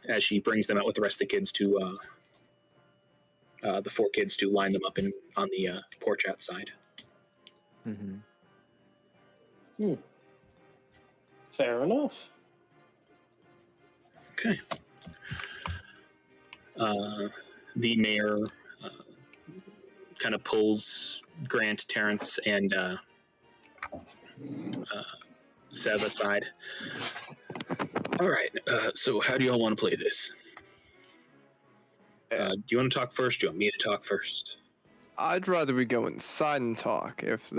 As she brings them out with the rest of the kids to the 4 kids to line them up on the porch outside. Mm-hmm. Fair enough. Okay. The mayor kind of pulls Grant, Terrence, and Sev aside. All right. So how do y'all want to play this? Do you want to talk first? Do you want me to talk first? I'd rather we go inside and talk if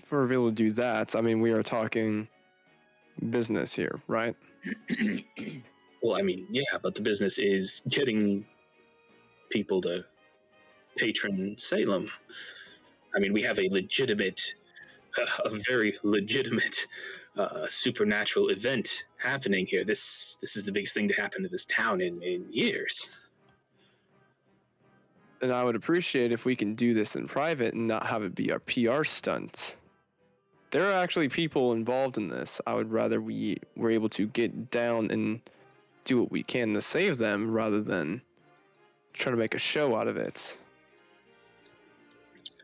we're able to do that. I mean, we are talking business here, right? Well, I mean, yeah, but the business is getting people to patron Salem. I mean, we have a very legitimate supernatural event happening here. This is the biggest thing to happen to this town in years. And I would appreciate if we can do this in private and not have it be our PR stunt. There are actually people involved in this. I would rather we were able to get down and do what we can to save them rather than try to make a show out of it.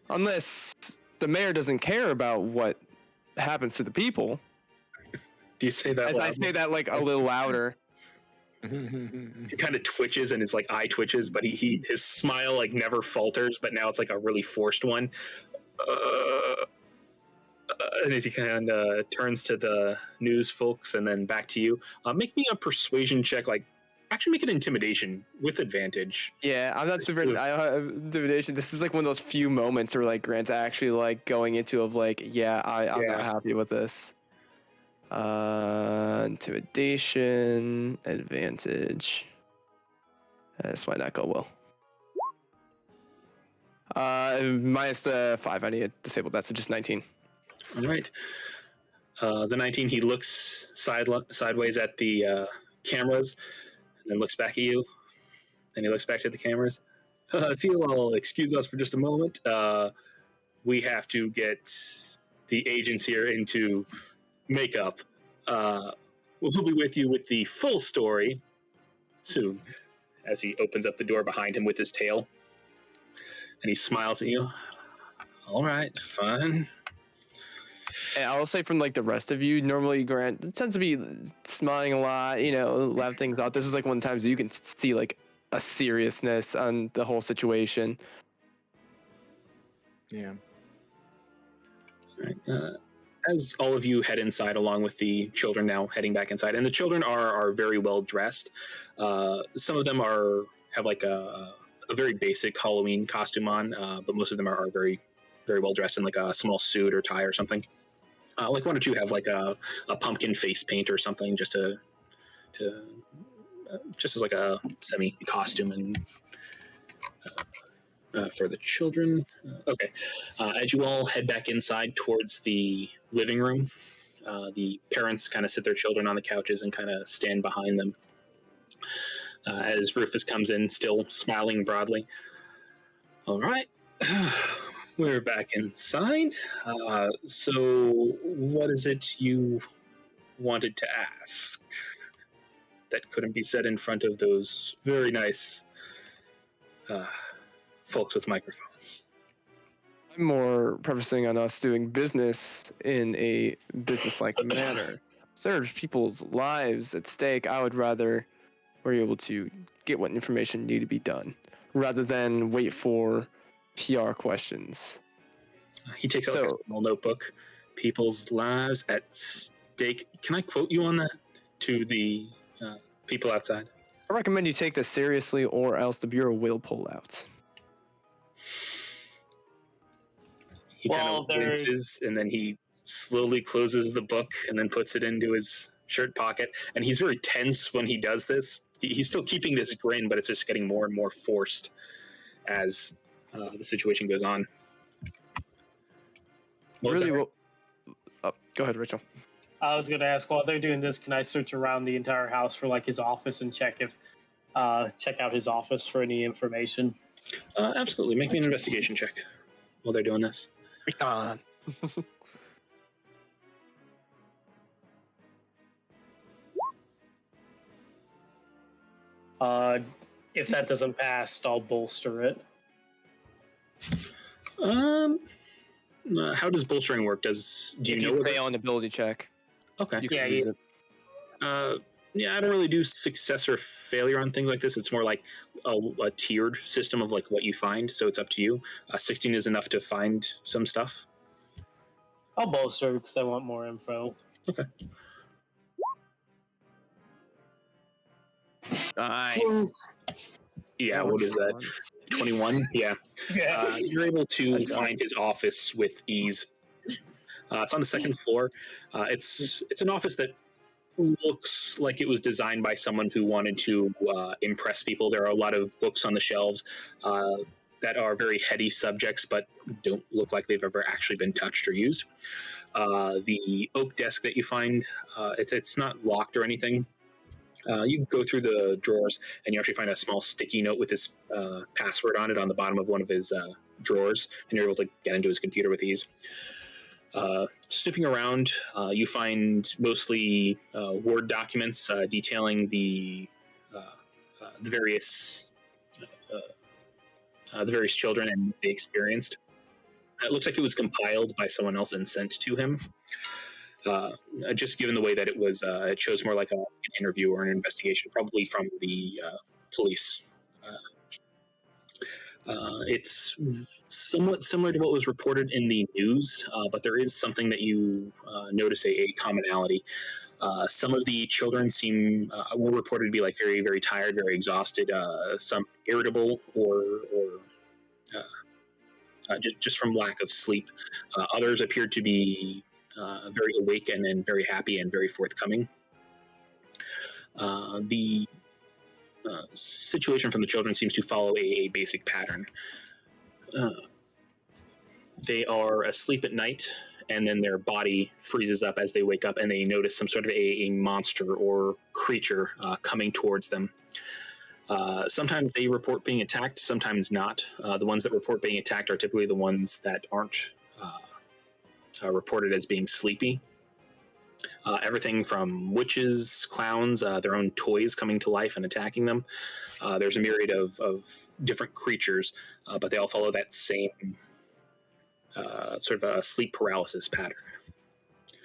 Unless the mayor doesn't care about what happens to the people. Do you say that As loud? I say that like a little louder. He kind of twitches and his like eye twitches, but his smile like never falters, but now it's like a really forced one. And as he kind of turns to the news folks and then back to you, make me a persuasion check. Like, actually make an intimidation with advantage. Yeah, I'm not super. I don't have intimidation. This is like one of those few moments where like Grant's actually like going into of like, I'm not happy with this. Intimidation advantage. This might not go well. Minus the 5. I need to disable that, so just 19. All right. The 19. He looks sideways at the cameras, and then looks back at you. And he looks back to the cameras. I feel I'll excuse us for just a moment. We have to get the agents here into makeup. We'll be with you with the full story soon. As he opens up the door behind him with his tail. And he smiles at you. All right, fine. And I'll say from like the rest of you, normally Grant tends to be smiling a lot, laugh things out. This is like one of the times you can see like a seriousness on the whole situation. Yeah. All right. As all of you head inside, along with the children now heading back inside, and the children are very well dressed. Some of them have like a very basic Halloween costume on, but most of them are very, very well dressed in like a small suit or tie or something. Like one or two have like a pumpkin face paint or something, just just as like a semi costume and. For the children. Okay. As you all head back inside towards the living room, the parents kind of sit their children on the couches and kind of stand behind them. As Rufus comes in, still smiling broadly. All right. We're back inside. So, what is it you wanted to ask that couldn't be said in front of those very nice folks with microphones? I'm more prefacing on us doing business in a business-like manner. So there's people's lives at stake. I would rather we're able to get what information need to be done, rather than wait for PR questions. He takes out like a small notebook. People's lives at stake. Can I quote you on that to the people outside? I recommend you take this seriously, or else the Bureau will pull out. He kind of winces, and then he slowly closes the book and then puts it into his shirt pocket. And he's very tense when he does this. He's still keeping this grin, but it's just getting more and more forced as the situation goes on. Go ahead, Rachel. I was going to ask, while they're doing this, can I search around the entire house for like his office and check out his office for any information? Absolutely. Make me an investigation check while they're doing this. On. If that doesn't pass, I'll bolster it. How does bolstering work? Do you If know? you fail an ability check, Okay. you can Yeah, use it. Yeah, I don't really do success or failure on things like this. It's more like a tiered system of like what you find. So it's up to you. 16 is enough to find some stuff. I'll bolster because I want more info. Okay. Nice. Yeah, what is that? 21? Yeah. Yeah. You're able to find his office with ease. It's on the second floor. It's an office that looks like it was designed by someone who wanted to impress people. There are a lot of books on the shelves that are very heady subjects, but don't look like they've ever actually been touched or used. The oak desk that you find, it's not locked or anything. You go through the drawers and you actually find a small sticky note with his password on it on the bottom of one of his drawers, and you're able to get into his computer with ease. Snooping around, you find mostly Word documents detailing the various children and what they experienced. It looks like it was compiled by someone else and sent to him. Just given the way that it shows more like an interview or an investigation, probably from the police. It's somewhat similar to what was reported in the news, but there is something that you notice a commonality. Some of the children were reported to be like very, very tired, very exhausted, some irritable or just from lack of sleep. Others appeared to be very awake and very happy and very forthcoming. The situation from the children seems to follow a basic pattern. They are asleep at night, and then their body freezes up as they wake up, and they notice some sort of a monster or creature coming towards them. Sometimes they report being attacked, sometimes not. The ones that report being attacked are typically the ones that aren't reported as being sleepy. Everything from witches, clowns, their own toys coming to life and attacking them. There's a myriad of different creatures, but they all follow that same sort of a sleep paralysis pattern.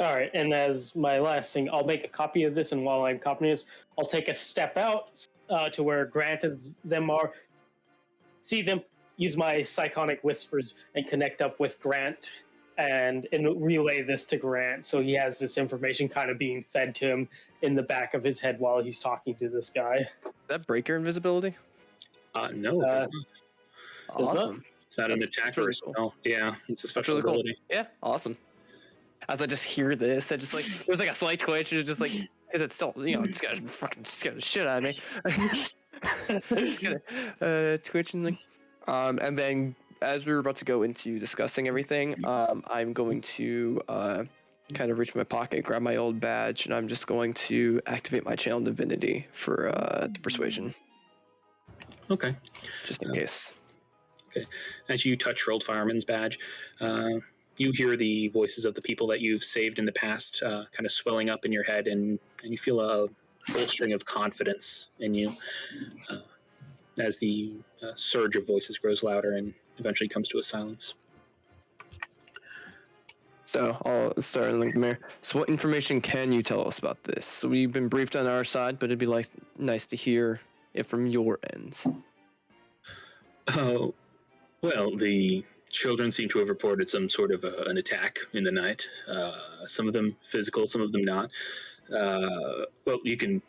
All right, and as my last thing, I'll make a copy of this, and while I'm copying this, I'll take a step out to where Grant and them are. See them, use my psionic whispers, and connect up with Grant, and relay this to Grant, so he has this information kind of being fed to him in the back of his head while he's talking to this guy. That break your invisibility? No, it does not. Does not? Awesome. It's not an That's attack really or a cool. spell. Yeah, it's a special really cool. ability. Yeah, awesome. As I just hear this, I just like there's like a slight twitch. It's just like because it's still it's gonna fucking scare the shit out of me. Just gonna twitch and like and then as we were about to go into discussing everything, I'm going to kind of reach my pocket, grab my old badge, and I'm just going to activate my channel divinity for the persuasion, Okay. just in case. As you touch your old fireman's badge, you hear the voices of the people that you've saved in the past kind of swelling up in your head, and you feel a bolstering of confidence in you as the surge of voices grows louder and eventually comes to a silence. So I'll start in the mirror. So what information can you tell us about this? So we've been briefed on our side, but it'd be like nice to hear it from your end. Oh, well, the children seem to have reported some sort of an attack in the night. Some of them physical, some of them not. Well, you can.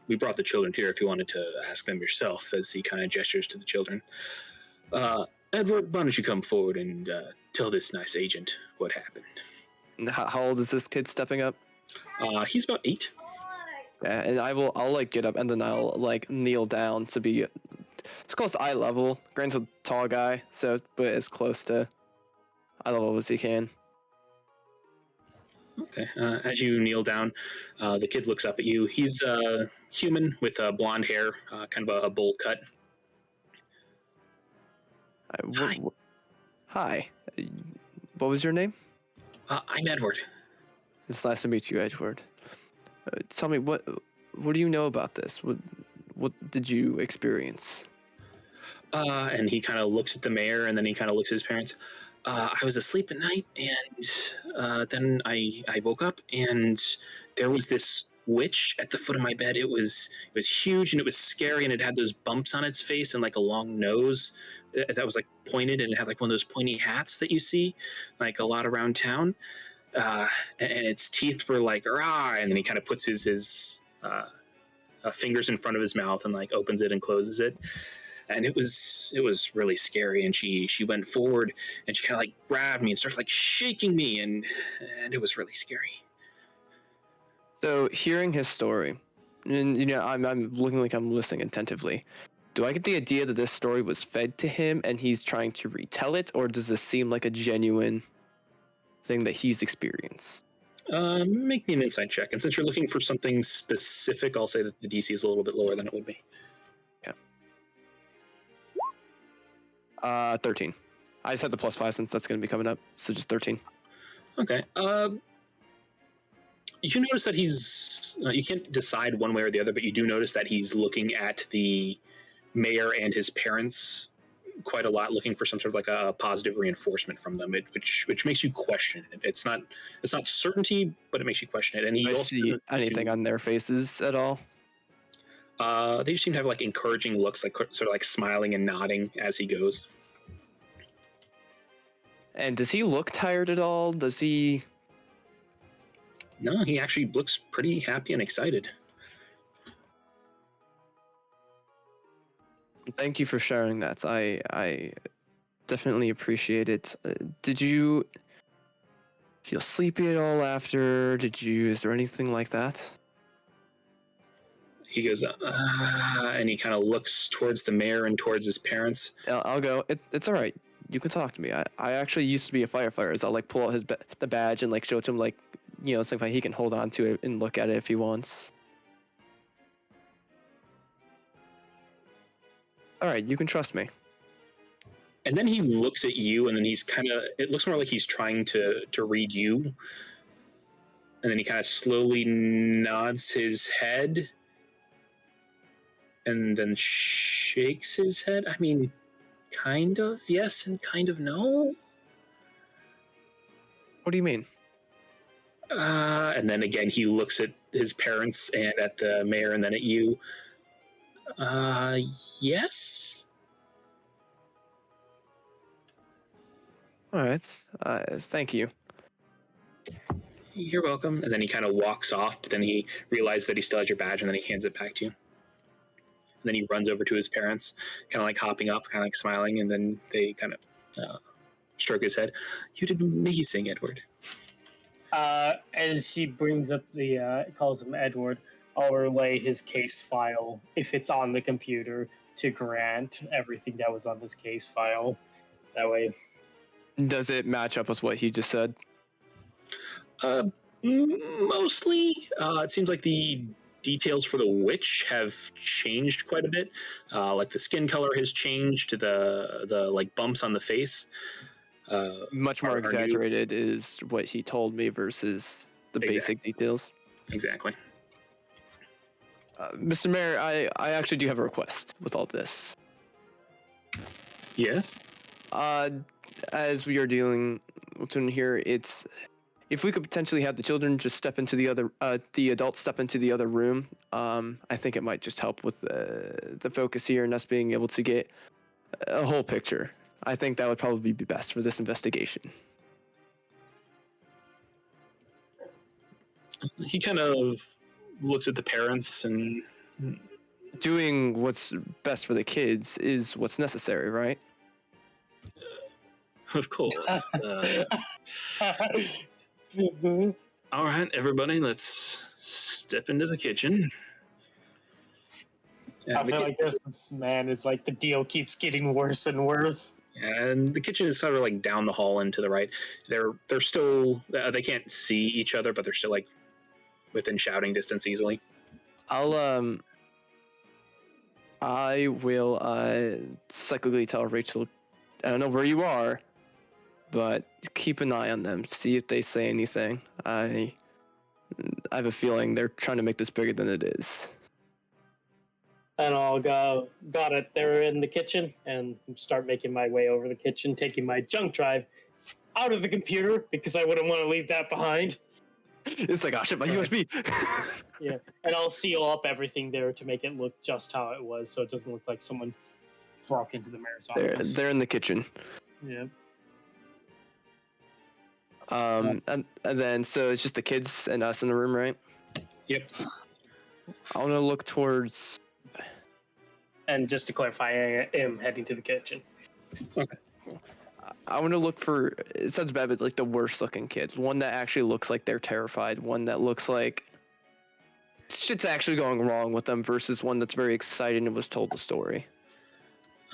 We brought the children here if you wanted to ask them yourself, as he kind of gestures to the children. Edward, why don't you come forward and tell this nice agent what happened? And how old is this kid stepping up? He's about 8. Yeah, and I'll like get up and then I'll like kneel down to be as close to eye level. Grant's a tall guy, so but as close to eye level as he can. Okay. As you kneel down, the kid looks up at you. He's human with blonde hair, kind of a bowl cut. Hi. Hi. What was your name? I'm Edward. It's nice to meet you, Edward. Tell me what do you know about this? What did you experience? And he kind of looks at the mayor, and then he kind of looks at his parents. I was asleep at night, and then I woke up, and there was this witch at the foot of my bed. It was huge, and it was scary, and it had those bumps on its face and like a long nose that was like pointed, and it had like one of those pointy hats that you see like a lot around town. And its teeth were like rah, and then he kind of puts his fingers in front of his mouth and like opens it and closes it. And it was really scary. And she went forward and she kind of like grabbed me and started like shaking me, and it was really scary. So hearing his story, and I'm looking like I'm listening attentively. Do I get the idea that this story was fed to him and he's trying to retell it, or does this seem like a genuine thing that he's experienced? Make me an insight check. And since you're looking for something specific, I'll say that the DC is a little bit lower than it would be. 13. I just had the +5 since that's going to be coming up, so just 13. Okay. You notice that he's. You can't decide one way or the other, but you do notice that he's looking at the mayor and his parents quite a lot, looking for some sort of like a positive reinforcement from them, which makes you question it. It's not certainty, but it makes you question it. And he Do I also see doesn't anything on their faces at all? They just seem to have like encouraging looks, like sort of like smiling and nodding as he goes. And does he look tired at all? Does he? No, he actually looks pretty happy and excited. Thank you for sharing that. I definitely appreciate it. Did you feel sleepy at all after? Is there anything like that? He goes, and he kind of looks towards the mayor and towards his parents. I'll go. It's all right. You can talk to me. I actually used to be a firefighter, so I'll like pull out the badge and like show it to him, like something like he can hold on to it and look at it if he wants. All right, you can trust me. And then he looks at you, and then he's kind of. It looks more like he's trying to read you. And then he kind of slowly nods his head, and then shakes his head. I mean, kind of yes and kind of no. What do you mean? And then again, he looks at his parents and at the mayor and then at you. Yes? All right. Thank you. You're welcome. And then he kind of walks off, but then he realizes that he still has your badge and then he hands it back to you. And then he runs over to his parents, kind of like hopping up, kind of like smiling, and then they kind of stroke his head. You did amazing, Edward. As he brings up calls him Edward, I'll relay his case file, if it's on the computer, to Grant, everything that was on his case file. That way. Does it match up with what he just said? Mostly. It seems like the details for the witch have changed quite a bit. Like the skin color has changed, the like bumps on the face. Much more are new. exaggerated is what he told me versus the basic details. Exactly. Mr. Mayor, I actually do have a request with all this. Yes. As we are dealing with in here, it's if we could potentially have the children just step into the adults step into the other room. I think it might just help with the focus here and us being able to get a whole picture. I think that would probably be best for this investigation. He kind of looks at the parents and Doing what's best for the kids is what's necessary, right? of course. All right, everybody, let's step into the kitchen. I feel like this man is like the deal keeps getting worse and worse. And the kitchen is sort of like down the hall and to the right. They're still they can't see each other, but they're still like within shouting distance easily. I will cyclically tell Rachel, I don't know where you are, but keep an eye on them. See if they say anything. I have a feeling they're trying to make this bigger than it is. And I'll go, got it, they're in the kitchen, and start making my way over the kitchen, taking my junk drive out of the computer, because I wouldn't want to leave that behind. It's like, oh shit, my USB. Yeah, and I'll seal up everything there to make it look just how it was, so it doesn't look like someone broke into the mayor's office. They're in the kitchen. Yeah. And then, so it's just the kids and us in the room, right? Yep. I want to look towards... And just to clarify, I am heading to the kitchen. Okay. I want to look for, it sounds bad, but like the worst looking kids. One that actually looks like they're terrified. One that looks like shit's actually going wrong with them versus one that's very excited and was told the story.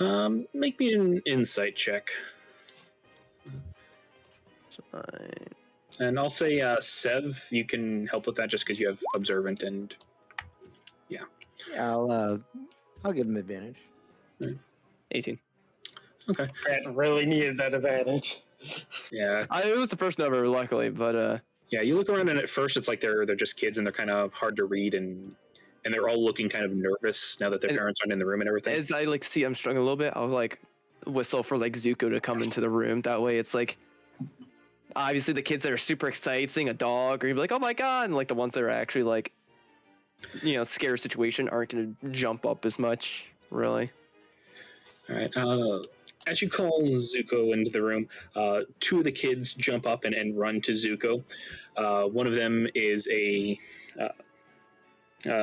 Make me an insight check. And I'll say, Sev, you can help with that just because you have observant and Yeah, I'll give him advantage. 18. Okay. Grant really needed that advantage. Yeah. It was the first number, luckily, but Yeah, you look around and at first it's like they're just kids and they're kind of hard to read and they're all looking kind of nervous now that their parents aren't in the room and everything. as I like see I'm struggling a little bit, I'll like whistle for like Zuko to come into the room. That way it's like obviously the kids that are super excited seeing a dog or you'd be like, oh my god, and like the ones that are actually like, you know, scared situation aren't going to jump up as much, really. All right. As you call Zuko into the room, two of the kids jump up and run to Zuko. One of them is a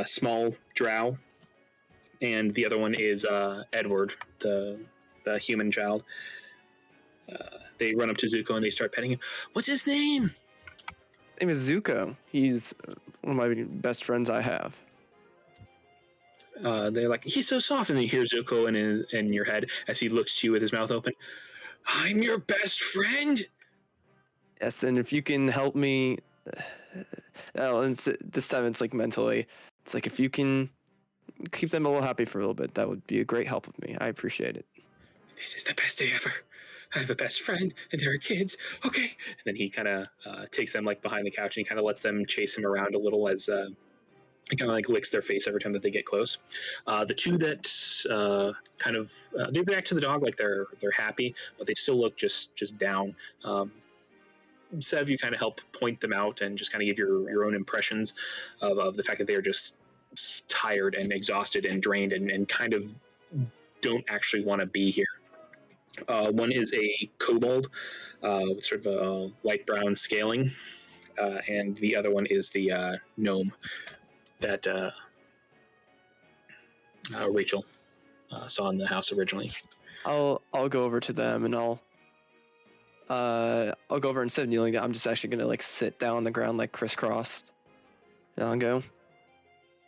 small drow, and the other one is Edward, the human child. They run up to Zuko and they start petting him. What's his name? His name is Zuko. He's one of my best friends I have. They're like, he's so soft, and then you hear Zuko in your head as he looks to you with his mouth open. I'm your best friend. Yes, and if you can help me, and this time it's like mentally, it's like if you can keep them a little happy for a little bit, that would be a great help with me. I appreciate it. This is the best day ever. I have a best friend, and there are kids. Okay. And then he kind of takes them like behind the couch, and he kind of lets them chase him around a little as he kind of like licks their face every time that they get close. The two that they react to the dog like they're happy, but they still look just down. Sev, you kind of help point them out and just kind of give your own impressions of the fact that they're just tired and exhausted and drained and kind of don't actually want to be here. One is a kobold with sort of a light brown scaling, and the other one is the gnome that Rachel saw in the house originally. I'll go over to them and I'll go over, instead of kneeling down, I'm just actually gonna like sit down on the ground like crisscrossed, and I'll go,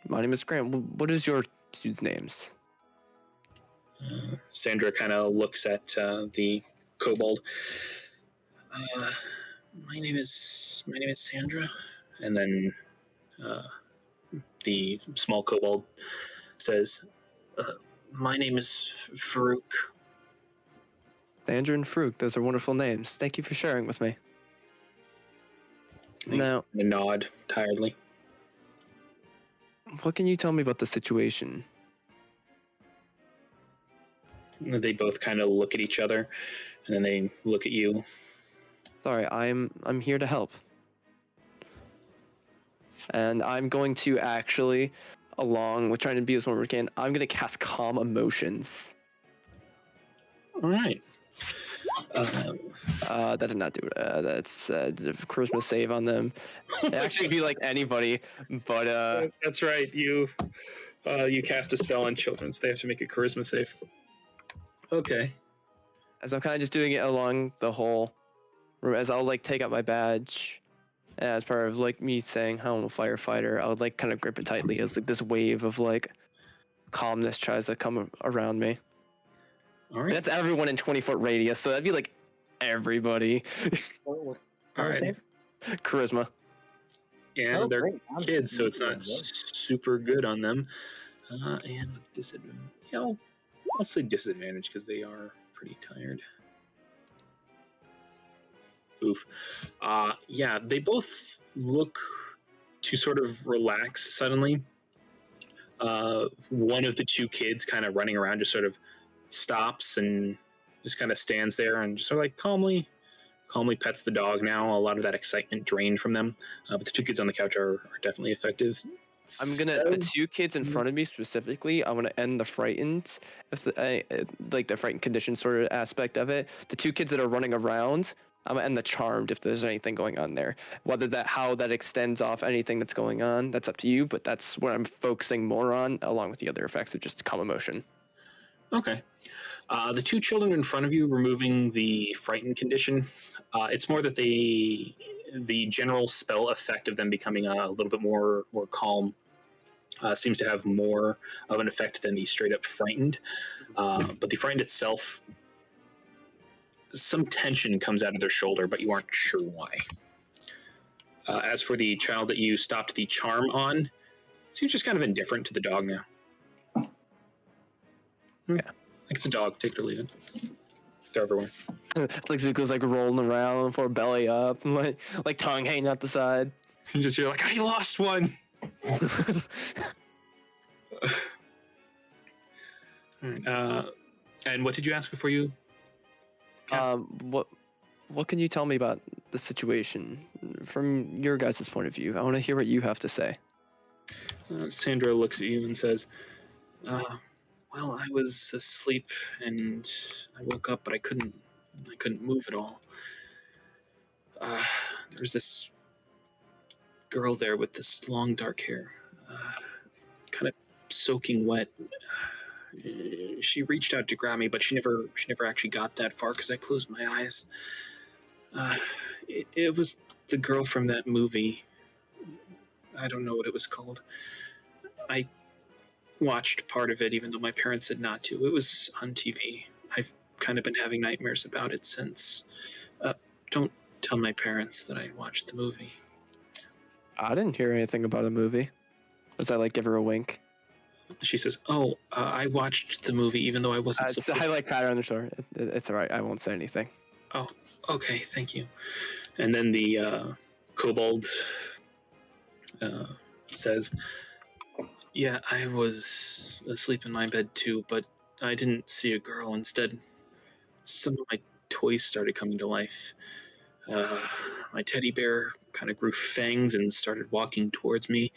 "My name is Grant. What is your dude's names?" Sandra kind of looks at the kobold. My name is Sandra, and then the small kobold says, "My name is Farouk." Sandra and Farouk, those are wonderful names. Thank you for sharing with me. Now, A nod tiredly. what can you tell me about the situation? They both kind of look at each other, and then they look at you. Sorry, I'm here to help. And I'm going to actually, along with trying to be as one we can, I'm going to cast Calm Emotions. All right. That did not do it. That's a charisma save on them. It'd actually be like anybody, but That's right. You cast a spell on children, so they have to make a charisma save. Okay. as I'm kind of just doing it along the whole, as I'll like take out my badge, as part of like me saying how I'm a firefighter, I would like kind of grip it tightly as like this wave of like calmness tries to come around me. All And right. that's everyone in 20-foot radius, so that'd be like everybody. What All right. save? Charisma. And Oh, they're great. I'm kids, so it's not good. super good on them. And with disadvantage, I'll say disadvantage because they are pretty tired. Oof. Yeah, they both look to sort of relax suddenly. One of the two kids kind of running around just sort of stops and just kind of stands there and just sort of like calmly pets the dog now. A lot of that excitement drained from them. But the two kids on the couch are definitely effective. I'm gonna the two kids in front of me specifically. I'm gonna end the frightened, like the frightened condition sort of aspect of it. The two kids that are running around, I'm gonna end the charmed if there's anything going on there. Whether that how that extends off anything that's going on, that's up to you. But that's what I'm focusing more on, along with the other effects of just calm emotion. Okay. The two children in front of you removing the frightened condition. It's more that the general spell effect of them becoming a little bit more calm seems to have more of an effect than the straight up frightened. But the frightened itself, some tension comes out of their shoulder, but you aren't sure why. As for the child that you stopped the charm on, seems just kind of indifferent to the dog now. Yeah. Like it's a dog, take it or leave it. They're everywhere. It's like Zuko's like rolling around for belly up, and like tongue hanging out the side. You just hear like, I lost one. All right. And what did you ask before you cast? What can you tell me about the situation from your guys' point of view? I want to hear what you have to say. Sandra looks at you and says, well, I was asleep and I woke up, but I couldn't move at all. There's this girl there with this long dark hair, kind of soaking wet. She reached out to grab me, but she never actually got that far because I closed my eyes. It was the girl from that movie. I don't know what it was called. I watched part of it, even though my parents said not to. It was on TV. I've kind of been having nightmares about it since. Don't tell my parents that I watched the movie. I didn't hear anything about a movie. Does I like give her a wink? She says, "Oh, I watched the movie, even though I wasn't." I like pat her on the shoulder. It's all right. I won't say anything. Oh, okay, thank you. And then the kobold says, "Yeah, I was asleep in my bed too, but I didn't see a girl. Instead, some of my toys started coming to life. My teddy bear kind of grew fangs and started walking towards me.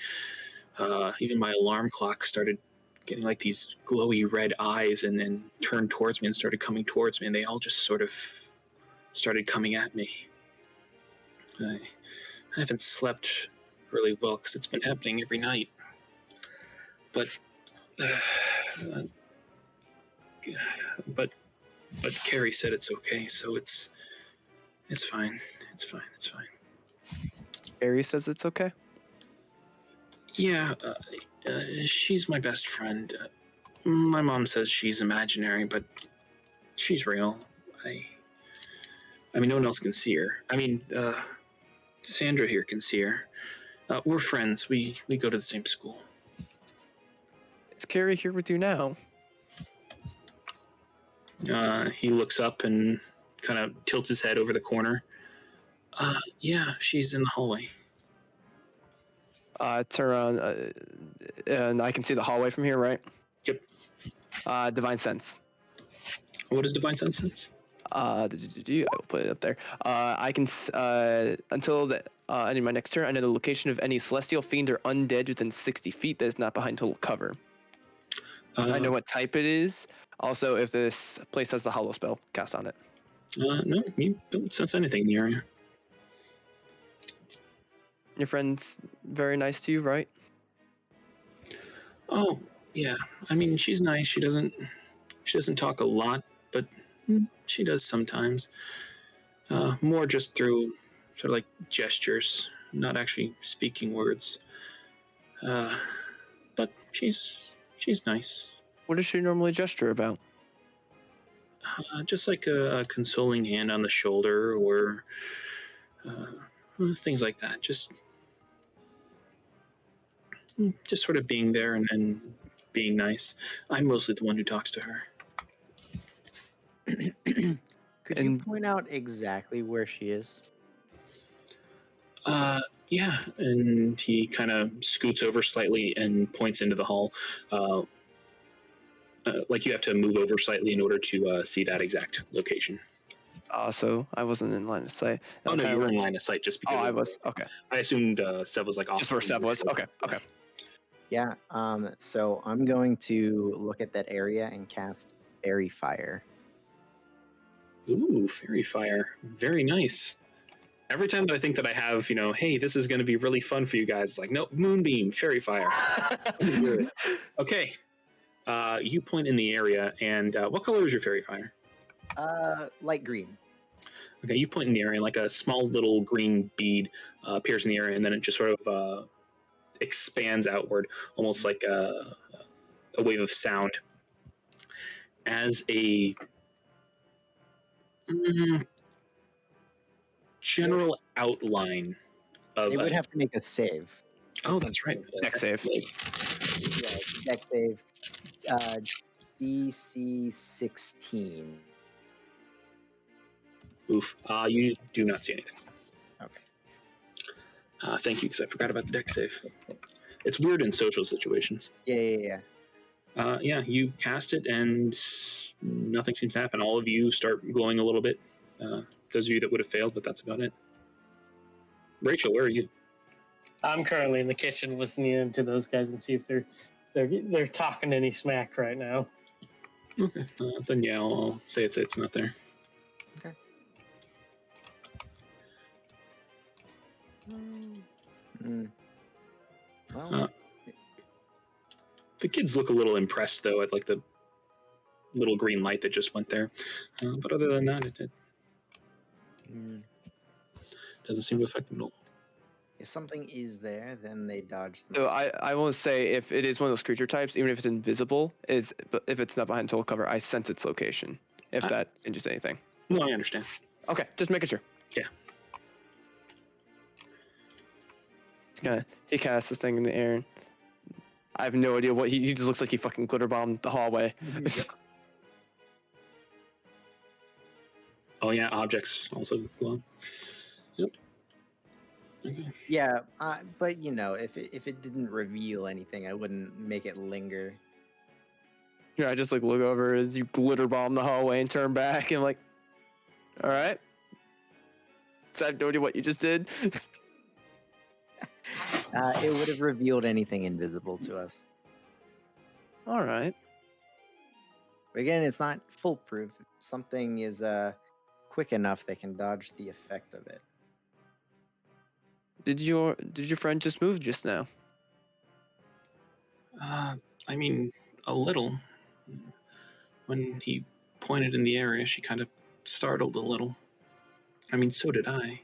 Even my alarm clock started getting like these glowy red eyes and then turned towards me and started coming towards me, and they all just sort of started coming at me. I haven't slept really well because it's been happening every night. But, but Carrie said it's okay, so it's fine. It's fine. It's fine. Harry says it's okay. Yeah, she's my best friend. My mom says she's imaginary, but she's real. I mean, no one else can see her. I mean, Sandra here can see her. We're friends. We go to the same school. Is Carrie here with you now? He looks up and kind of tilts his head over the corner. Yeah, she's in the hallway. Turn around, and I can see the hallway from here, right? Yep. Divine Sense. What is Divine Sense? I will put it up there. I can until the end of my next turn, I know the location of any celestial fiend or undead within 60 feet that is not behind total cover. I know what type it is. Also, if this place has the Hollow spell cast on it. No, you don't sense anything in the area. Your friend's very nice to you, right? Oh, yeah. I mean, she's nice. She doesn't talk a lot, but she does sometimes. More just through sort of like gestures, not actually speaking words. But she's nice. What does she normally gesture about? Just like a consoling hand on the shoulder, or things like that. Just sort of being there and being nice. I'm mostly the one who talks to her. Could you point out exactly where she is? Yeah, and he kind of scoots over slightly and points into the hall. Like you have to move over slightly in order to see that exact location. So I wasn't in line of sight. Oh, no, you were in line of sight just because. Oh, I was. Okay. I assumed Sev was like off. Just where Sev was? Okay. Okay. Yeah. So I'm going to look at that area and cast Fairy Fire. Ooh, Fairy Fire. Very nice. Every time that I think that I have, hey, this is going to be really fun for you guys, it's like, nope, Moonbeam, Fairy Fire. Okay. You point in the area, and what color is your Fairy Fire? Light green. Okay, you point in the area, and like a small little green bead appears in the area, and then it just sort of expands outward, almost like a wave of sound. As a general outline of... They would have to make a save. Oh, that's right. Deck save. Yeah, deck save. DC 16. Oof. You do not see anything. Okay. Thank you, because I forgot about the deck save. It's weird in social situations. Yeah. Yeah, you cast it, and nothing seems to happen. All of you start glowing a little bit. Those of you that would have failed, but that's about it. Rachel, where are you? I'm currently in the kitchen listening to those guys and see if they're talking any smack right now. Okay, then yeah, I'll say it's not there. Okay. Well, the kids look a little impressed though at like the little green light that just went there, but other than that, it doesn't seem to affect them at all. if something is there, then they dodge them. So I won't say if it is one of those creature types, even if it's invisible, but if it's not behind total cover, I sense its location. If that changes anything. No, I understand. Okay, just making sure. Yeah. He casts this thing in the air. I have no idea what he just looks like. He fucking glitter bombed the hallway. Oh yeah, objects also glow. Yep. Okay. Yeah, but if it didn't reveal anything, I wouldn't make it linger. Yeah, I just look over as you glitter bomb the hallway and turn back and all right. I have no idea what you just did. It would have revealed anything invisible to us. All right. But again, it's not foolproof. If something is quick enough, they can dodge the effect of it. Did your friend just move just now? I mean, a little. When he pointed in the area, she kind of startled a little. I mean, so did I.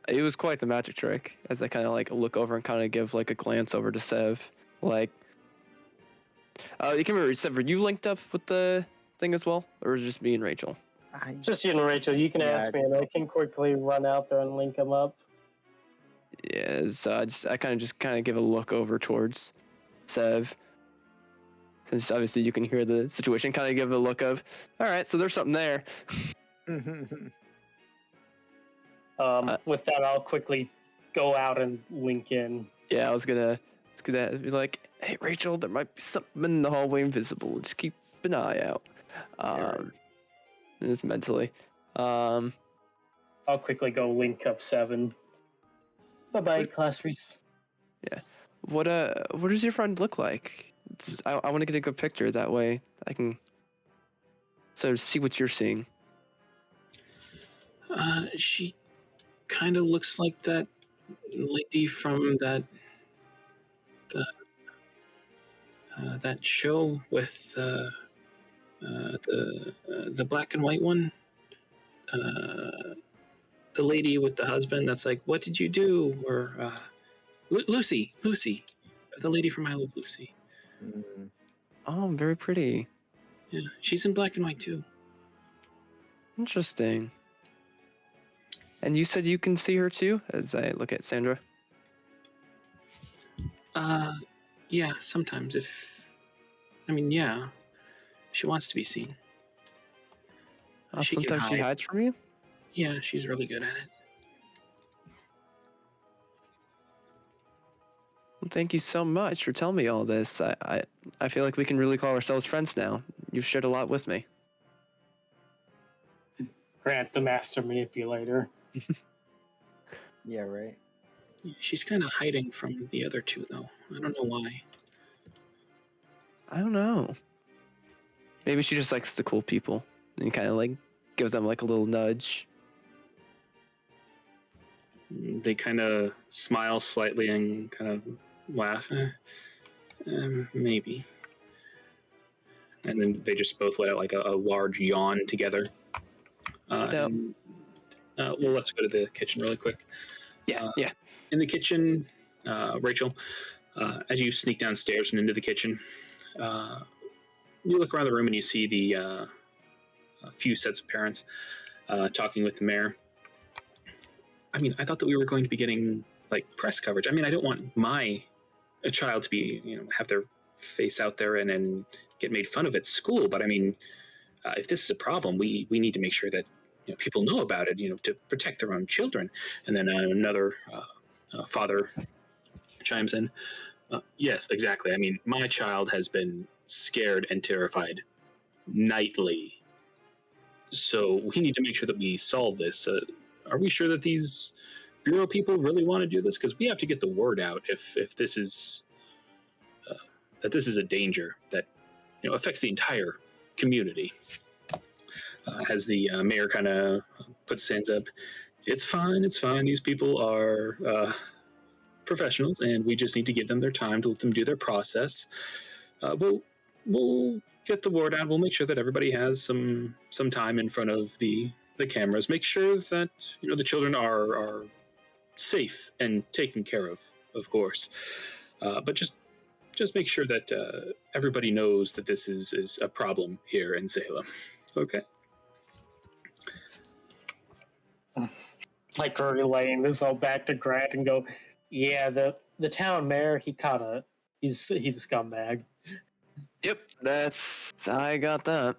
It was quite the magic trick. As I kind of like look over and kind of give like a glance over to Sev, like, you can remember, Sev, were you linked up with the thing as well, or is it just me and Rachel? It's just you and Rachel. You can Yeah, ask me, and I can quickly run out there and link them up. Yeah, so I kind of give a look over towards Sev, since obviously you can hear the situation. Kind of give a look of, all right, so there's something there. With that, I'll quickly go out and link in. Yeah, I was gonna be like, hey Rachel, there might be something in the hallway invisible. Just keep an eye out. Just mentally. I'll quickly go link up 7. Bye-bye, class What does your friend look like? I want to get a good picture. That way I can sort of see what you're seeing. She kind of looks like that lady from that show with the black and white one. The lady with the husband that's like, "What did you do?" Or Lucy, the lady from I Love Lucy. Oh, very pretty. Yeah, she's in black and white too. Interesting. And you said you can see her too, as I look at Sandra. Yeah, sometimes yeah, she wants to be seen. She can Sometimes she hide. hides from you. Yeah, she's really good at it. Well, thank you so much for telling me all this. I feel like we can really call ourselves friends now. You've shared a lot with me. Grant the master manipulator. Yeah, right. She's kind of hiding from the other two, though. I don't know why. I don't know. Maybe she just likes the cool people and kind of like gives them like a little nudge. They kind of smile slightly and kind of laugh. Maybe. And then they just both let out like a large yawn together. No. Well, let's go to the kitchen really quick. Yeah. In the kitchen, Rachel, as you sneak downstairs and into the kitchen, you look around the room and you see a few sets of parents talking with the mayor. I mean, I thought that we were going to be getting like press coverage. I mean, I don't want a child to be, have their face out there and get made fun of at school. But I mean, if this is a problem, we need to make sure that people know about it, to protect their own children. And then another father chimes in. Yes, exactly. I mean, my child has been scared and terrified nightly. So we need to make sure that we solve this. Are we sure that these bureau people really want to do this? Because we have to get the word out if this is that this is a danger that affects the entire community. As the mayor kind of puts his hands up, it's fine. These people are professionals, and we just need to give them their time to let them do their process. We'll get the word out. We'll make sure that everybody has some time in front of the cameras. Make sure that the children are safe and taken care of course. But just make sure that everybody knows that this is a problem here in Salem. Okay. Like relaying this all back to Grant and go, yeah, the town mayor, he's a scumbag. Yep, I got that.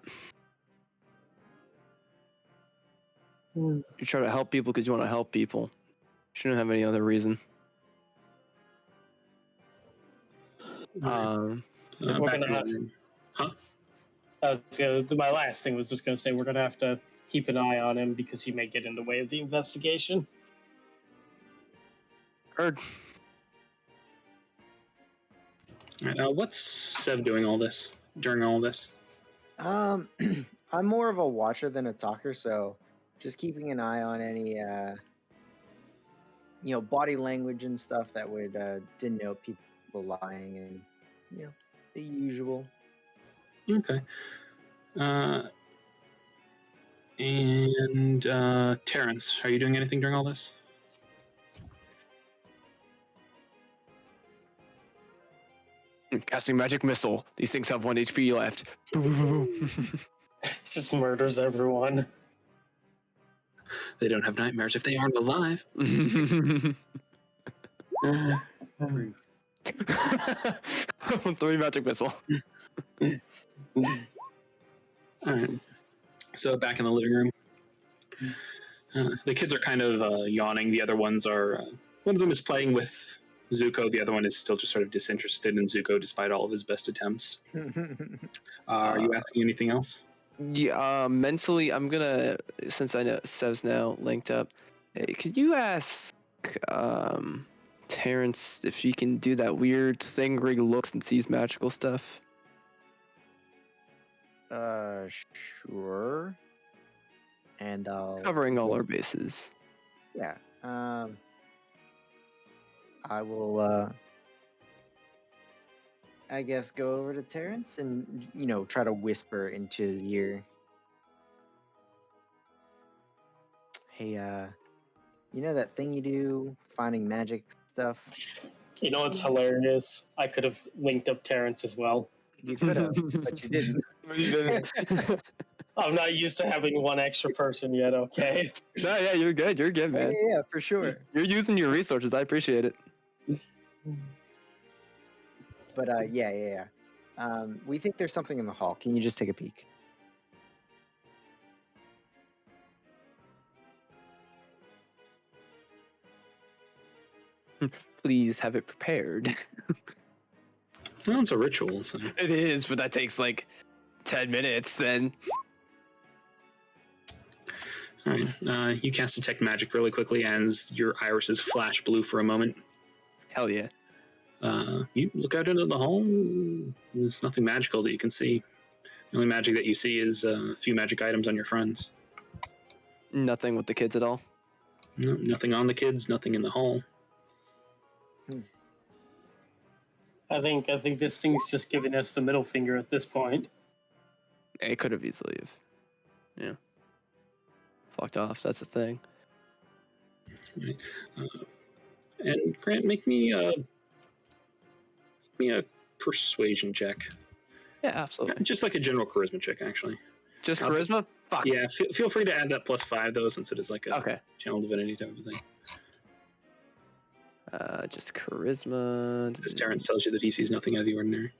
You try to help people because you want to help people. Shouldn't have any other reason. We're Back gonna to the have- room. Huh? My last thing was just going to say we're going to have to keep an eye on him because he may get in the way of the investigation. Heard. All right, what's Sev doing during all this? I'm more of a watcher than a talker, so just keeping an eye on any body language and stuff that would denote people lying, and the usual. Okay. And Terrence, are you doing anything during all this? Casting magic missile. These things have 1 HP left. Just murders everyone. They don't have nightmares if they aren't alive. 3 magic missile. All right. So back in the living room, the kids are kind of yawning. The other ones are. One of them is playing with Zuko. The other one is still just sort of disinterested in Zuko, despite all of his best attempts. Are you asking anything else? Yeah, mentally, I'm gonna, since I know Sev's now linked up, hey, could you ask Terrence if he can do that weird thing where he looks and sees magical stuff? Sure. And I'll Covering all our bases. Yeah. I will I guess go over to Terrence and try to whisper into his ear. Hey, that thing you do, finding magic stuff? You know what's hilarious? I could have linked up Terrence as well. You could have, but you didn't. You didn't. I'm not used to having one extra person yet, okay? No, yeah, you're good. You're good, man. Yeah, for sure. You're using your resources. I appreciate it. But yeah. We think there's something in the hall. Can you just take a peek? Please have it prepared. Well, it's a ritual. So. It is, but that takes like 10 minutes then. All right. You cast Detect Magic really quickly as your irises flash blue for a moment. Hell yeah. You look out into the hall. There's nothing magical that you can see. The only magic that you see is a few magic items on your friends. Nothing with the kids at all. No, nothing on the kids. Nothing in the hall. I think this thing's just giving us the middle finger at this point. It could have easily have. Fucked off. That's the thing. Right. And Grant, make me a persuasion check. Yeah, absolutely. Just like a general charisma check, actually. Just charisma? Fuck. Yeah, feel free to add that +5 though, since it is like a Okay. channel divinity type of thing. Just charisma. As Terrence tells you that he sees nothing out of the ordinary.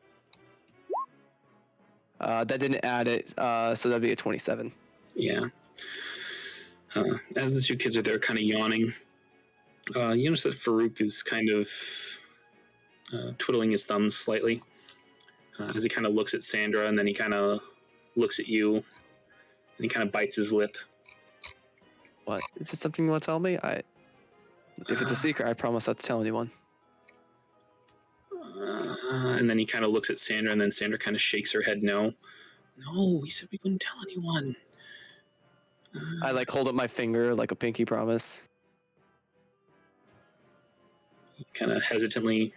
That didn't add it, so that'd be a 27. Yeah. As the two kids are there kind of yawning, you notice that Farouk is kind of twiddling his thumbs slightly as he kind of looks at Sandra, and then he kind of looks at you, and he kind of bites his lip. What? Is it something you want to tell me? If it's a secret, I promise not to tell anyone. And then he kind of looks at Sandra, and then Sandra kind of shakes her head no. No, we said we wouldn't tell anyone. I hold up my finger like a pinky promise. He kind of hesitantly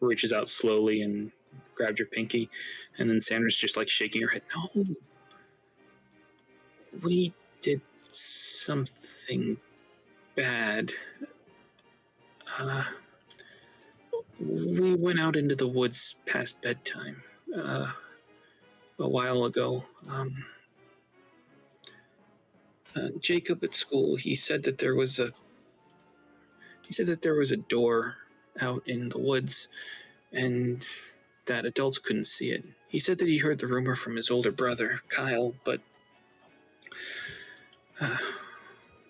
reaches out slowly and grabs your pinky, and then Sandra's just shaking her head. No, we did something bad. We went out into the woods past bedtime a while ago. Jacob at school, he said that there was a door out in the woods, and that adults couldn't see it. He said that he heard the rumor from his older brother, Kyle, but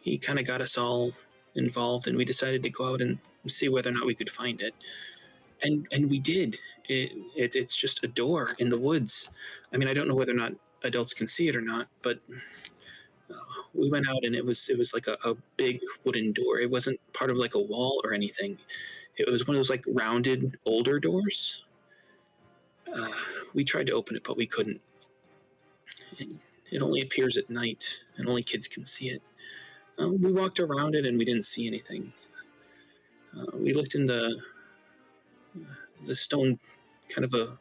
he kind of got us all involved, and we decided to go out and see whether or not we could find it. And we did. It's just a door in the woods. I mean, I don't know whether or not adults can see it or not, but we went out, and it was like a big wooden door. It wasn't part of like a wall or anything. It was one of those like rounded older doors. Uh, we tried to open it, but we couldn't. It only appears at night, and only kids can see it. We walked around it, and we didn't see anything. We looked in the stone, kind of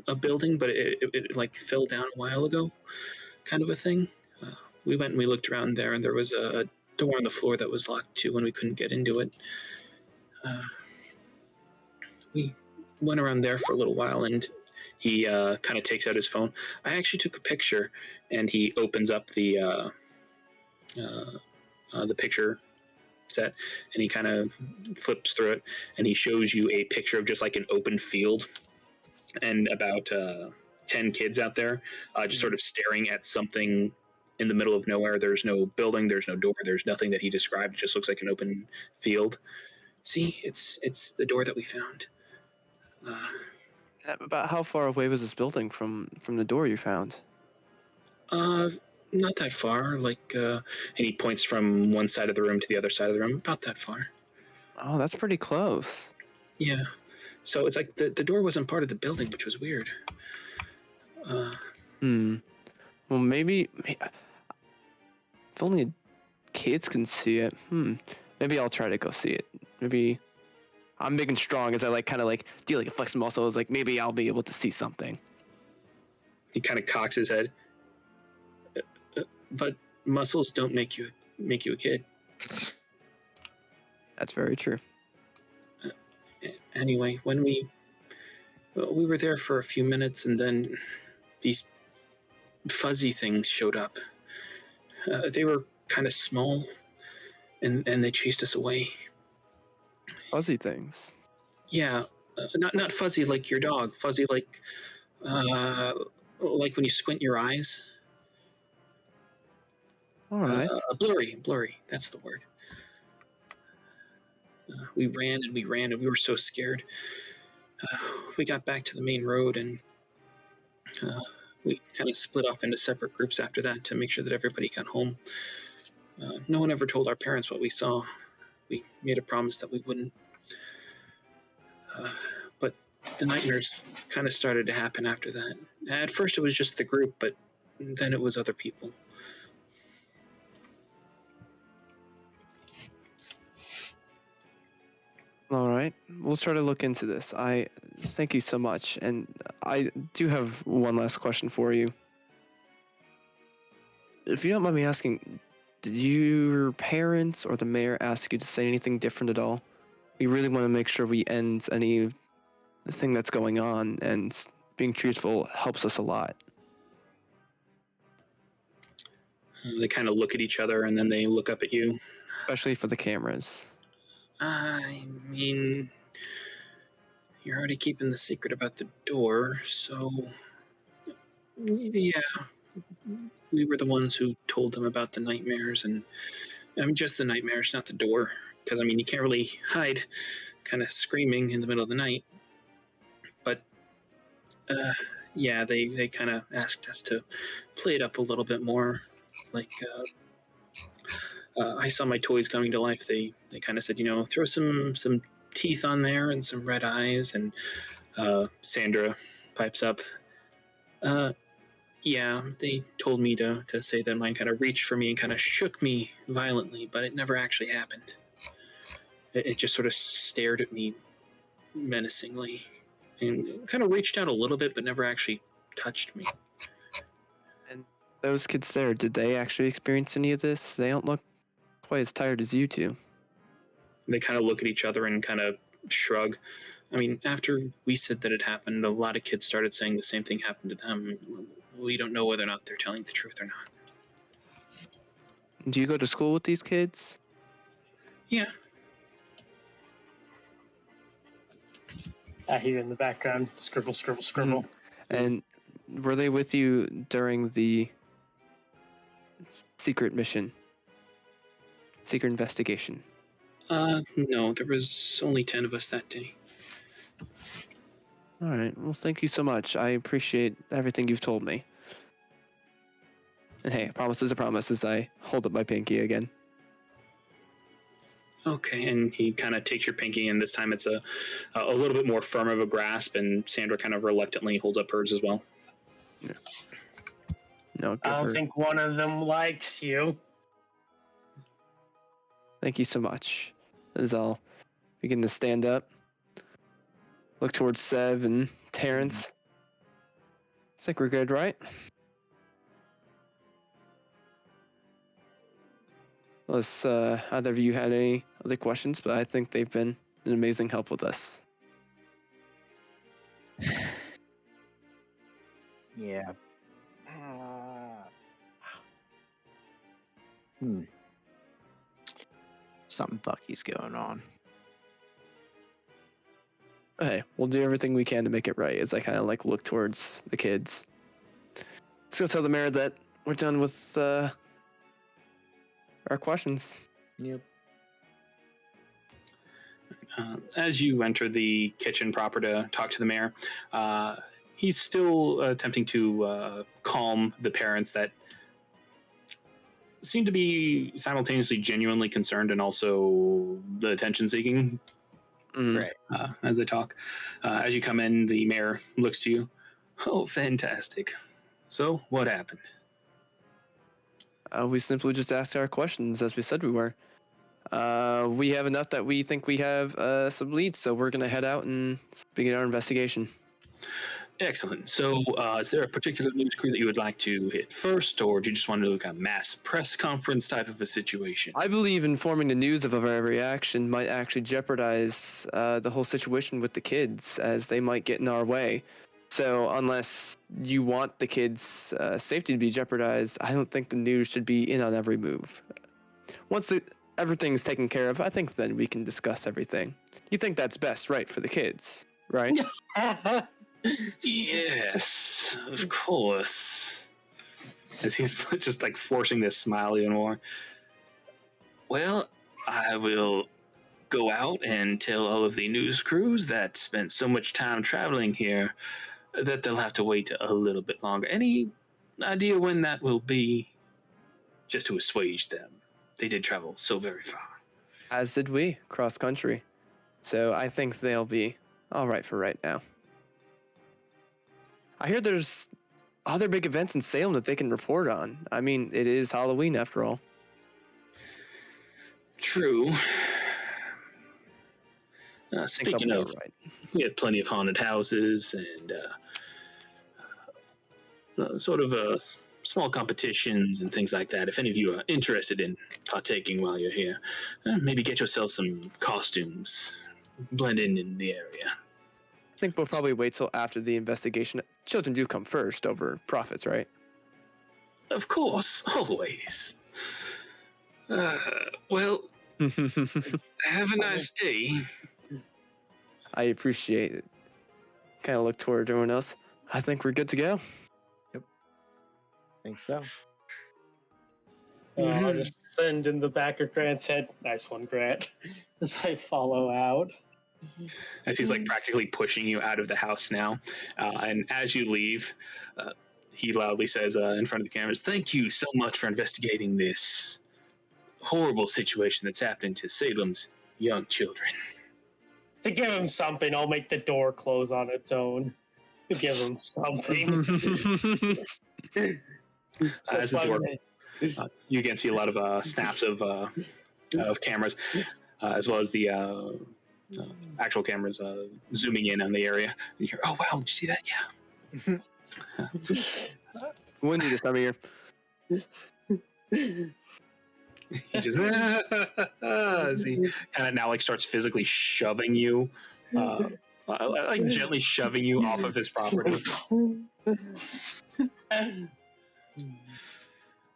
a building, but it like fell down a while ago, kind of a thing. We went and we looked around there, and there was a door on the floor that was locked too, and we couldn't get into it. We went around there for a little while, and he kind of takes out his phone. I actually took a picture, and he opens up the picture set, and he kind of flips through it, and he shows you a picture of just like an open field and about 10 kids out there just sort of staring at something in the middle of nowhere. There's no building, there's no door, there's nothing that he described. It just looks like an open field. See, it's the door that we found. About how far away was this building from the door you found? Not that far. Like, and he points from one side of the room to the other side of the room. About that far. Oh, that's pretty close. Yeah. So it's like the door wasn't part of the building, which was weird. Well, maybe if only kids can see it. Maybe I'll try to go see it. Maybe I'm big and strong as I like kind of like do like a flex muscles. Like maybe I'll be able to see something. He kind of cocks his head. But muscles don't make you a kid. That's very true. Anyway, when we were there for a few minutes, and then these fuzzy things showed up. They were kind of small, and they chased us away. Fuzzy things. Yeah, not fuzzy like your dog. Fuzzy like when you squint your eyes. All right. Blurry. That's the word. We ran and we were so scared. We got back to the main road, and we kind of split off into separate groups after that to make sure that everybody got home. No one ever told our parents what we saw. We made a promise that we wouldn't. But the nightmares kind of started to happen after that. At first it was just the group, but then it was other people. All right. We'll try to look into this. I thank you so much. And I do have one last question for you. If you don't mind me asking, did your parents or the mayor ask you to say anything different at all? We really want to make sure we end anything that's going on, and being truthful helps us a lot. They kind of look at each other, and then they look up at you. Especially for the cameras. I mean, you're already keeping the secret about the door, so yeah, we were the ones who told them about the nightmares, and I mean just the nightmares, not the door, because I mean you can't really hide, kind of screaming in the middle of the night. But yeah, they kind of asked us to play it up a little bit more, like. I saw my toys coming to life. They kind of said, throw some teeth on there and some red eyes. And Sandra pipes up. Yeah, they told me to say that mine kind of reached for me and kind of shook me violently, but it never actually happened. It just sort of stared at me menacingly and kind of reached out a little bit, but never actually touched me. And those kids there, did they actually experience any of this? They don't look quite as tired as you two. They kind of look at each other and kind of shrug. I mean, after we said that it happened, a lot of kids started saying the same thing happened to them. We don't know whether or not they're telling the truth or not. Do you go to school with these kids? Yeah. I hear in the background, scribble, scribble, scribble. And were they with you during the secret mission? Secret investigation? No, there was only 10 of us that day. All right. Well, thank you so much. I appreciate everything you've told me. And hey, a promise is a promise as I hold up my pinky again. Okay, and he kind of takes your pinky, and this time it's a little bit more firm of a grasp, and Sandra kind of reluctantly holds up hers as well. No, I don't think one of them likes you. Thank you so much. As I'll begin to stand up, look towards Sev and Terrence. I think we're good, right? Unless either of you had any other questions, but I think they've been an amazing help with us. Yeah. Something fucky's going on. Hey, we'll do everything we can to make it right as I kind of like look towards the kids. Let's go tell the mayor that we're done with our questions. Yep. As you enter the kitchen proper to talk to the mayor, he's still attempting to calm the parents that seem to be simultaneously genuinely concerned and also the attention seeking. Right. As they talk. As you come in, the mayor looks to you. Oh, fantastic. So, what happened? We simply just asked our questions as we said we were. We have enough that we think we have some leads, so we're going to head out and begin our investigation. Excellent. So, is there a particular news crew that you would like to hit first, or do you just want to do like a mass press conference type of a situation? I believe informing the news of our reaction might actually jeopardize the whole situation with the kids, as they might get in our way. So unless you want the kids' safety to be jeopardized, I don't think the news should be in on every move. Once everything's taken care of, I think then we can discuss everything. You think that's best, right, for the kids, right? Yes, of course. As he's just like forcing this smile even more. Well, I will go out and tell all of the news crews that spent so much time traveling here that they'll have to wait a little bit longer. Any idea when that will be? Just to assuage them. They did travel so very far. As did we, cross country. So I think they'll be all right for right now. I hear there's other big events in Salem that they can report on. I mean, it is Halloween after all. True. I think Speaking they'll be of, all right. we have plenty of haunted houses and sort of small competitions and things like that. If any of you are interested in partaking while you're here, maybe get yourself some costumes, blend in the area. I think we'll probably wait till after the investigation. Children do come first over profits, right? Of course, always. Well, have a nice day. I appreciate it. Kind of look toward everyone else. I think we're good to go. Think so. I'll just send in the back of Grant's head. Nice one, Grant. As I follow out. As he's like practically pushing you out of the house now. And as you leave, he loudly says in front of the cameras, "Thank you so much for investigating this horrible situation that's happening to Salem's young children." To give him something, I'll make the door close on its own. To give him something. As the door, you again see a lot of snaps of cameras, as well as the actual cameras zooming in on the area. And you hear, "Oh wow, did you see that? Yeah." Windy this time of year. He just as he kind of now like starts physically shoving you, like gently shoving you off of his property.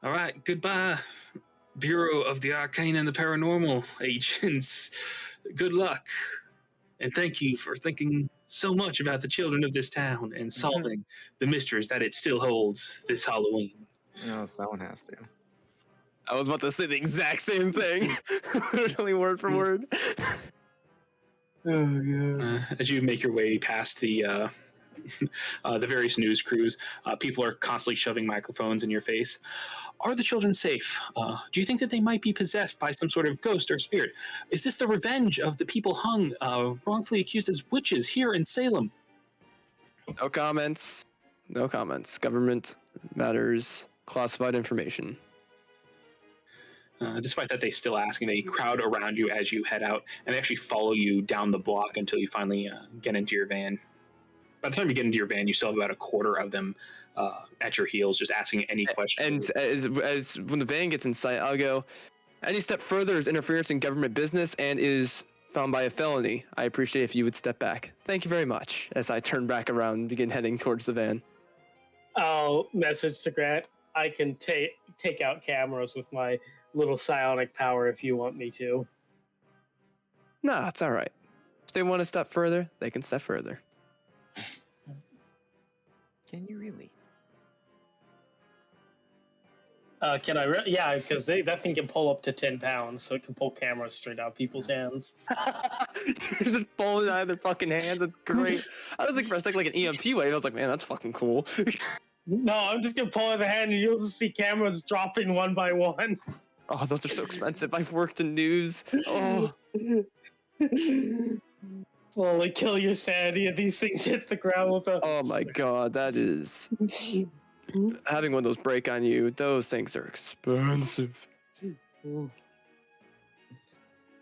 All right, goodbye, Bureau of the Arcane and the Paranormal agents. Good luck, and thank you for thinking so much about the children of this town and solving the mysteries that it still holds this Halloween. No, someone has to. I was about to say the exact same thing. Literally word for word. Oh, yeah. As you make your way past the the various news crews. People are constantly shoving microphones in your face. Are the children safe? Do you think that they might be possessed by some sort of ghost or spirit? Is this the revenge of the people hung, wrongfully accused as witches here in Salem? No comments. No comments. Government matters. Classified information. Despite that, they still ask, and they crowd around you as you head out, and they actually follow you down the block until you finally get into your van. By the time you get into your van, you still have about a quarter of them at your heels, just asking any questions. And as when the van gets in sight, I'll go, any step further is interference in government business and is found by a felony. I appreciate if you would step back. Thank you very much. As I turn back around and begin heading towards the van. I'll message to Grant. I can take out cameras with my little psionic power if you want me to. No, it's all right. If they want to step further, they can step further. Can you really? Can I? Yeah, because that thing can pull up to 10 pounds, so it can pull cameras straight out people's hands. You're just pulling out of their fucking hands. That's great. I was like for a second like an EMP wave. I was like, man, that's fucking cool. No, I'm just gonna pull in the hand, and you'll just see cameras dropping one by one. Oh, those are so expensive. I've worked in news. Oh, Slowly kill your sanity, and these things hit the ground with a. oh my god, that is having one of those break on you. Those things are expensive.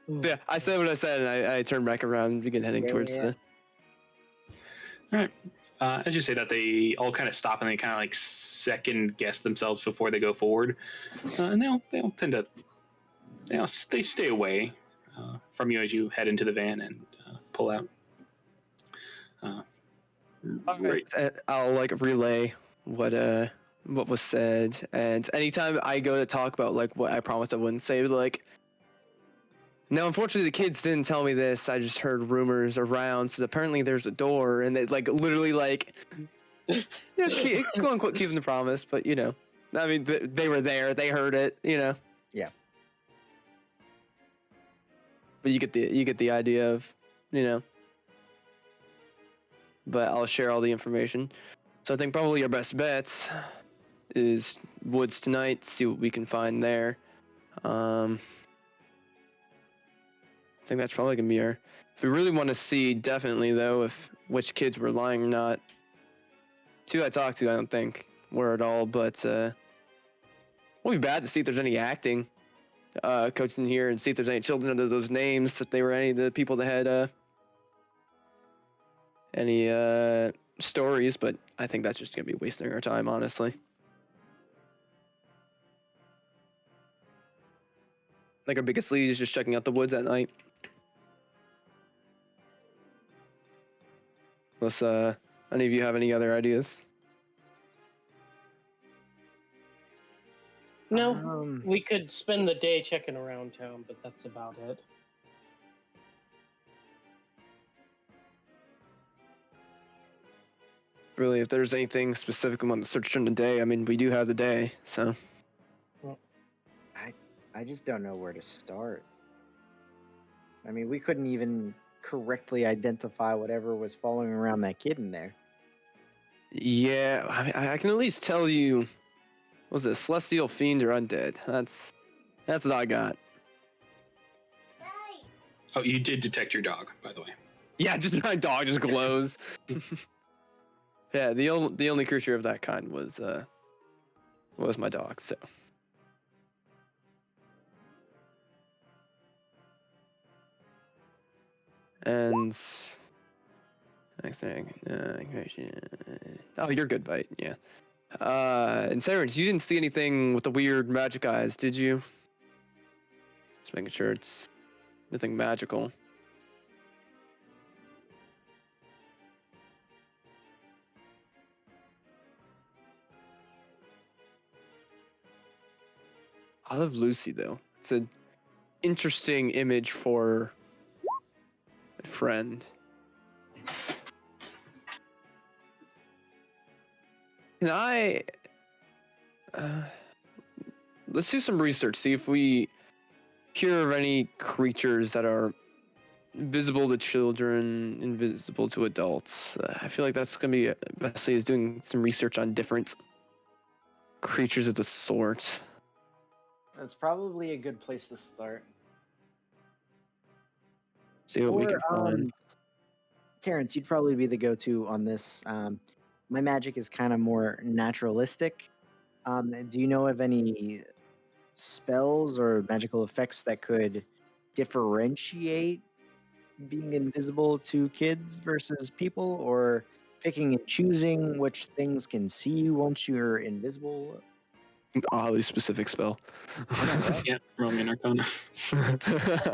Yeah, I said what I said, and I turned back around and began heading towards the. All right. As you say that, they all kind of stop and they kind of like second guess themselves before they go forward, and they'll tend to, they stay away from you as you head into the van and pull out. Right. I'll like relay what was said, and anytime I go to talk about like what I promised I wouldn't say, like. Now, unfortunately, the kids didn't tell me this. I just heard rumors around. So apparently, there's a door, and it's like literally like, quote unquote, keeping the promise. But I mean, they were there. They heard it. Yeah. But you get the idea of, But I'll share all the information. So I think probably your best bets is woods tonight. See what we can find there. I think that's probably gonna be our. If we really want to see, definitely though, if which kids were lying or not. Two I talked to, I don't think were at all, but it won't be bad to see if there's any acting coached in here and see if there's any children under those names, if they were any of the people that had any stories. But I think that's just gonna be wasting our time, honestly. Like our biggest lead is just checking out the woods at night. Unless any of you have any other ideas? No, we could spend the day checking around town, but that's about it. Really, if there's anything specific we want to search during the day, I mean, we do have the day, so. I just don't know where to start. I mean, we couldn't even correctly identify whatever was following around that kid in there. Yeah, I mean, I can at least tell you, was it celestial fiend or undead? That's what I got. Oh, you did detect your dog, by the way. Yeah, just my dog just glows. Yeah, the only creature of that kind was my dog. So. And next thing, oh, you're good, Bite. Yeah. And Sirens, you didn't see anything with the weird magic eyes, did you? Just making sure it's nothing magical. I love Lucy though. It's an interesting image for a friend. Can I let's do some research, see if we hear of any creatures that are visible to children, invisible to adults. I feel like that's gonna be Wesley is doing some research on different creatures of the sort. That's probably a good place to start. See what we Or, can find. Terrence, you'd probably be the go-to on this. My magic is kind of more naturalistic. Do you know of any spells or magical effects that could differentiate being invisible to kids versus people, or picking and choosing which things can see you once you're invisible? Oddly specific spell. Yeah, Roman Arcana.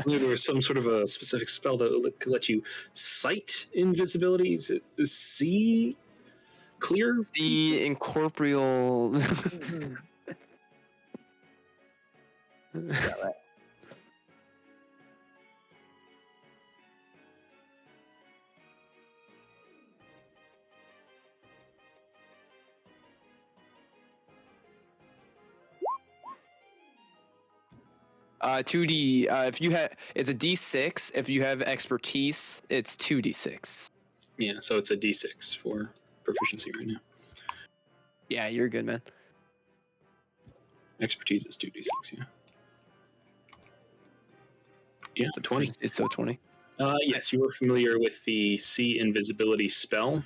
Maybe there was some sort of a specific spell that could let you sight invisibility, see clear. The incorporeal. Yeah, right. Two D. If you have, it's a D6. If you have expertise, it's 2D6. Yeah, so it's a D6 for proficiency right now. Yeah, you're good, man. Expertise is 2D6, yeah. Yeah, 20. It's so 20. Yes, you are familiar with the see invisibility spell.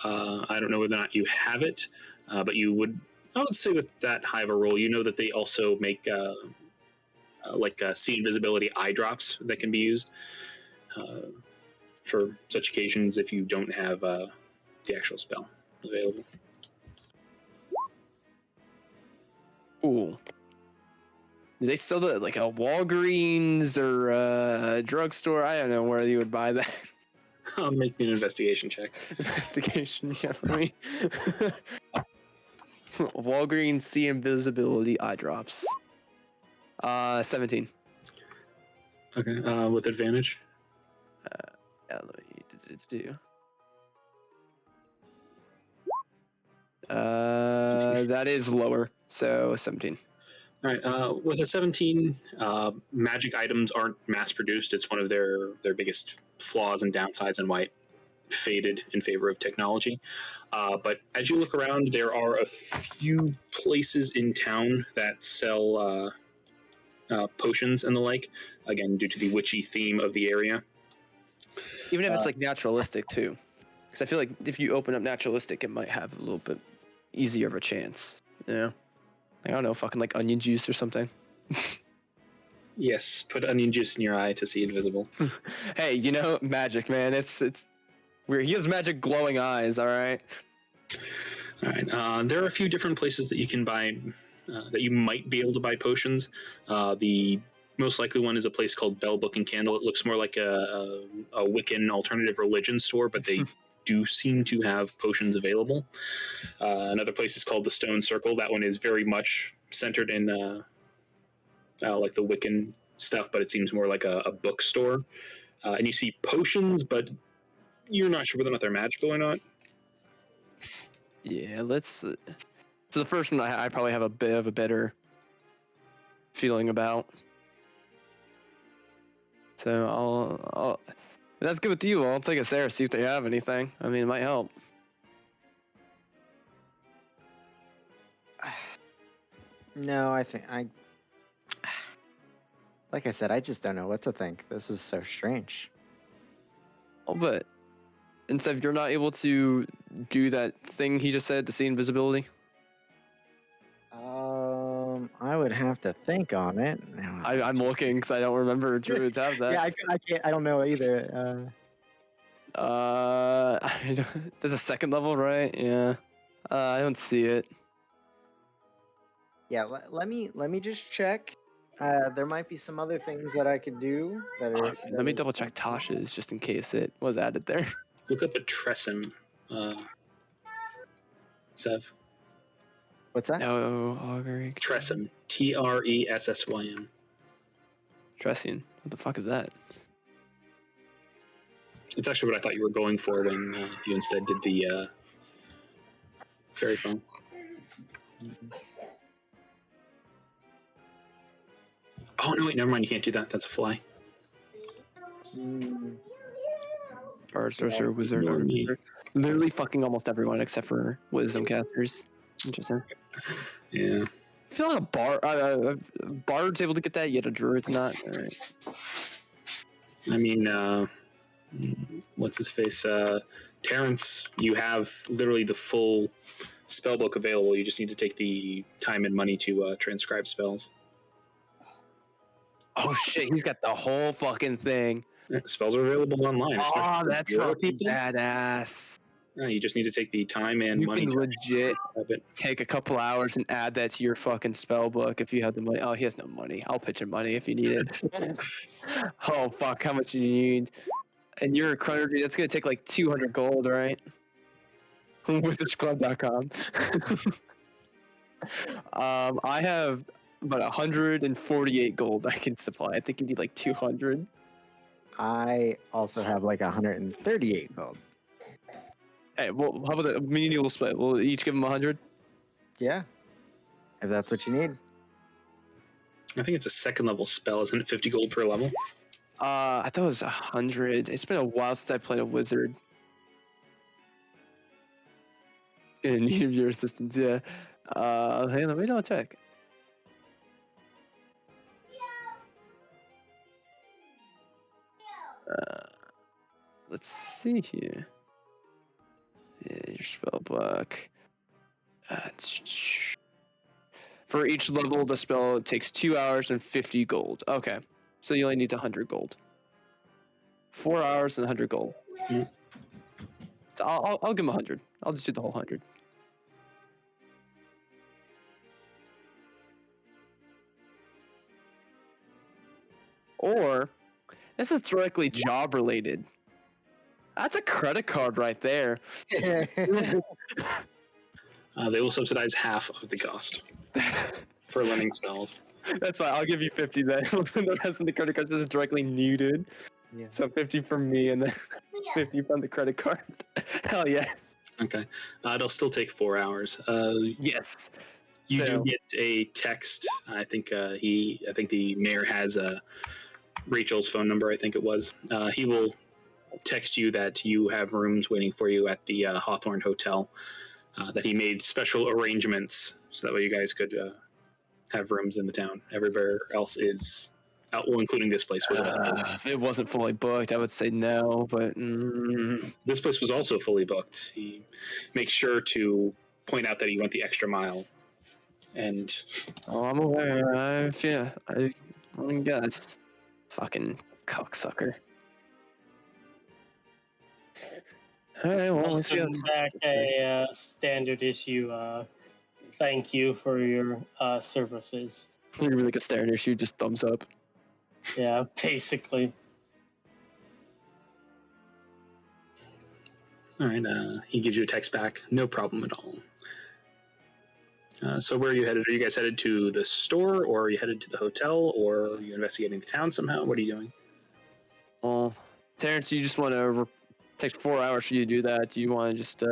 I don't know whether or not you have it, but I would say with that high of a roll, you know that they also make see invisibility eye drops that can be used for such occasions if you don't have the actual spell available. Cool. Do they sell that like a Walgreens or a drugstore? I don't know where you would buy that. Make me an investigation check. Investigation. Yeah, let me. Walgreens see invisibility eye drops. 17. Okay, with advantage. Yeah, let me do. That is lower, so 17. All right. With a 17, magic items aren't mass produced. It's one of their biggest flaws and downsides, and why it faded in favor of technology. But as you look around, there are a few places in town that sell potions and the like. Again, due to the witchy theme of the area. Even if it's like naturalistic too, because I feel like if you open up naturalistic, it might have a little bit easier of a chance. Yeah. I don't know, fucking like onion juice or something. Yes, put onion juice in your eye to see invisible. Hey, you know, magic, man. It's weird. He has magic glowing eyes. All right. All right. There are a few different places that you can buy, that you might be able to buy potions. The most likely one is a place called Bell Book and Candle. It looks more like a Wiccan alternative religion store, but they do seem to have potions available. Another place is called the Stone Circle. That one is very much centered in like the Wiccan stuff, but it seems more like a bookstore. And you see potions, but you're not sure whether or not they're magical or not. Yeah, let's. So the first one I probably have a bit of a better feeling about. So I'll if that's good with you. I'll take us there, see if they have anything. I mean, it might help. No, like I said, I just don't know what to think. This is so strange. Oh, but instead, if you're not able to do that thing he just said, to see invisibility. I would have to think on it. Now, I'm looking because I don't remember druids have that. yeah, I can't. I don't know either. There's a second level, right? Yeah. I don't see it. Yeah, let me just check. There might be some other things that I could do. Let me double check Tasha's just in case it was added there. Look up a Tressym, Sev. What's that? No, augury. Tressym. Tressym. Tressian. What the fuck is that? It's actually what I thought you were going for when you instead did the fairy phone. Oh, no, wait, never mind. You can't do that. That's a fly. Bard, sorcerer, wizard, Ignore me. artificer. Literally fucking almost everyone except for wisdom casters. Interesting. Yeah. I feel like a bard's able to get that, yet a druid's not. All right. I mean, what's his face? Terrence, you have literally the full spellbook available. You just need to take the time and money to transcribe spells. Oh shit, he's got the whole fucking thing. Yeah, spells are available online. especially Oh, for that's Euro fucking people. badass. You just need to take the time and You money can to legit transcribe it. take a couple hours and add that to your fucking spell book if you have the money. Oh, he has no money. I'll pitch him money if you need it. Oh fuck, how much do you need? And you're a chronology, that's gonna take like 200 gold, right? Wizardsclub.com. I have about 148 gold I can supply. I think you need like 200. I also have like 138 gold. Hey, well, how about that? Me and you will split. We'll each give him 100. Yeah. If that's what you need. I think it's a second level spell, isn't it? 50 gold per level. I thought it was 100. It's been a while since I played a wizard. In need of your assistance, yeah. Hey, let me double check. Let's see here. Yeah, your spell book. For each level, the spell takes 2 hours and 50 gold. Okay, so you only need 100 gold. 4 hours and 100 gold. Mm. So I'll give him 100. I'll just do the whole 100. Or this is directly job related. That's a credit card right there. They will subsidize half of the cost for learning spells. That's fine. I'll give you 50 then. The rest of the credit cards is directly needed. Yeah. So 50 from me and then 50 from the credit card. Hell yeah. Okay. It'll still take 4 hours. Yes. You So- do get a text. I think the mayor has Rachel's phone number. I think it was. He will text you that you have rooms waiting for you at the Hawthorne Hotel. That he made special arrangements so that way you guys could have rooms in the town. Everywhere else is, well, including this place. Was also, If it wasn't fully booked, I would say no, but this place was also fully booked. He makes sure to point out that he went the extra mile. And oh, I'm aware. I guess. Fucking cocksucker. All right, well, I'll let's go. send back a standard issue thank you for your services. You're like a staring issue, just thumbs up. Yeah, basically. all right, he gives you a text back. No problem at all. So where are you headed? Are you guys headed to the store, or are you headed to the hotel, or are you investigating the town somehow? What are you doing? Well, Terrence, you just want to take 4 hours for you to do that. Do you want to just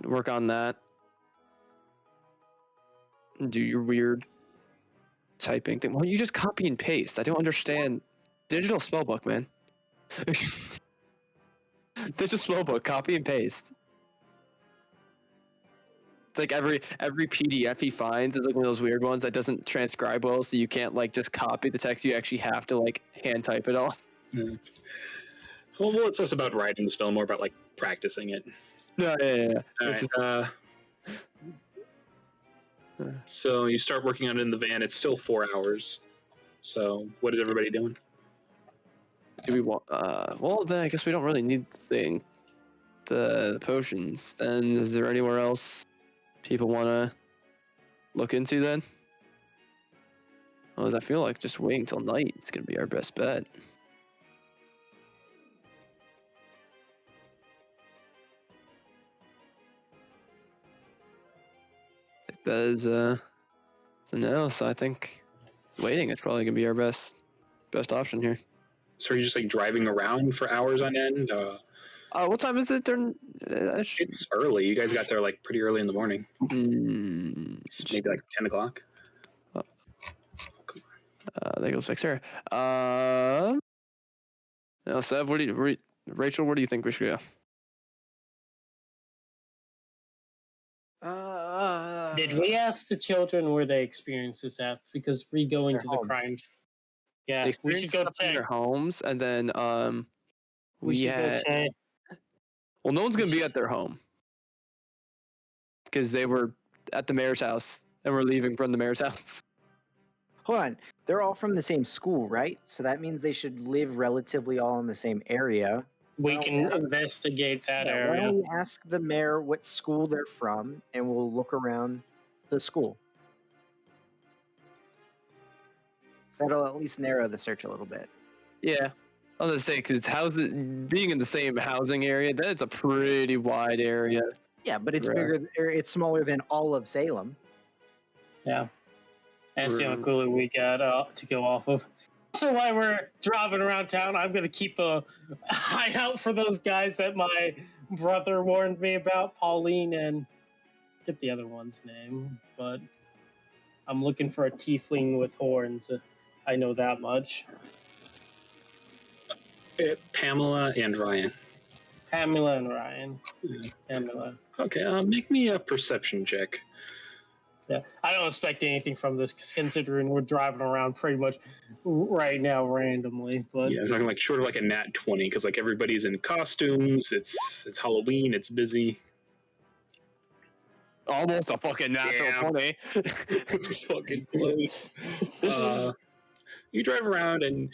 work on that? Do your weird typing thing. Well, you just copy and paste. I don't understand. Digital spellbook, man. Digital spellbook, copy and paste. It's like every PDF he finds is like one of those weird ones that doesn't transcribe well, so you can't like just copy the text. You actually have to like hand type it all. Well, it's less about writing the spell, more about like practicing it. No, yeah. All It's right. So you start working on it in the van. It's still 4 hours. So what is everybody doing? Do we want? Well, then I guess we don't really need the potions. Then is there anywhere else people want to look into then? Well, I feel like just waiting till night is gonna be our best bet. That is it's a no. So I think waiting is probably gonna be our best option here. So are you just like driving around for hours on end? What time is it during? It's early. You guys got there like pretty early in the morning. It's maybe like 10 o'clock. There goes Vexera. Now, Sev, Rachel, where do you think we should go? Did we ask the children where they experienced this at? Because we going Their to the homes. crimes. They Yeah, we should experienced go it up in check. their homes, and then We should go had. check. Well, no one's gonna be at their home because they were at the mayor's house and we're leaving from the mayor's house. Hold on. They're all from the same school, right? So that means they should live relatively all in the same area. We Well, can investigate that Yeah, why area. don't we ask the mayor what school they're from, and we'll look around the school. That'll at least narrow the search a little bit. Yeah, I was gonna say because being in the same housing area, that's a pretty wide area. Yeah, but it's Right. bigger. It's smaller than all of Salem. Yeah. That's the only True. clue we got to go off of. Also, while we're driving around town, I'm going to keep a eye out for those guys that my brother warned me about, Pauline and I forget the other one's name, but I'm looking for a tiefling with horns. I know that much. Pamela and Ryan. Pamela and Ryan. Yeah. Pamela. Okay, make me a perception check. Yeah, I don't expect anything from this considering we're driving around pretty much right now randomly. But Yeah, I'm talking like short of like a nat 20 because like everybody's in costumes. It's Halloween. It's busy. Almost a fucking natural Damn. 20. Fucking close. You drive around and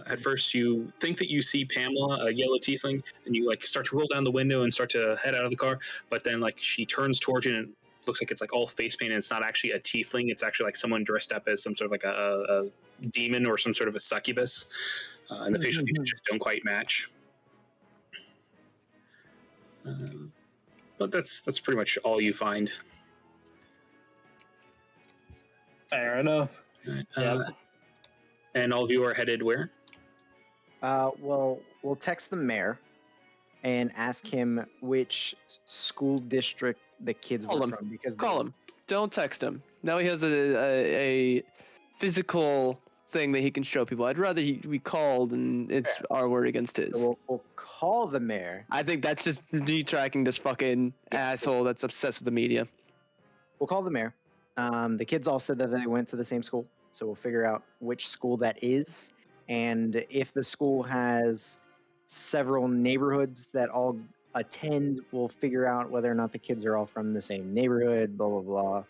at first you think that you see Pamela, a yellow tiefling, and you like start to roll down the window and start to head out of the car. But then like she turns towards you and it looks like it's like all face paint and it's not actually a tiefling. It's actually like someone dressed up as some sort of like a demon or some sort of a succubus. And the facial features just don't quite match. But that's pretty much all you find. fair enough. Yeah. And all of you are headed where? Well, we'll text the mayor and ask him which school district the kids Call were him. from. Because Call him. Don't text him. Now he has a physical thing that he can show people. I'd rather we called and it's our word against his. So we'll call the mayor. I think that's just me tracking this fucking asshole that's obsessed with the media. We'll call the mayor. The kids all said that they went to the same school, so we'll figure out which school that is, and if the school has several neighborhoods that all attend, we'll figure out whether or not the kids are all from the same neighborhood. Blah blah blah.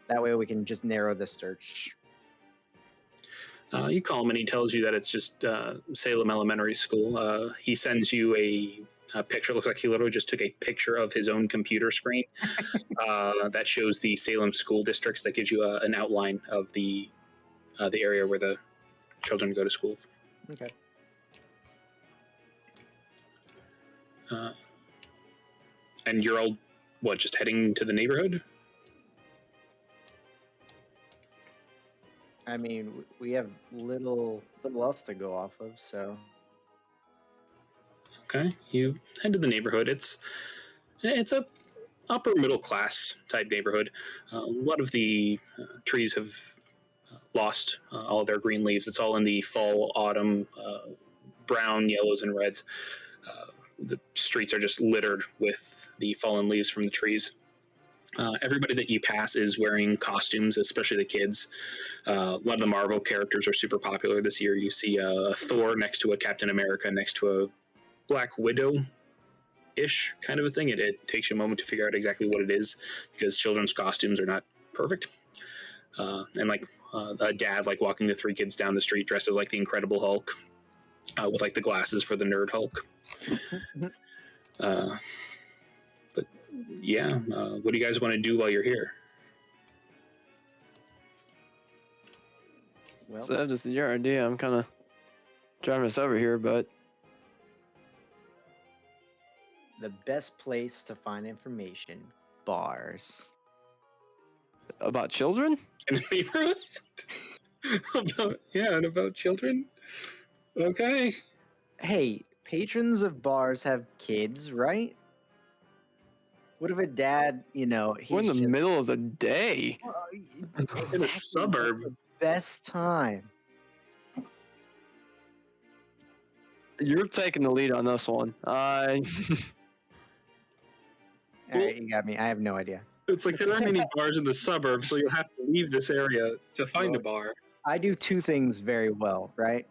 That way, we can just narrow the search. You call him and he tells you that it's just Salem Elementary School. He sends you a picture. Looks like he literally just took a picture of his own computer screen that shows the Salem school districts. That gives you an outline of the area where the children go to school. Okay. And you're all just heading to the neighborhood? I mean, we have little else to go off of, so. Okay, you head to the neighborhood. It's a upper middle class type neighborhood. A lot of the trees have lost all of their green leaves. It's all in the fall, autumn, brown, yellows, and reds. The streets are just littered with the fallen leaves from the trees. Everybody that you pass is wearing costumes, especially the kids. A lot of the Marvel characters are super popular this year. You see a Thor next to a Captain America, next to a Black Widow-ish kind of a thing. It takes you a moment to figure out exactly what it is because children's costumes are not perfect. And like a dad like walking the three kids down the street dressed as like the Incredible Hulk with like the glasses for the Nerd Hulk. But yeah, what do you guys want to do while you're here? Well, So this is your idea. I'm kind of driving us over here, but the best place to find information: bars. about children? In the neighborhood? about children? Okay. Hey, patrons of bars have kids, right? What if a dad, We're in the he's middle of the day. In a suburb. the best time. You're taking the lead on this one. All right, you got me. I have no idea. It's like there aren't any bars in the suburbs, so you'll have to leave this area to find a bar. I do two things very well, right?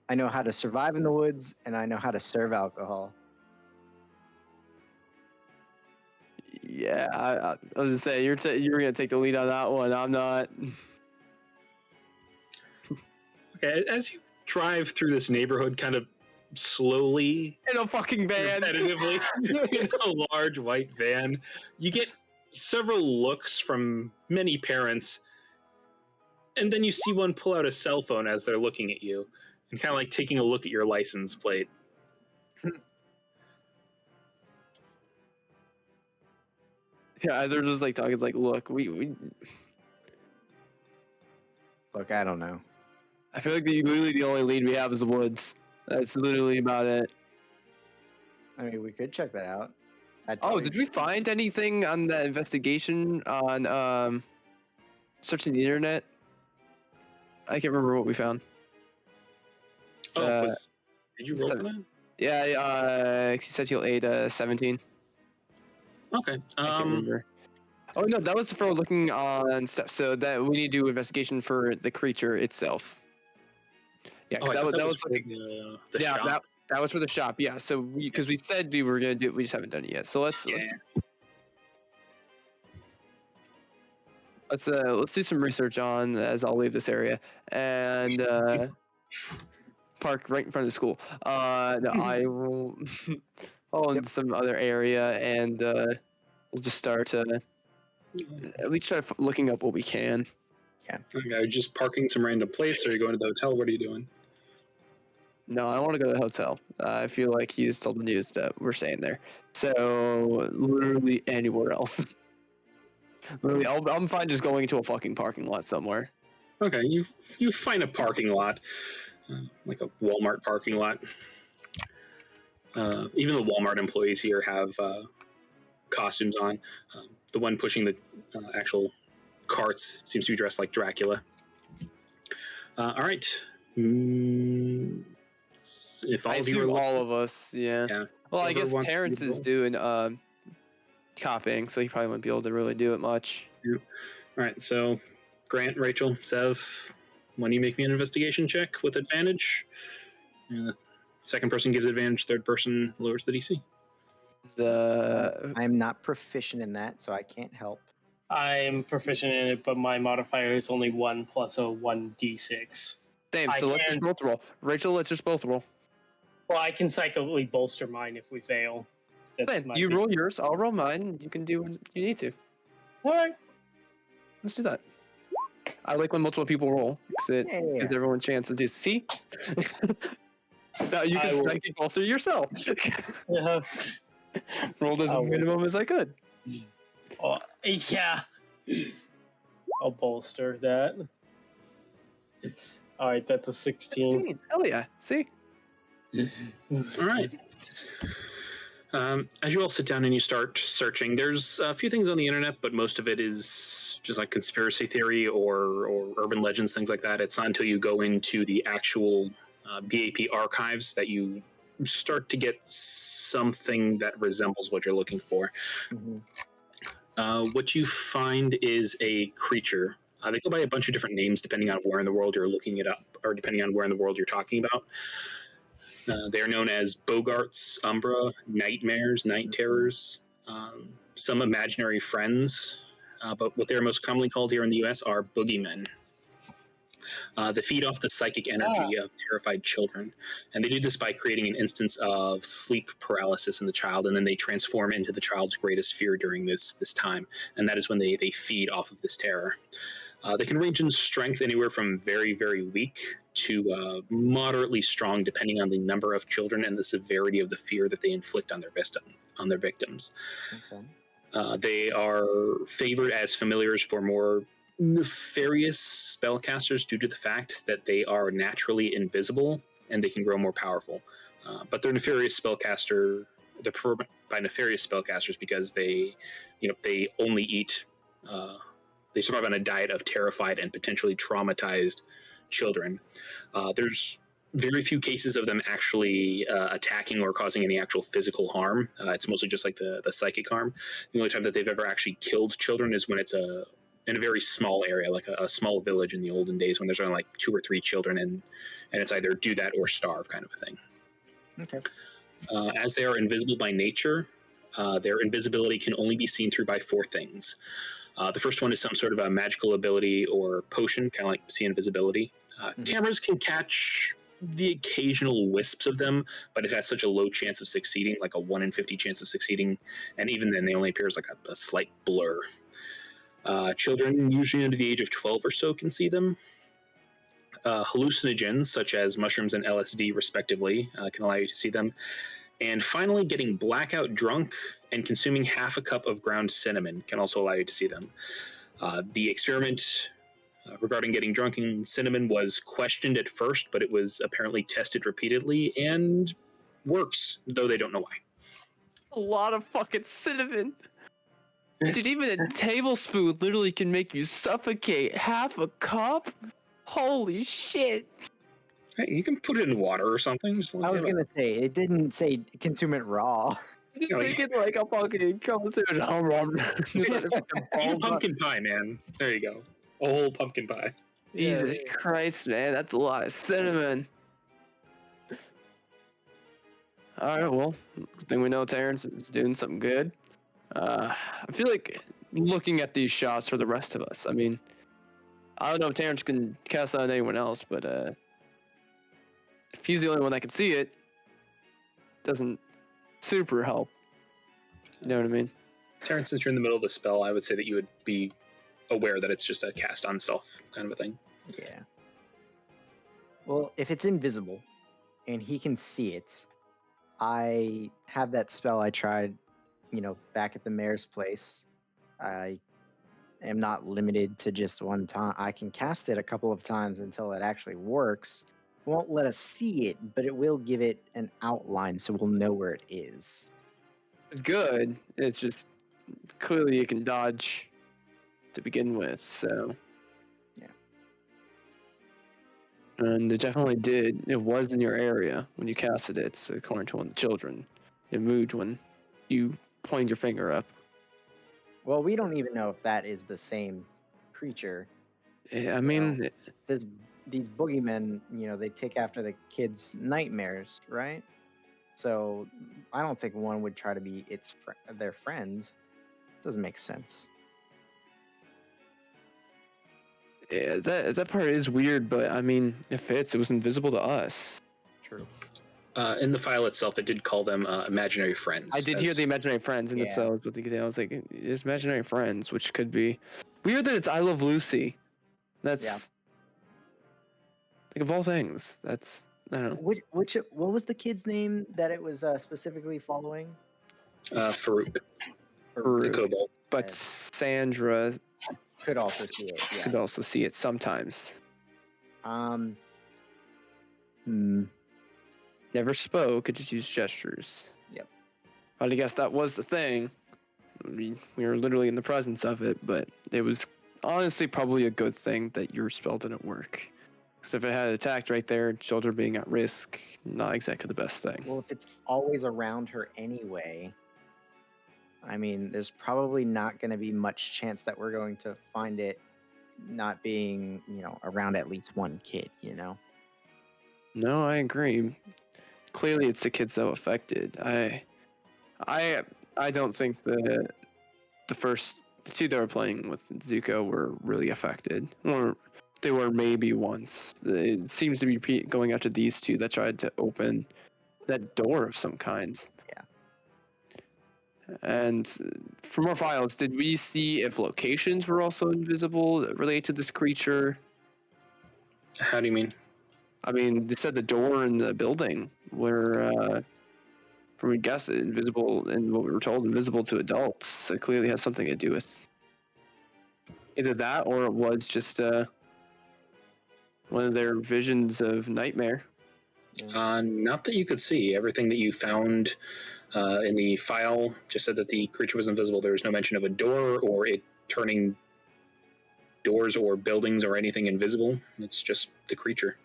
I know how to survive in the woods, and I know how to serve alcohol. yeah, I was gonna say you're gonna take the lead on that one. I'm not. Okay, as you drive through this neighborhood, kind of slowly, In a fucking van. repetitively, in a large white van, you get several looks from many parents, and then you see one pull out a cell phone as they're looking at you, and kind of like taking a look at your license plate. Yeah, they're just like talking. It's like, look, we. Look, I don't know. I feel like literally the only lead we have is the woods. That's literally about it. I mean, we could check that out. Oh, did we find anything on that investigation on searching the internet? I can't remember what we found. Oh, did you roll so- for that? Yeah, Essential 8, 17. Okay. I can't remember. Oh no, that was for looking on stuff. So that we need to do investigation for the creature itself. Yeah, Oh, I because thought that was for looking. the Yeah, shop. that was for the shop. Yeah, so because we said we were gonna do it, we just haven't done it yet. So let's do some research on as I'll leave this area and park right in front of the school. No, I will in some other area and we'll just start at least try looking up what we can. Okay, just parking some random place, or are you going to the hotel? What are you doing? No, I don't want to go to the hotel. I feel like he's told the news that we're staying there. So literally anywhere else. Literally, I'm fine just going to a fucking parking lot somewhere. Okay, you find a parking lot, like a Walmart parking lot. Even the Walmart employees here have costumes on. The one pushing the actual carts seems to be dressed like Dracula. All right. If all I of you are assume looking, all of us, yeah. Yeah. Well, I Whoever guess wants to Terrence do is both. doing copying, so he probably wouldn't be able to really do it much. all right. So, Grant, Rachel, Sev, when you make me an investigation check with advantage, second person gives advantage, third person lowers the DC. I'm not proficient in that, so I can't help. I'm proficient in it, but my modifier is only 1 plus a 1d6. Same, so let's just both roll. Rachel, let's just both roll. Well, I can psychically bolster mine if we fail. Same. my You big- roll yours, I'll roll mine. You can do what you need to. All right. Let's do that. I like when multiple people roll because it Yeah. gives everyone a chance to do. See? Now you I can will- psychic bolster yourself. Yeah. Rolled as I a will. minimum as I could. Oh, yeah. I'll bolster that. All right, that's a 16. 16. Hell yeah. See? All right. As you all sit down and you start searching, there's a few things on the internet, but most of it is just like conspiracy theory or urban legends, things like that. It's not until you go into the actual BAP archives that you start to get something that resembles what you're looking for. Mhm. What you find is a creature. They go by a bunch of different names depending on where in the world you're looking it up, or depending on where in the world you're talking about. They are known as Bogarts, Umbra, Nightmares, Night Terrors, some imaginary friends, but what they're most commonly called here in the US are boogeymen. They feed off the psychic energy of terrified children, and they do this by creating an instance of sleep paralysis in the child, and then they transform into the child's greatest fear during this time, and that is when they feed off of this terror. They can range in strength anywhere from very, very weak to moderately strong, depending on the number of children and the severity of the fear that they inflict on their victims. Okay. They are favored as familiars for more nefarious spellcasters due to the fact that they are naturally invisible and they can grow more powerful. But they're nefarious spellcaster. They're preferred by nefarious spellcasters because they only eat. They survive on a diet of terrified and potentially traumatized children. There's very few cases of them actually attacking or causing any actual physical harm. It's mostly just like the psychic harm. The only time that they've ever actually killed children is when it's in a very small area, like a small village in the olden days when there's only like 2 or 3 children, and it's either do that or starve kind of a thing. Okay. As they are invisible by nature, their invisibility can only be seen through by 4 things. The first one is some sort of a magical ability or potion, kind of like see invisibility. Cameras can catch the occasional wisps of them, but it has such a low chance of succeeding, like a 1 in 50 chance of succeeding, and even then they only appear as like a slight blur. Children, usually under the age of 12 or so, can see them. Hallucinogens, such as mushrooms and LSD, respectively, can allow you to see them. And finally, getting blackout drunk and consuming half a cup of ground cinnamon can also allow you to see them. The experiment regarding getting drunk in cinnamon was questioned at first, but it was apparently tested repeatedly and works, though they don't know why. A lot of fucking cinnamon. Dude, even a tablespoon literally can make you suffocate. Half a cup? Holy shit. Hey, you can put it in water or something. Just I was gonna say it didn't say consume it raw. Just No, thinking like a fucking conversation. Eat a pumpkin pie, man. There you go. A whole pumpkin pie. Jesus Christ, man, that's a lot of cinnamon. All right, well, good thing we know Terrence is doing something good. I feel like looking at these shots for the rest of us. I mean, I don't know if Terrence can cast on anyone else, but if he's the only one that can see it, doesn't super help. You know what I mean? Terrence, since you're in the middle of the spell, I would say that you would be aware that it's just a cast on self kind of a thing. Yeah. Well, if it's invisible and he can see it, I have that spell I tried, back at the mayor's place. I am not limited to just one time. I can cast it a couple of times until it actually works. It won't let us see it, but it will give it an outline so we'll know where it is. It's good. It's just clearly you can dodge to begin with, so. Yeah. And it definitely did. It was in your area when you casted it, so according to one of the children. It moved when you pointed your finger up. Well, we don't even know if that is the same creature. Yeah, I mean, These boogeymen, they take after the kids' nightmares, right? So I don't think one would try to be their friends. Doesn't make sense. yeah, that part is weird, but I mean, it fits. It was invisible to us. True. In the file itself, it did call them imaginary friends. I did hear the imaginary friends in Yeah. itself, but I was like, it's imaginary friends, which could be weird that it's I Love Lucy. That's like of all things. That's I don't know. What was the kid's name that it was specifically following? Farouk, Farouk. the kobold. But Yeah. Sandra Could also see it. could Yeah. also see it sometimes. Never spoke, it just used gestures. Yep. But I guess that was the thing. We were literally in the presence of it, but it was honestly probably a good thing that your spell didn't work. Because if it had attacked right there, children being at risk, not exactly the best thing. Well, if it's always around her anyway, I mean, there's probably not going to be much chance that we're going to find it not being, around at least one kid, No, I agree. Clearly, it's the kids that were affected. I don't think the two that were playing with Zuko were really affected. Or they were maybe once. It seems to be going after these two that tried to open that door of some kind. Yeah. And from our files, did we see if locations were also invisible related to this creature? How do you mean? I mean, they said the door in the building were, from a guess, invisible, and what we were told, invisible to adults. So it clearly has something to do with either that or it was just one of their visions of nightmare. Not that you could see. Everything that you found in the file just said that the creature was invisible. There was no mention of a door or it turning doors or buildings or anything invisible. It's just the creature.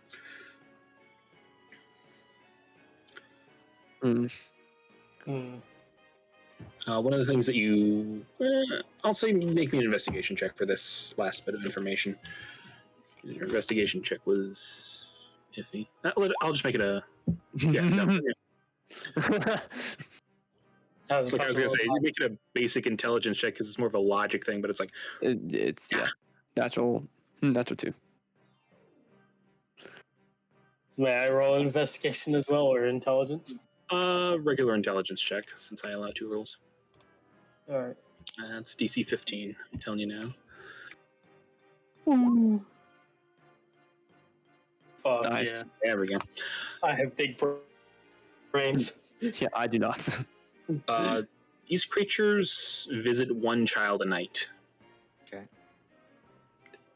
Hmm. Hmm. One of the things that you, I'll say, make me an investigation check for this last bit of information. Your investigation check was iffy. I'll just make it a no. I was It's like I about was to gonna roll say, you make it a basic intelligence check because it's more of a logic thing, but it's like It's natural 2. May I roll an investigation as well, or intelligence? regular intelligence check since I allow 2 rolls. All right. It's DC 15. I'm telling you now. Fuck Nice. yeah! There we go. I have big brains. Yeah, I do not. These creatures visit one child a night.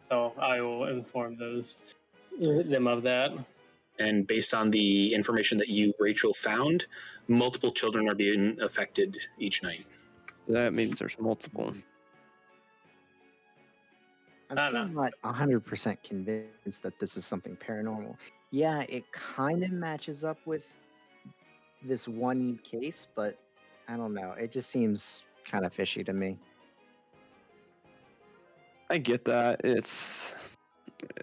So I will inform them of that. And based on the information that you, Rachel, found, multiple children are being affected each night. That means there's multiple. I'm I still don't not 100% convinced that this is something paranormal. Yeah, it kind of matches up with this one case, but I don't know. It just seems kind of fishy to me. I get that.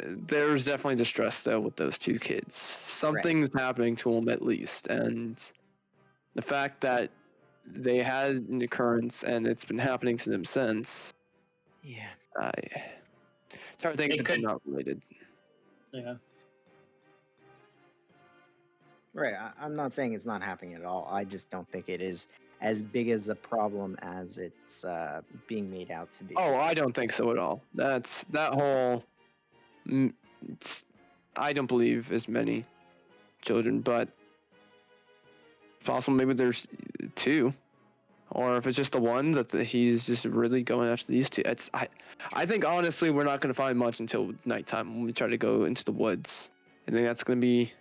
There's definitely distress though with those 2 kids. Something's happening to them at least, and the fact that they had an occurrence and it's been happening to them since. Yeah. It's hard to think It that they're could- not related. Yeah. Right. I'm not saying it's not happening at all. I just don't think it is as big as a problem as it's being made out to be. Oh, I don't think so at all. That whole. I don't believe as many children, but it's possible maybe there's 2, or if it's just the one that he's just really going after these 2. I think honestly we're not going to find much until nighttime when we try to go into the woods. I think that's going to be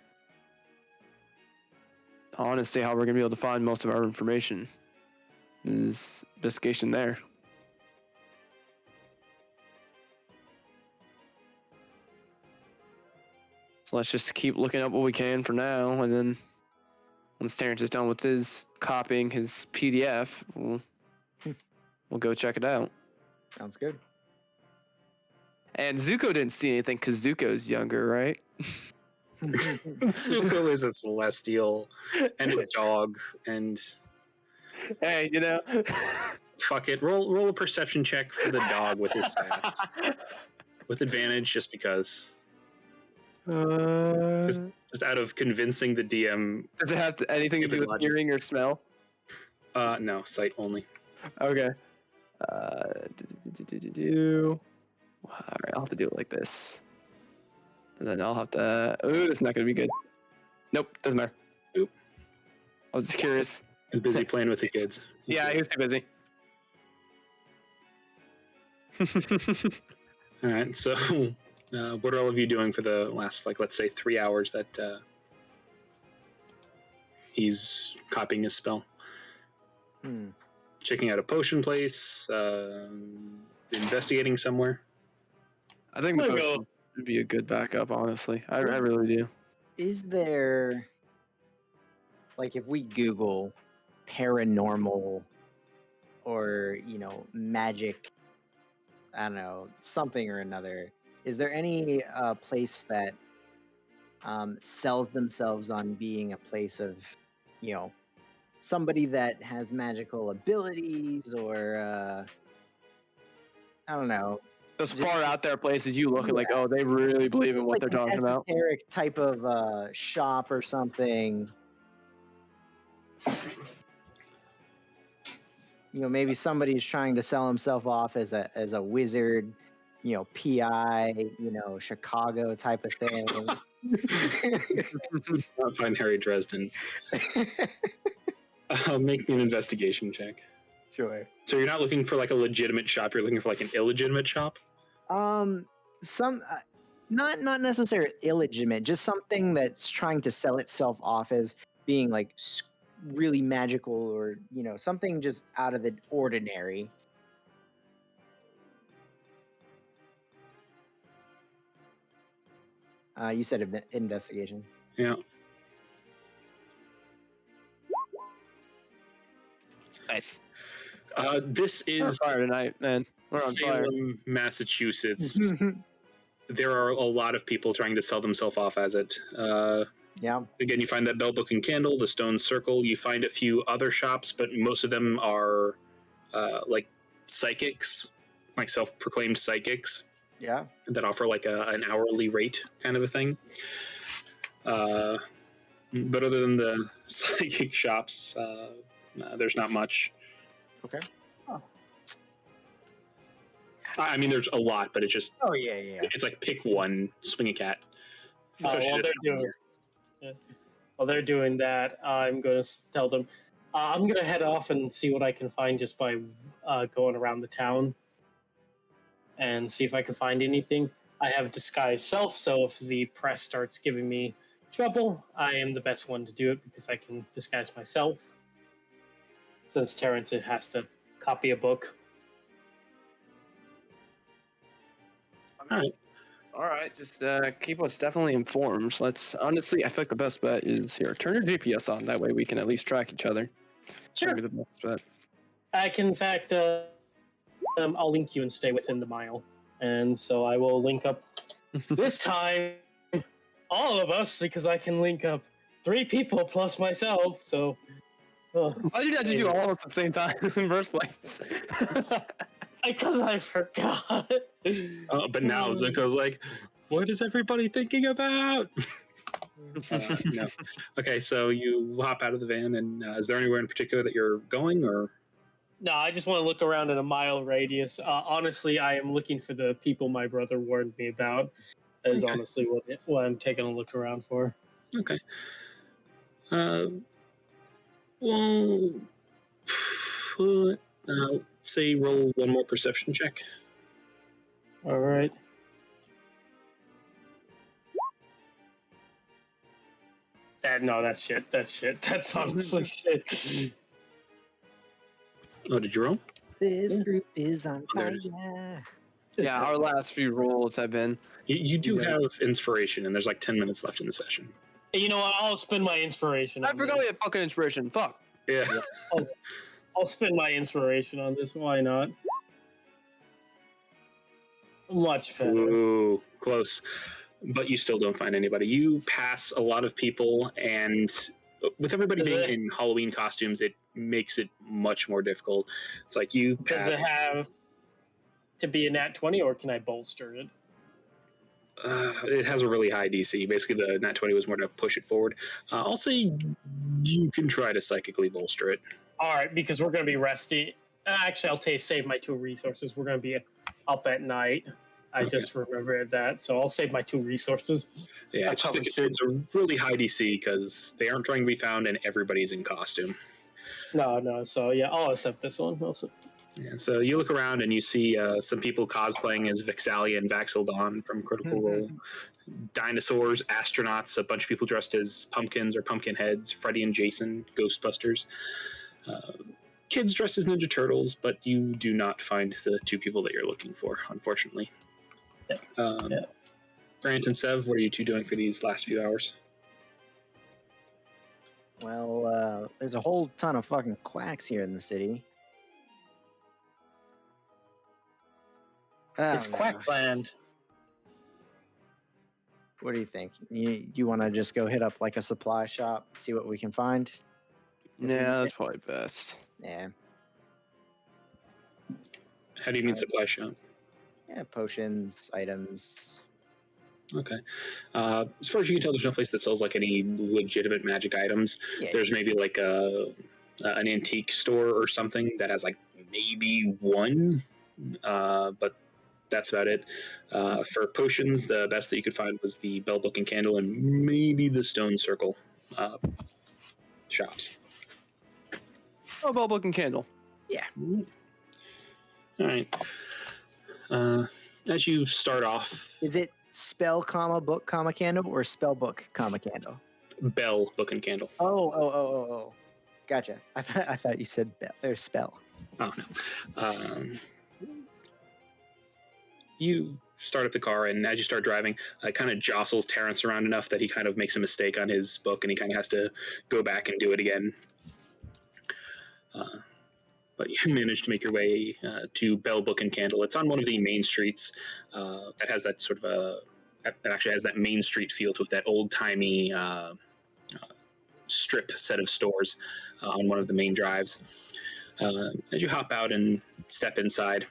honestly how we're going to be able to find most of our information. Is investigation there. So let's just keep looking up what we can for now, and then once Terrence is done with his copying his PDF, we'll go check it out. Sounds good. And Zuko didn't see anything because Zuko's younger, right? Zuko is a celestial and a dog, and Hey, fuck it. Roll a perception check for the dog with his stats. With advantage, just because. Just out of convincing the DM. Does it have anything to do with Logic. hearing or smell? No, sight only. Okay. All right, I'll have to do it like this. And then I'll have to. Ooh, this is not going to be good. Nope, doesn't matter. Oop. I was just curious. I'm busy playing with the kids. Yeah, he was too busy. All right, so what are all of you doing for the last, like, let's say 3 hours that he's copying his spell? Checking out a potion place, investigating somewhere. I think the I'm gonna potion go. would be a good backup, honestly. I really do. Is there, like, if we Google paranormal or, magic, I don't know, something or another, is there any place that sells themselves on being a place of, somebody that has magical abilities or, I don't know, Those far out there places you look at like, oh, they really believe in what like they're an talking about. esoteric type of shop or something? Maybe somebody's trying to sell himself off as a wizard, PI, Chicago type of thing. I'll find Harry Dresden. Make me an investigation check. Sure. So you're not looking for like a legitimate shop. You're looking for like an illegitimate shop. Some not necessarily illegitimate, just something that's trying to sell itself off as being like really magical or something just out of the ordinary. You said investigation. Yeah. Nice. This We're on is fire tonight, man. We're on fire. Salem, Massachusetts. There are a lot of people trying to sell themselves off as it. Yeah. Again, you find that Bell Book and Candle, the Stone Circle. You find a few other shops, but most of them are like psychics, like self-proclaimed psychics Yeah. that offer like an hourly rate kind of a thing. But other than the psychic shops, there's not much. Okay. I mean, there's a lot, but it's just Oh yeah. it's like pick one, swing a cat. Especially while this they're time of doing year. while they're doing that, I'm going to tell them I'm going to head off and see what I can find just by going around the town and see if I can find anything. I have disguised self, so if the press starts giving me trouble, I am the best one to do it because I can disguise myself. Since Terrence has to copy a book. All right. Just keep us definitely informed. Let's honestly, I feel like the best bet is here. Turn your GPS on. That way we can at least track each other. Sure. That'd be the best bet. I can, in fact, I'll link you and stay within the mile. And so I will link up this time, all of us, because I can link up 3 people plus myself. So, Why did you have to do all of us at the same time in the first place? because I forgot. But now Zuko's like, what is everybody thinking about? No. Okay, so you hop out of the van, and is there anywhere in particular that you're going, or? No, I just want to look around in a mile radius. Honestly, I am looking for the people my brother warned me about. That is Okay. honestly what I'm taking a look around for. Okay. Well, say roll one more perception check. All right. That's shit. That's shit. That's honestly shit. Oh, did you roll? This group is on Oh, there fire. it is. Yeah, our last few rolls have been. You do Yeah. have inspiration, and there's like 10 minutes left in the session. You know what? I'll spend my inspiration. I on forgot this. we had fucking inspiration. Fuck. Yeah. I'll spend my inspiration on this. Why not? Much better. Ooh, close. But you still don't find anybody. You pass a lot of people, and with everybody Does being it- in Halloween costumes, it makes it much more difficult. It's like you Does pass. it have to be a nat 20, or can I bolster it? It has a really high DC. Basically, the nat 20 was more to push it forward. I'll say you can try to psychically bolster it. All right, because we're going to be resting. Actually, I'll save my 2 resources. We're going to be up at night. I Okay. just remembered that, so I'll save my 2 resources. Yeah, I it's, just, probably it's a really high DC because they aren't trying to be found and everybody's in costume. No. So yeah, I'll accept this one. Yeah, so you look around and you see some people cosplaying as Vexalia and Vaxildon from Critical Role. Dinosaurs, astronauts, a bunch of people dressed as pumpkins or pumpkin heads, Freddy and Jason, Ghostbusters. Kids dressed as Ninja Turtles, but you do not find the 2 people that you're looking for, unfortunately. Yeah. Grant and Sev, what are you 2 doing for these last few hours? Well, there's a whole ton of fucking quacks here in the city. It's Oh, no. Quackland. What do you think? You want to just go hit up like a supply shop, see what we can find? Yeah, that's probably best. Yeah. How do you mean supply shop? Yeah, potions, items. Okay. As far as you can tell, there's no place that sells like any legitimate magic items. Yeah. There's maybe like an antique store or something that has like maybe one, but that's about it. For potions, the best that you could find was the Bell Book and Candle and maybe the Stone Circle shops. Oh, Bell Book and Candle. All right. As you start off, Is it spell, comma, book, comma, candle, or spell book, comma, candle? Bell Book and Candle. Oh. Gotcha. I thought you said bell or spell. Oh no. You start up the car, and as you start driving, it kind of jostles Terrence around enough that he kind of makes a mistake on his book, and he kind of has to go back and do it again. but you managed to make your way to Bell Book and Candle. It's on one of the main streets that has that sort of that actually has that main street feel to it, that old timey strip set of stores on one of the main drives. As you hop out and step inside,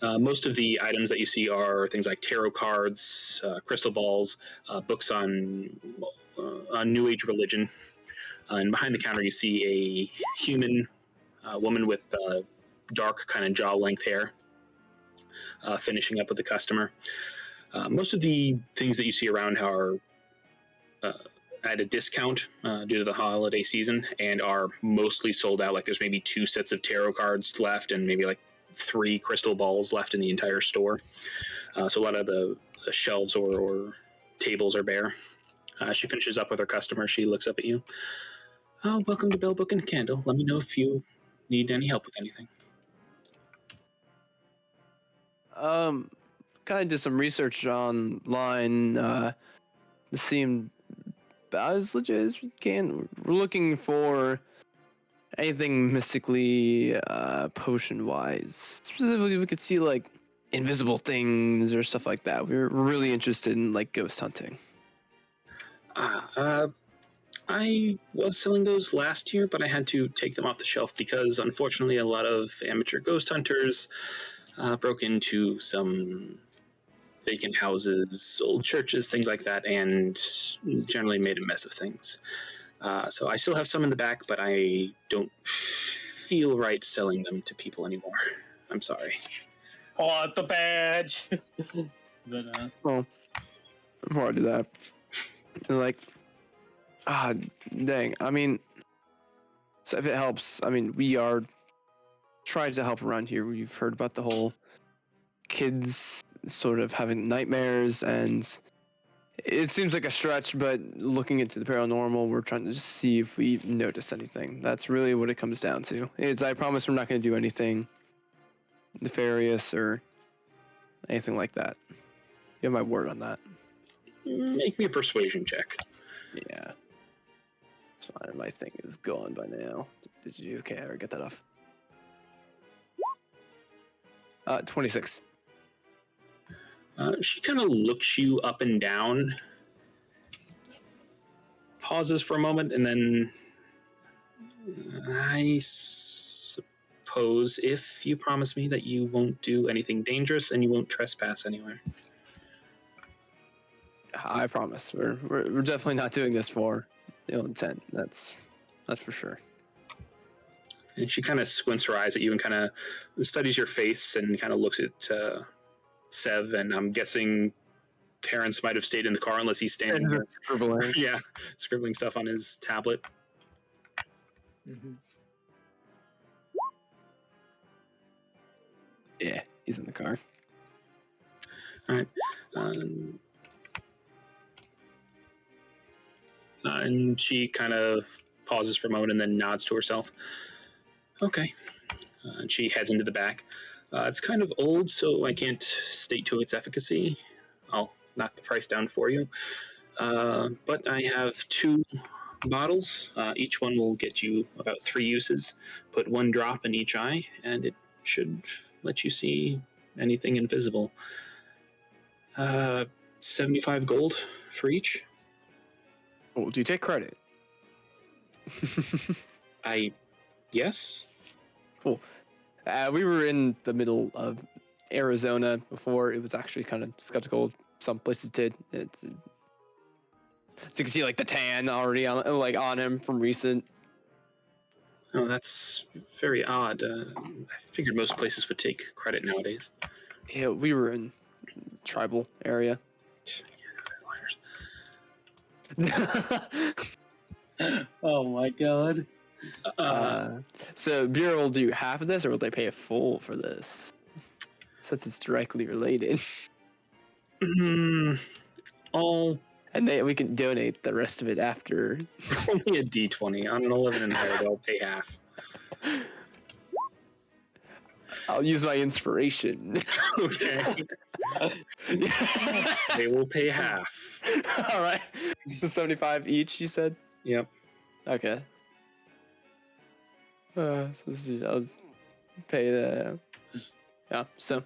most of the items that you see are things like tarot cards, crystal balls, books on New Age religion. And behind the counter, you see a human woman with dark kind of jaw length hair finishing up with the customer. Most of the things that you see around are at a discount due to the holiday season and are mostly sold out. Like there's maybe 2 sets of tarot cards left and maybe like 3 crystal balls left in the entire store. So a lot of the shelves or tables are bare. She finishes up with her customer. She looks up at you. Oh, welcome to Bell Book and Candle. Let me know if you need any help with anything. Kind of did some research online. This seemed about as legit as we can. We're looking for anything mystically potion-wise. Specifically, if we could see like invisible things or stuff like that. We're really interested in like ghost hunting. I was selling those last year, but I had to take them off the shelf because unfortunately a lot of amateur ghost hunters broke into some vacant houses, old churches, things like that, and generally made a mess of things. So I still have some in the back, but I don't feel right selling them to people anymore. I'm sorry. Pull out the badge. But, Well, before I do that, like, dang. I mean, so if it helps, I mean, we are trying to help around here. We've heard about the whole kids sort of having nightmares, and it seems like a stretch, but looking into the paranormal, we're trying to just see if we notice anything. That's really what it comes down to. I promise we're not going to do anything nefarious or anything like that. You have my word on that. Make me a persuasion check. Yeah. Sorry, my thing is gone by now. Did you? Okay, I get that off. 26. She kind of looks you up and down, pauses for a moment, and then I suppose if you promise me that you won't do anything dangerous and you won't trespass anywhere. I promise. We're definitely not doing this for ill intent. That's for sure. And she kind of squints her eyes at you and kind of studies your face and kind of looks at Sev, and I'm guessing Terrence might have stayed in the car unless he's standing here. Scribbling. Yeah, scribbling stuff on his tablet. Mm-hmm. Yeah, he's in the car. All right. And she kind of pauses for a moment and then nods to herself. Okay. And she heads into the back. It's kind of old, so I can't state to its efficacy. I'll knock the price down for you. But I have 2 bottles. Each one will get you about 3 uses. Put 1 drop in each eye, and it should let you see anything invisible. 75 gold for each. Oh, do you take credit? Yes. Cool. We were in the middle of Arizona before. It was actually kind of skeptical. Some places did. It's so you can see like the tan already on him from recent. Oh, that's very odd. I figured most places would take credit nowadays. Yeah, we were in tribal area. oh my god. So Bureau will do half of this, or will they pay a full for this? Since it's directly related. All And we can donate the rest of it after. only a D20 on an 11 and higher. They'll pay half. I'll use my inspiration. Okay. They will pay half. All right. So 75 each, you said? Yep. Okay. I'll pay the. Yeah, so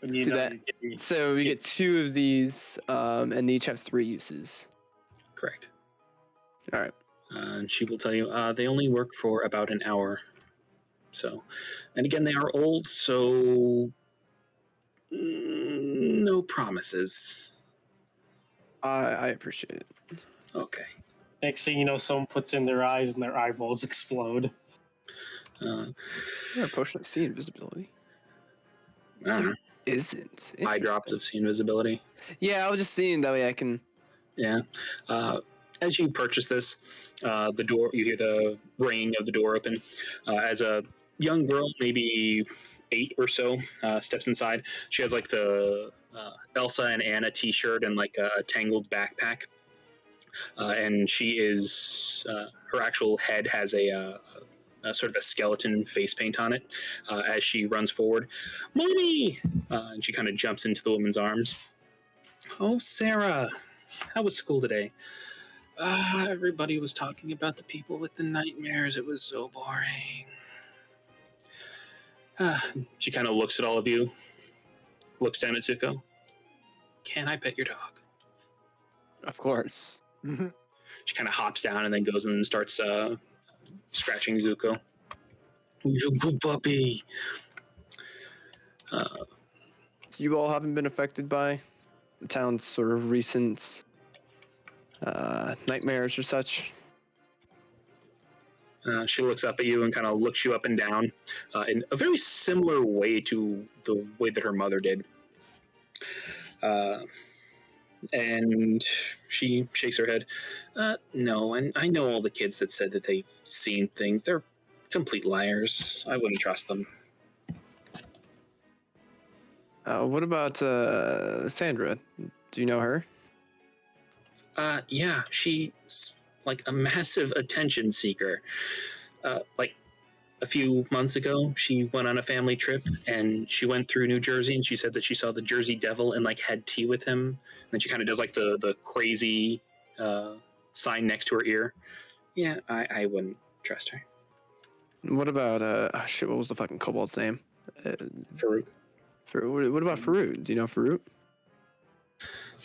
When you do know that. you're getting- So we get 2 of these, and they each have 3 uses. Correct. All right. And she will tell you they only work for about an hour. So, and again, they are old, so no promises. I appreciate it. Okay. Next thing you know, someone puts in their eyes and their eyeballs explode. Yeah, potion of sea invisibility. I don't know. Isn't Eye drops of sea invisibility. Yeah, I was just seeing that way I can. Yeah. As you purchase this, the door, you hear the ring of the door open. As a young girl, maybe 8 or so, steps inside. She has like the Elsa and Anna t-shirt and like a tangled backpack. And she is, her actual head has a sort of a skeleton face paint on it. As she runs forward, "Mommy!" And she kind of jumps into the woman's arms. "Oh, Sarah, how was school today?" Everybody was talking about the people with the nightmares. It was so boring. She kind of looks at all of you, looks down at Zuko. "Can I pet your dog?" Of course. She kind of hops down and then goes and starts scratching Zuko. "Who's your good puppy?" You all haven't been affected by the town's sort of recent nightmares or such. She looks up at you and kind of looks you up and down in a very similar way to the way that her mother did. And she shakes her head. "No, and I know all the kids that said that they've seen things. They're complete liars. I wouldn't trust them." What about Sandra? Do you know her? Yeah, she's like a massive attention seeker. Like a few months ago, she went on a family trip and she went through New Jersey and she said that she saw the Jersey Devil and like had tea with him. And then she kind of does like the crazy sign next to her ear. Yeah, I wouldn't trust her. What about shit? What was the fucking kobold's name? Farouk. What about Farouk? Do you know Farouk?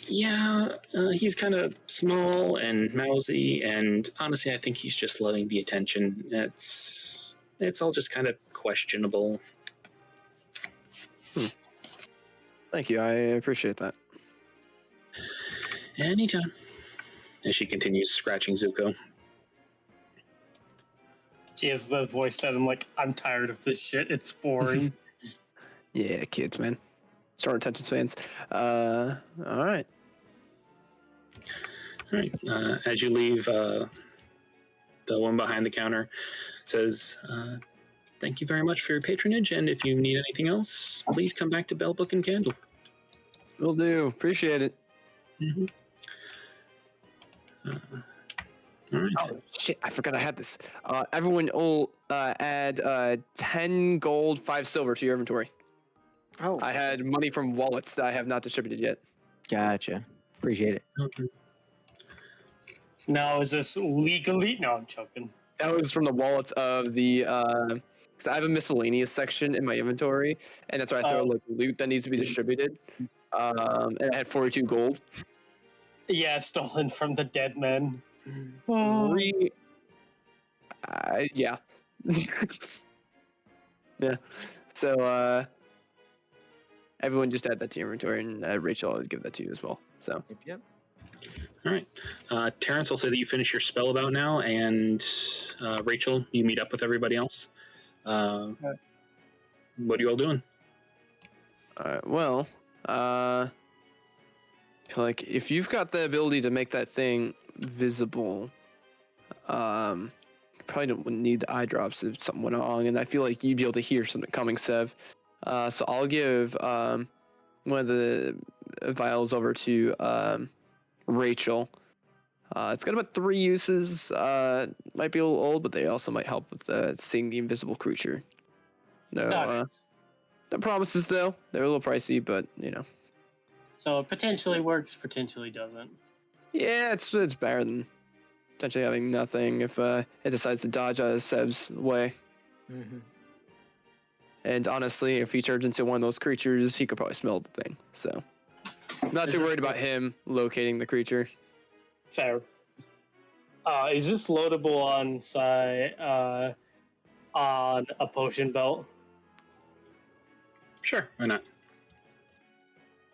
Yeah, he's kind of small and mousy, and honestly, I think he's just loving the attention. It's all just kind of questionable. Thank you. I appreciate that. Anytime. As she continues scratching Zuko. She has the voice that I'm like, I'm tired of this shit. It's boring. Yeah, kids, man. Short attention spans. All right. All right. As you leave, the one behind the counter says, "Thank you very much for your patronage, and if you need anything else, please come back to Bell Book and Candle." Will do. Appreciate it. Mm-hmm. All right. Oh shit! I forgot I had this. Everyone will add 10 gold, 5 silver to your inventory. Oh, I had money from wallets that I have not distributed yet. gotcha. Appreciate it. Now, is this legally? No, I'm joking. That was from the wallets of the. Because I have a miscellaneous section in my inventory, and that's where I throw Oh. like loot that needs to be distributed. And I had 42 gold. Yeah, stolen from the dead men. Oh. Yeah. Yeah. So everyone just add that to your inventory, and Rachel, I'll give that to you as well. So. Yep. All right. Terrence, I'll say that you finish your spell about now, and Rachel, you meet up with everybody else. What are you all doing? Well, like if you've got the ability to make that thing visible, probably don't need the eye drops if something went wrong, and I feel like you'd be able to hear something coming, Sev. So I'll give one of the vials over to Rachel. It's got about 3 uses. Might be a little old, but they also might help with seeing the invisible creature. No promises though. They're a little pricey, but you know. So it potentially works, potentially doesn't. Yeah, it's better than potentially having nothing if it decides to dodge out of Seb's way. Mhm. And honestly, if he turns into one of those creatures, he could probably smell the thing. So, not Is too this worried about him locating the creature. Fair. Is this loadable on a potion belt? Sure, why not?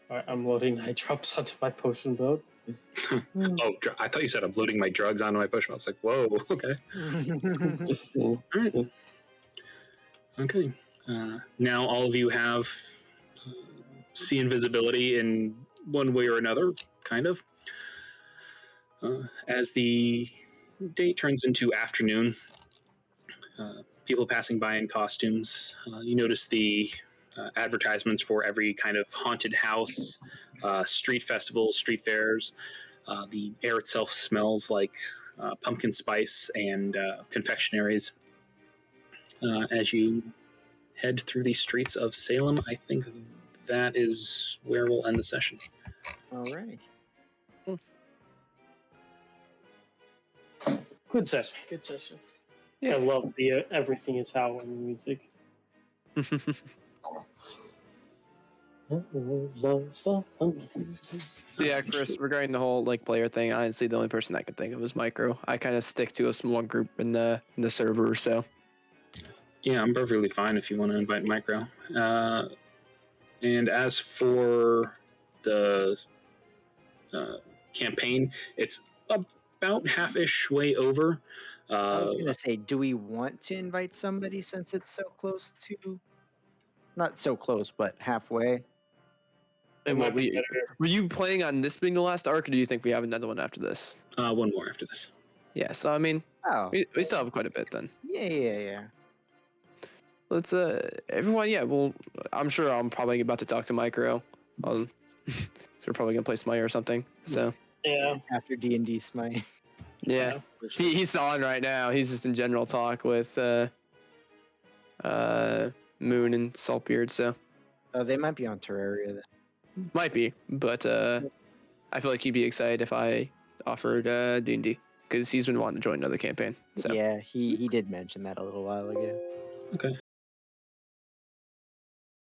All right, I'm loading eye drops onto my potion belt. Oh, I thought you said I'm loading my drugs onto my push. I was like, whoa, okay. All right. Okay. Now all of you have see invisibility in one way or another, kind of. As the day turns into afternoon, people passing by in costumes, you notice the advertisements for every kind of haunted house, street festivals, street fairs. The air itself smells like pumpkin spice and confectionaries. As you head through the streets of Salem, I think that is where we'll end the session. Alrighty. Good session. Good session. Yeah. I love the Everything Is Howling music. Yeah, Chris, regarding the whole like player thing, honestly, the only person I could think of was Micro. I kind of stick to a small group in the server, so. Yeah, I'm perfectly fine if you want to invite Micro. And as for the campaign, it's about half-ish way over. I was gonna say, do we want to invite somebody since it's so close to? Not so close, but halfway. And might what be we better. were you planning on this being the last arc, or do you think we have another one after this? One more after this. Yeah, so I mean, Oh, we still have quite a bit then. yeah. Let's everyone, yeah. Well, I'm sure I'm probably about to talk to Micro. We're probably gonna play Smite or something. So Yeah. After D&D Smite. yeah, he's on right now. He's just in general talk with Moon and Saltbeard. So Oh, they might be on Terraria then. might be, but I feel like he'd be excited if I offered D&D because he's been wanting to join another campaign. So Yeah, he did mention that a little while ago. Okay.